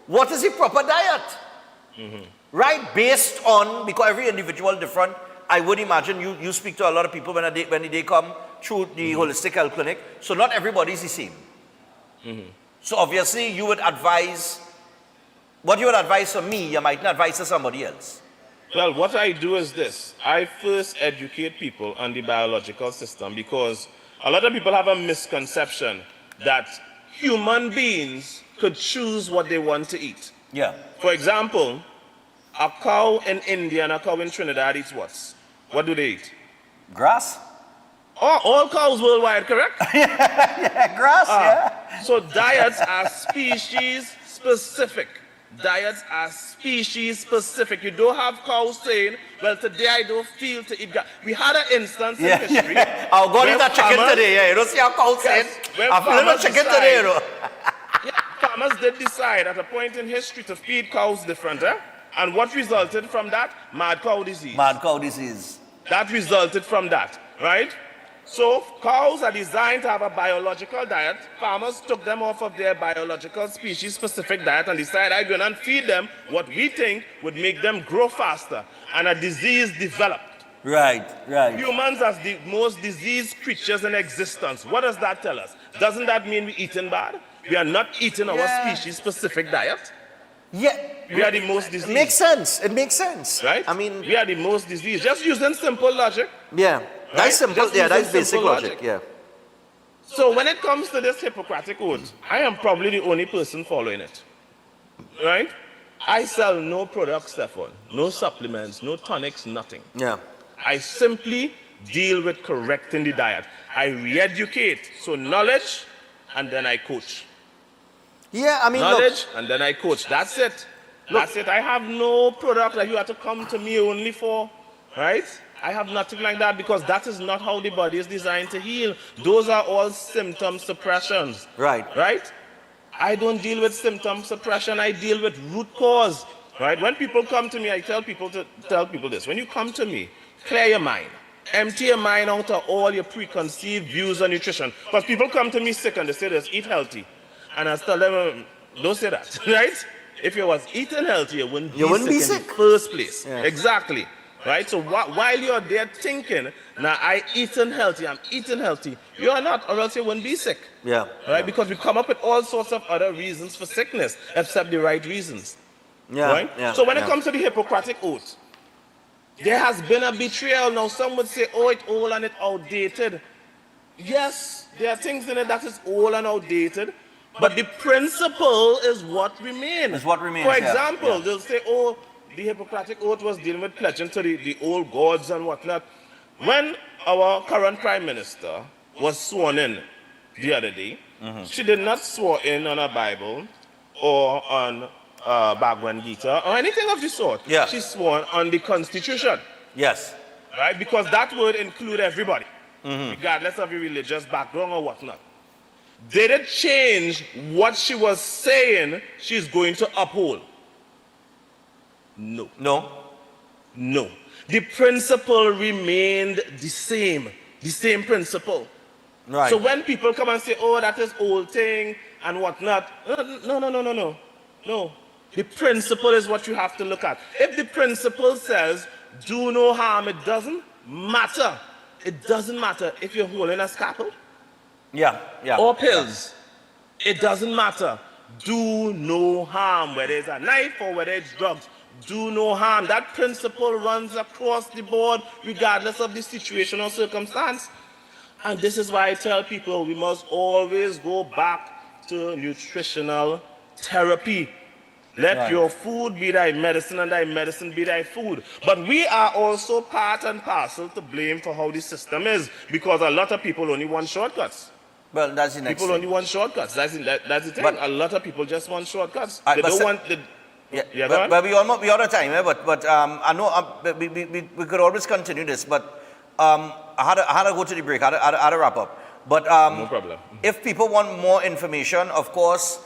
what is the proper diet. Right? Based on, because every individual different, I would imagine you speak to a lot of people when they come through the holistic health clinic. So not everybody is the same. So obviously you would advise, what you would advise for me, you might not advise to somebody else. Well, what I do is this. I first educate people on the biological system because a lot of people have a misconception that human beings could choose what they want to eat. Yeah. For example, a cow in India and a cow in Trinidad eats what? What do they eat? Grass. Oh, all cows worldwide, correct? Yeah, grass, yeah. So diets are species specific. Diets are species specific. You don't have cows saying, well, today I don't feel to eat grass. We had an instance in history. Yeah. I'll go eat a chicken today. Yeah, you don't see how cows saying, I'm feeling a chicken today, you know. Farmers did decide at a point in history to feed cows different, and what resulted from that? Mad cow disease. Mad cow disease. That resulted from that, right? So cows are designed to have a biological diet. Farmers took them off of their biological species-specific diet and decided I'm going to feed them what we think would make them grow faster. And a disease developed. Right. Humans are the most diseased creatures in existence. What does that tell us? Doesn't that mean we're eating bad? We are not eating our species-specific diet? Yeah. We are the most diseased. It makes sense. Right? I mean, we are the most diseased. Just using simple logic. Yeah. That's Right? simple. Just Yeah, that's using basic simple logic. Yeah. So when it comes to this Hippocratic Oath, I am probably the only person following it. Right? I sell no products, Stefan. No supplements, no tonics, nothing. Yeah. I simply deal with correcting the diet. I re-educate. So knowledge, and then I coach. Yeah, I mean, knowledge, and then I coach. That's it. That's it. I have no product that you have to come to me only for, right? I have nothing like that because that is not how the body is designed to heal. Those are all symptom suppressions. Right. Right? I don't deal with symptom suppression. I deal with root cause. Right? When people come to me, I tell people this. When you come to me, clear your mind. Empty your mind out of all your preconceived views on nutrition. Because people come to me sick and they say this, eat healthy. And I tell them, don't say that. Right? If you was eating healthy, you wouldn't be sick in the first place. Yeah. Exactly. right? So while you're there thinking, now I'm eating healthy, you're not, or else you wouldn't be sick. Yeah. Right? Because we come up with all sorts of other reasons for sickness, except the right reasons. Yeah. Right? Yeah. So when it yeah. comes to the Hippocratic Oath, there has been a betrayal. Now some would say, oh, it's old and it's outdated. Yes, there are things in it that is old and outdated, but the principle is what remains. Is what remains, For yeah, example, yeah. they'll say, oh, the Hippocratic Oath was dealing with pledging to the old gods and whatnot. When our current Prime Minister was sworn in the other day, she did not swear in on a Bible or on Bhagavad Gita or anything of the sort. Yeah. She swore on the Constitution. Yes. Right? Because that would include everybody, regardless of your religious background or whatnot. Did it change what she was saying she's going to uphold? No. No. No. The principle remained the same principle. Right. So when people come and say, oh, that is old thing and whatnot, no. The principle is what you have to look at. If the principle says, do no harm, it doesn't matter. It doesn't matter if you're holding a scalpel Yeah. Yeah. or pills. It doesn't matter. Do no harm, whether it's a knife or whether it's drugs. Do no harm. That principle runs across the board, regardless of the situation or circumstance. And this is why I tell people we must always go back to nutritional therapy. Let Right. your food be thy medicine and thy medicine be thy food. But we are also part and parcel to blame for how the system is, because a lot of people only want shortcuts. Well, that's the next People thing. only want shortcuts. That's the thing. But- a lot of people just want shortcuts. But They don't sir- want the... Yeah, Yeah, go on. but we out of time, but I know we could always continue this, but I had to go to the break, I had to wrap up. But No problem. if people want more information, of course,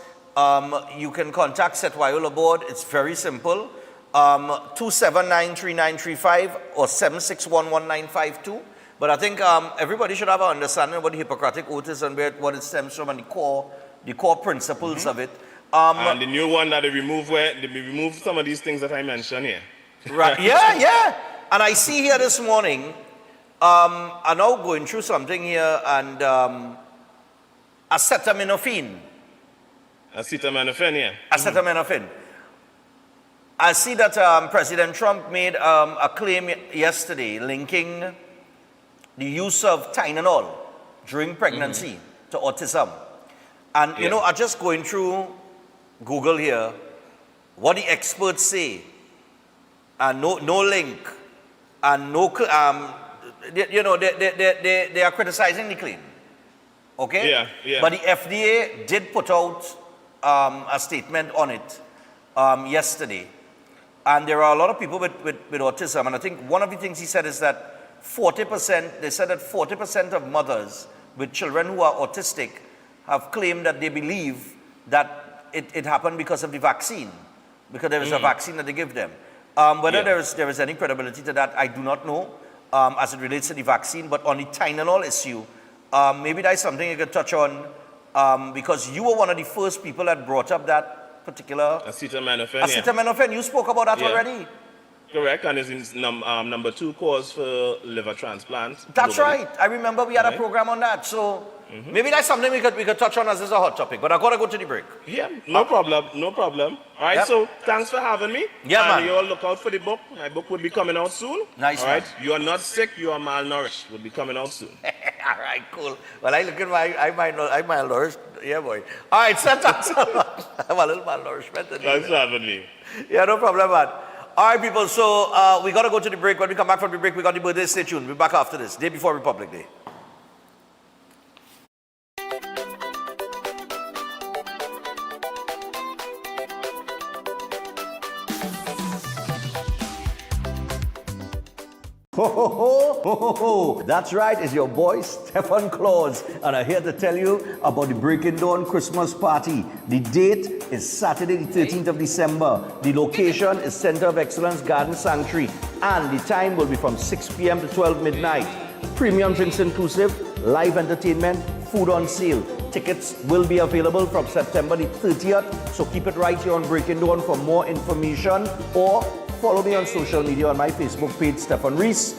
you can contact Setwayo Board. It's very simple. 2793935 or 7611952. But I think everybody should have an understanding of what the Hippocratic Oath is and what it stems from and the core principles of it. And the new one that they remove some of these things that I mentioned here. Right. Yeah. And I see here this morning, I'm now going through something here, and acetaminophen. Acetaminophen, yeah. Acetaminophen. I see that President Trump made a claim yesterday linking the use of Tylenol during pregnancy to autism. And, you know, I'm just going through Google here, what the experts say, and no link, and no, they are criticizing the claim. Okay? Yeah. But the FDA did put out a statement on it yesterday. And there are a lot of people with autism, and I think one of the things he said is that 40% of mothers with children who are autistic have claimed that they believe that it happened because of the vaccine, because there is a vaccine that they give them. Whether there is any credibility to that, I do not know, as it relates to the vaccine. But on the Tylenol issue, maybe that's something you could touch on, because you were one of the first people that brought up that particular Acetaminophen. acetaminophen. You spoke about that Yeah. already. Correct, and it's number 2 cause for liver transplant. That's globally. right. I remember we had a program on that. So maybe that's something we could touch on as is a hot topic. But I gotta go to the break. Yeah, no problem. All right, Yep. so thanks for having me. Yeah, and man. you all look out for the book. My book will be coming out soon. Nice, All right, man. you are not sick, you are malnourished. Will be coming out soon. All right, cool. Well, I look at I'm malnourished. Yeah, boy. All right, thanks a lot. I'm a little malnourishment. Thanks for having me. Yeah, no problem, man. All right, people. So we got to go to the break. When we come back from the break, we got the birthday. Stay tuned. We'll be back after this. Day before Republic Day. Ho, ho, ho, ho, ho, ho. That's right, it's your boy Stefan Claus, and I'm here to tell you about the Breaking Dawn Christmas Party. The date is Saturday the 13th of December. The location is Center of Excellence Garden Sanctuary, and the time will be from 6 p.m. to 12 midnight. Premium drinks inclusive, live entertainment, food on sale. Tickets will be available from September the 30th, so keep it right here on Breaking Dawn for more information or follow me on social media on my Facebook page, Stefan Reese.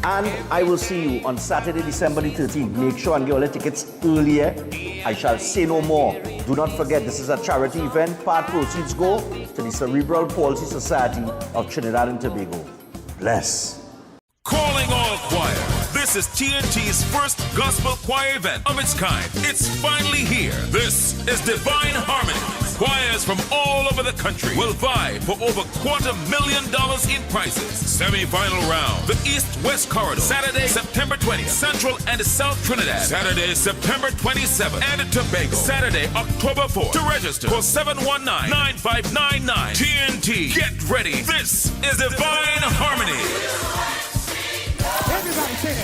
And I will see you on Saturday, December the 13th. Make sure and get all the tickets earlier. I shall say no more. Do not forget, this is a charity event. Part proceeds go to the Cerebral Palsy Society of Trinidad and Tobago. Bless. Calling all choir. This is TNT's first gospel choir event of its kind. It's finally here. This is Divine Harmony. Choirs from all over the country will vie for over $250,000 in prizes. Semi-final round, the East-West Corridor. Saturday, September 20th, Central and South Trinidad. Saturday, September 27th, and Tobago. Saturday, October 4th. To register, call 719-9599. TNT, get ready. This is Divine Harmony. Everybody say it.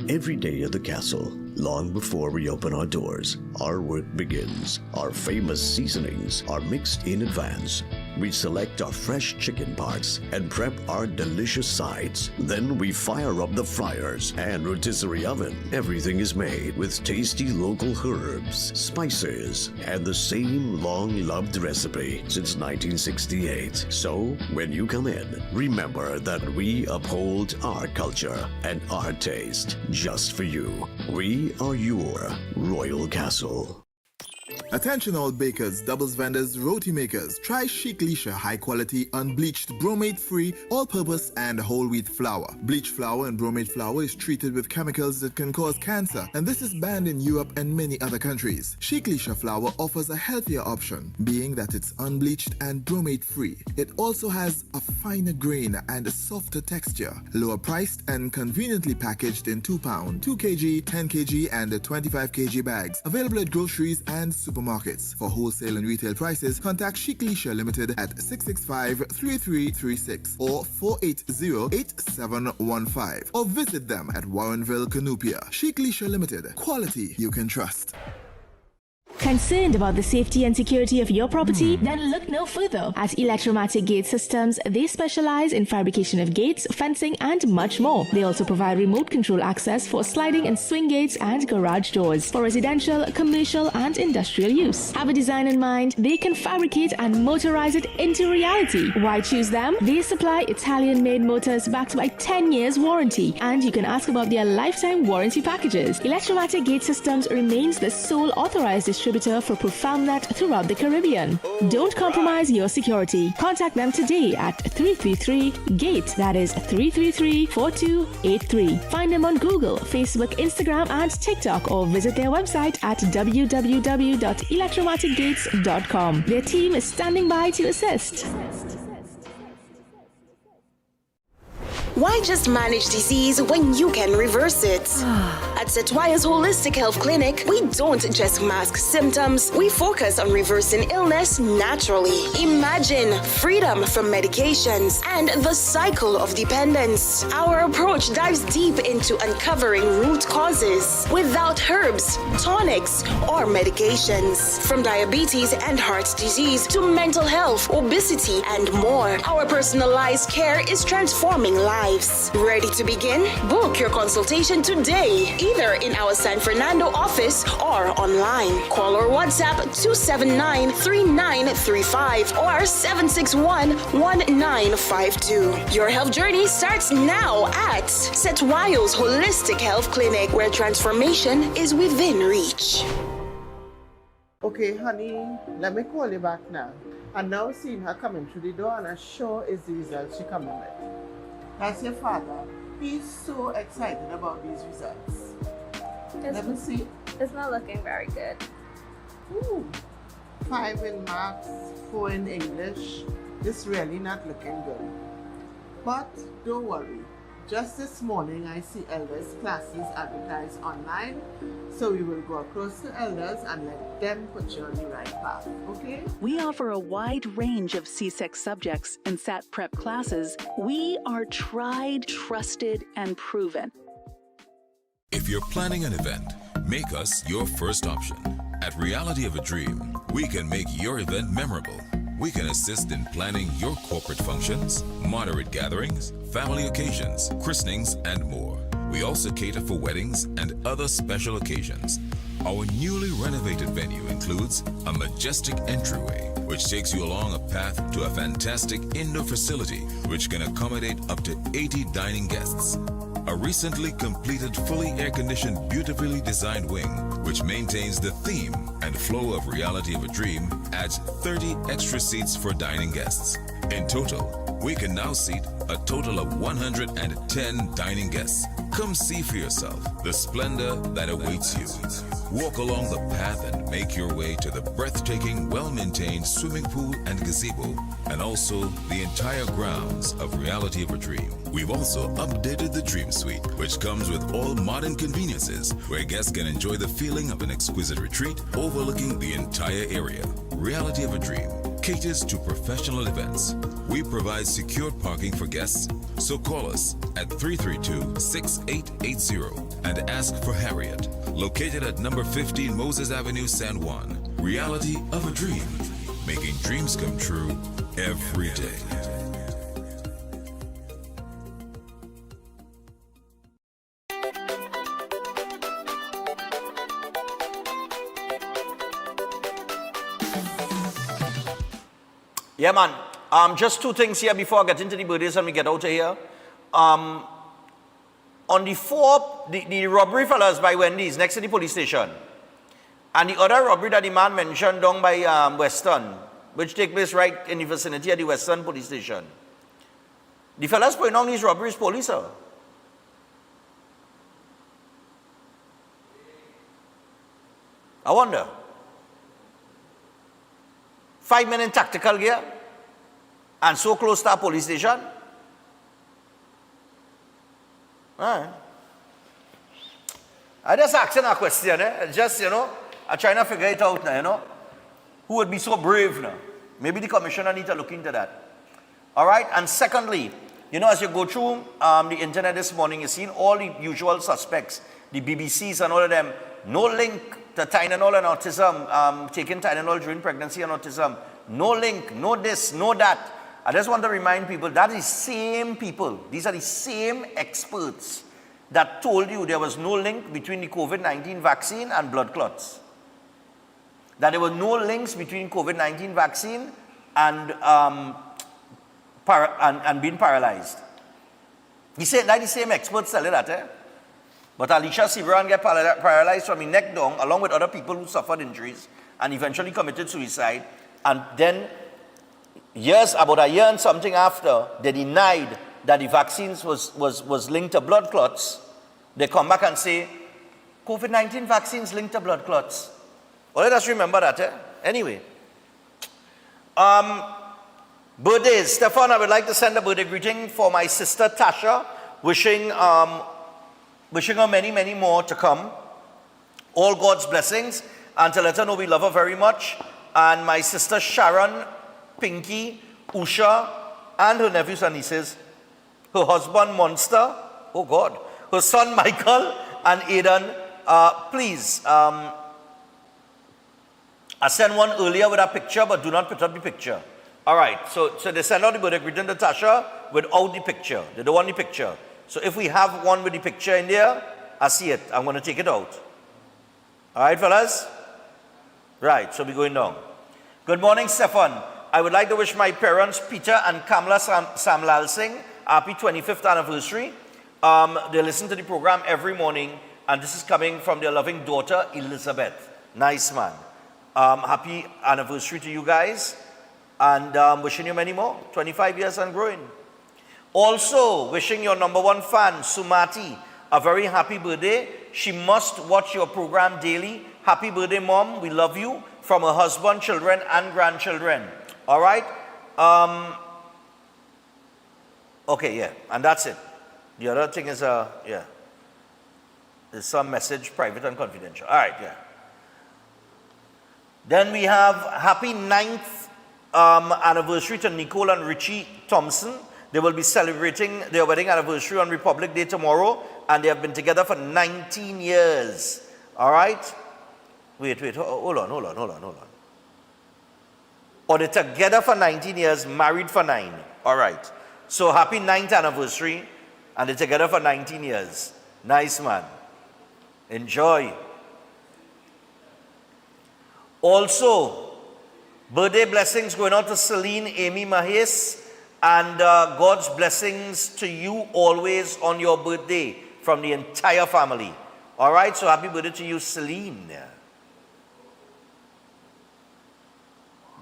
Every day at the castle, long before we open our doors, our work begins. Our famous seasonings are mixed in advance. We select our fresh chicken parts and prep our delicious sides. Then we fire up the fryers and rotisserie oven. Everything is made with tasty local herbs, spices, and the same long-loved recipe since 1968. So, when you come in, remember that we uphold our culture and our taste just for you. We are your Royal Castle. Attention all bakers, doubles vendors, roti makers. Try Chic Lisha high quality unbleached bromate free all-purpose and whole wheat flour. Bleached flour and bromate flour is treated with chemicals that can cause cancer, and this is banned in Europe and many other countries. Chic Lisha flour offers a healthier option, being that it's unbleached and bromate free. It also has a finer grain and a softer texture, lower priced and conveniently packaged in 2 pound, 2 kg, 10 kg and 25 kg bags. Available at groceries and supermarkets. For wholesale and retail prices, contact Chic Lisha Limited at 665-3336 or 480-8715 or visit them at Warrenville, Canupia. Chic Lisha Limited. Quality you can trust. Concerned about the safety and security of your property? Then look no further. At Electromatic Gate Systems, they specialize in fabrication of gates, fencing, and much more. They also provide remote control access for sliding and swing gates and garage doors for residential, commercial, and industrial use. Have a design in mind? They can fabricate and motorize it into reality. Why choose them? They supply Italian-made motors backed by 10 years warranty, and you can ask about their lifetime warranty packages. Electromatic Gate Systems remains the sole authorized distributor for ProfoundNet throughout the Caribbean. Don't compromise your security. Contact them today at 333-GATE. That is 333-4283. Find them on Google, Facebook, Instagram, and TikTok, or visit their website at www.electromaticgates.com. Their team is standing by to assist. Why just manage disease when you can reverse it? At Setwaya's Holistic Health Clinic, we don't just mask symptoms, we focus on reversing illness naturally. Imagine freedom from medications and the cycle of dependence. Our approach dives deep into uncovering root causes without herbs, tonics, or medications. From diabetes and heart disease to mental health, obesity, and more, our personalized care is transforming lives. Ready to begin? Book your consultation today, either in our San Fernando office or online. Call or WhatsApp 279-3935 or 761-1952. Your health journey starts now at Setwayo's Holistic Health Clinic, where transformation is within reach. Okay, honey, let me call you back now. And now seeing her coming through the door, and I'm sure is the results she coming with. That's your father. He's so excited about these results. Let me see. It's not looking very good. Ooh. 5 in maths, 4 in English. It's really not looking good. But don't worry. Just this morning, I see elders' classes advertised online. So we will go across to elders and let them put you on the right path, okay? We offer a wide range of CSEC subjects and SAT prep classes. We are tried, trusted, and proven. If you're planning an event, make us your first option. At Reality of a Dream, we can make your event memorable. We can assist in planning your corporate functions, moderate gatherings, family occasions, christenings, and more. We also cater for weddings and other special occasions. Our newly renovated venue includes a majestic entryway, which takes you along a path to a fantastic indoor facility which can accommodate up to 80 dining guests. A recently completed, fully air-conditioned, beautifully designed wing, which maintains the theme and flow of Reality of a Dream, adds 30 extra seats for dining guests. In total, we can now seat a total of 110 dining guests. Come see for yourself the splendor that awaits you. Walk along the path and make your way to the breathtaking, well-maintained swimming pool and gazebo, and also the entire grounds of Reality of a Dream. We've also updated the Dream Suite, which comes with all modern conveniences, where guests can enjoy the feeling of an exquisite retreat overlooking the entire area. Reality of a Dream caters to professional events. We provide secured parking for guests, so call us at 332-6880 and ask for Harriet, located at number 15 Moses Avenue, San Juan. Reality of a Dream, making dreams come true every day. Yeah, man. Just two things here before I get into the birthdays and we get out of here. On the 4th, the robbery fellas by Wendy's next to the police station. And the other robbery that the man mentioned down by Western, which take place right in the vicinity of the Western police station. The fellas putting on these robberies, police, sir. I wonder. 5 men in tactical gear and so close to our police station. All right. I just asking a question, just, I'm trying to figure it out now, Who would be so brave now? Maybe the commissioner need to look into that. All right, and secondly, as you go through the internet this morning, you've seen all the usual suspects, the BBCs and all of them, no link to Tylenol and autism, taking Tylenol during pregnancy and autism. No link, no this, no that. I just want to remind people that the same people, these are the same experts that told you there was no link between the COVID-19 vaccine and blood clots. That there were no links between COVID-19 vaccine and being paralyzed. He said that the same experts tell you that, But Alicia Severan get paralyzed from his neck down, along with other people who suffered injuries and eventually committed suicide. And then, about a year and something after, they denied that the vaccines was linked to blood clots. They come back and say, COVID-19 vaccines linked to blood clots. Well, let us remember that, Anyway. Birthdays. Stefan, I would like to send a birthday greeting for my sister Tasha, wishing her many, many more to come. All God's blessings. And to let her know we love her very much. And my sister Sharon, Pinky, Usha, and her nephews and nieces. Her husband, Monster. Oh, God. Her son, Michael, and Aidan. Please, I sent one earlier with a picture, but do not put up the picture. All right. So they send out the birthday greeting to Tasha without the picture. They don't want the picture. So if we have one with the picture in there, I see it. I'm going to take it out. All right, fellas? Right, so we're going down. Good morning, Stefan. I would like to wish my parents, Peter and Kamla Samlal Singh, happy 25th anniversary. They listen to the program every morning, and this is coming from their loving daughter, Elizabeth. Nice, man. Happy anniversary to you guys, and wishing you many more. 25 years and growing. Also, wishing your number one fan, Sumati, a very happy birthday. She must watch your program daily. Happy birthday, Mom. We love you. From her husband, children, and grandchildren. All right? Okay, yeah. And that's it. The other thing is, there's some message, private and confidential. All right, yeah. Then we have happy 9th anniversary to Nicole and Richie Thompson. They will be celebrating their wedding anniversary on Republic Day tomorrow, and they have been together for 19 years. All right? Wait, hold on. Or they're together for 19 years, married for 9. All right. So happy 9th anniversary, and they're together for 19 years. Nice, man. Enjoy. Also, birthday blessings going out to Celine, Amy Mahis, and God's blessings to you always on your birthday from the entire family. All right, so happy birthday to you, Celine.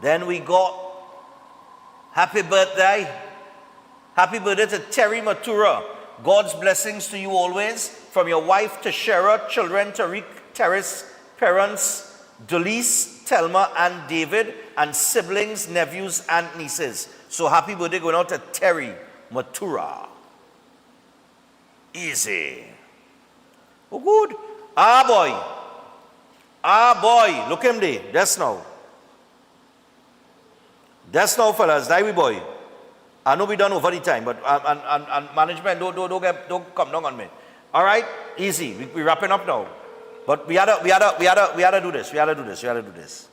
Then we got happy birthday to Terry Matura. God's blessings to you always from your wife Tashera, children Tariq, Terrace, parents Dulce, Telma and David, and siblings, nephews and nieces. So happy birthday going out to Terry Matura. Easy. Oh good. Ah boy, look him there. That's now. That's now, fellas. That we boy. I know we done over the time, but and management don't come down on me. All right, easy. We wrapping up now. But we had to do this. We had to do this.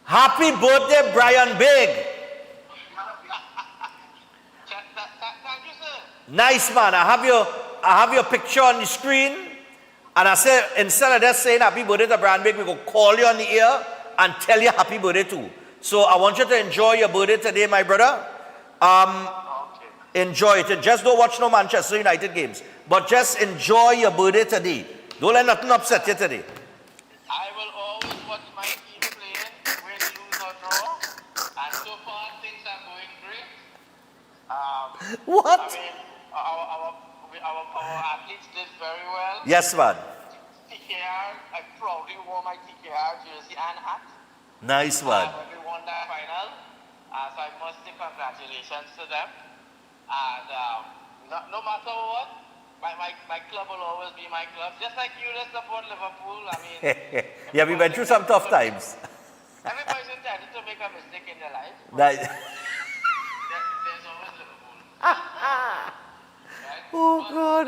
Happy birthday, Brian Big. Nice man. I have your picture on the screen. And I said, instead of just saying happy birthday to Brian Big, we go call you on the ear and tell you happy birthday too. So I want you to enjoy your birthday today, my brother. Enjoy it. Just don't watch no Manchester United games. But just enjoy your birthday today. Don't let nothing upset you today. I will always watch my team playing, win, lose or draw. And so far things are going great. What? I mean, our athletes did very well. Yes, man. TKR, I proudly wore my TKR jersey and hat. Nice one. When we won that final. So I must say congratulations to them. And no matter what, my club will always be my club. Just like you that support Liverpool. I mean, yeah, we went through some tough times. everybody's intended to make a mistake in their life. Nice. There's always Liverpool. Oh, God.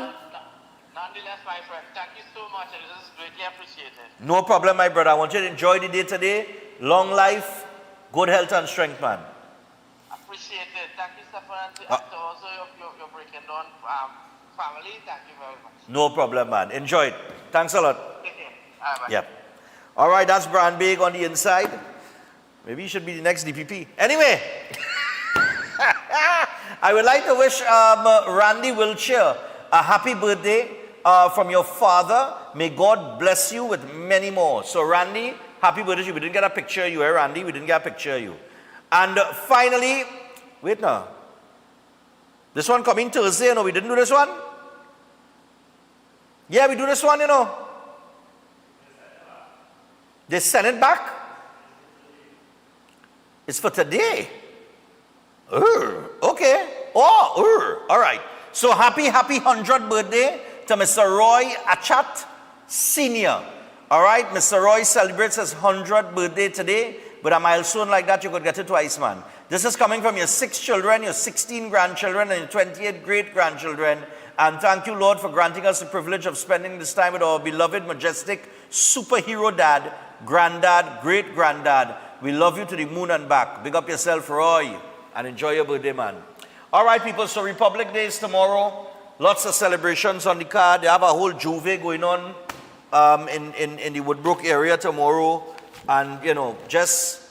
Nonetheless, my friend, thank you so much. This is greatly appreciated. No problem, my brother. I want you to enjoy the day today. Long life, good health and strength, man. Appreciate it. Thank you, Stefan, and to also your Breaking Dawn family. Thank you very much. No problem, man. Enjoy it. Thanks a lot. Take care. Bye-bye. Yep. All right, that's Brian Big on the inside. Maybe he should be the next DPP. Anyway, I would like to wish Randy Wiltshire a happy birthday from your father. May God bless you with many more. So, Randy, happy birthday. We didn't get a picture of you, eh, Randy? We didn't get a picture of you. And finally, wait now. This one coming Thursday, you know, we didn't do this one? Yeah, we do this one, you know. They send it back. It's for today. Okay. All right. So happy 100th birthday to Mr. Roy Achat Sr. All right, Mr. Roy celebrates his 100th birthday today. But a milestone like that, you could get it twice, man. This is coming from your 6 children, your 16 grandchildren, and your 28 great-grandchildren. And thank you, Lord, for granting us the privilege of spending this time with our beloved, majestic, superhero dad, granddad, great-granddad. We love you to the moon and back. Big up yourself, Roy, and enjoy your birthday, man. All right, people, so Republic Day is tomorrow. Lots of celebrations on the card. They have a whole juve going on in the Woodbrook area tomorrow. And, you know, just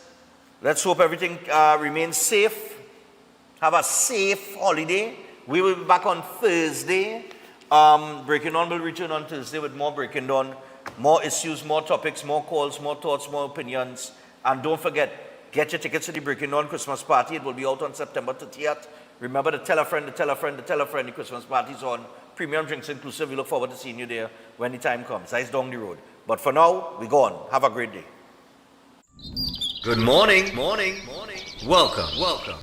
let's hope everything remains safe. Have a safe holiday. We will be back on Thursday. Breaking On will return on Thursday with more Breaking On. More issues, more topics, more calls, more thoughts, more opinions. And don't forget, get your tickets to the Breaking On Christmas party. It will be out on September 30th. Remember to tell a friend, the Christmas party's on. Premium drinks inclusive. We look forward to seeing you there when the time comes. That's down the road. But for now, we go on. Have a great day. Good morning. Welcome.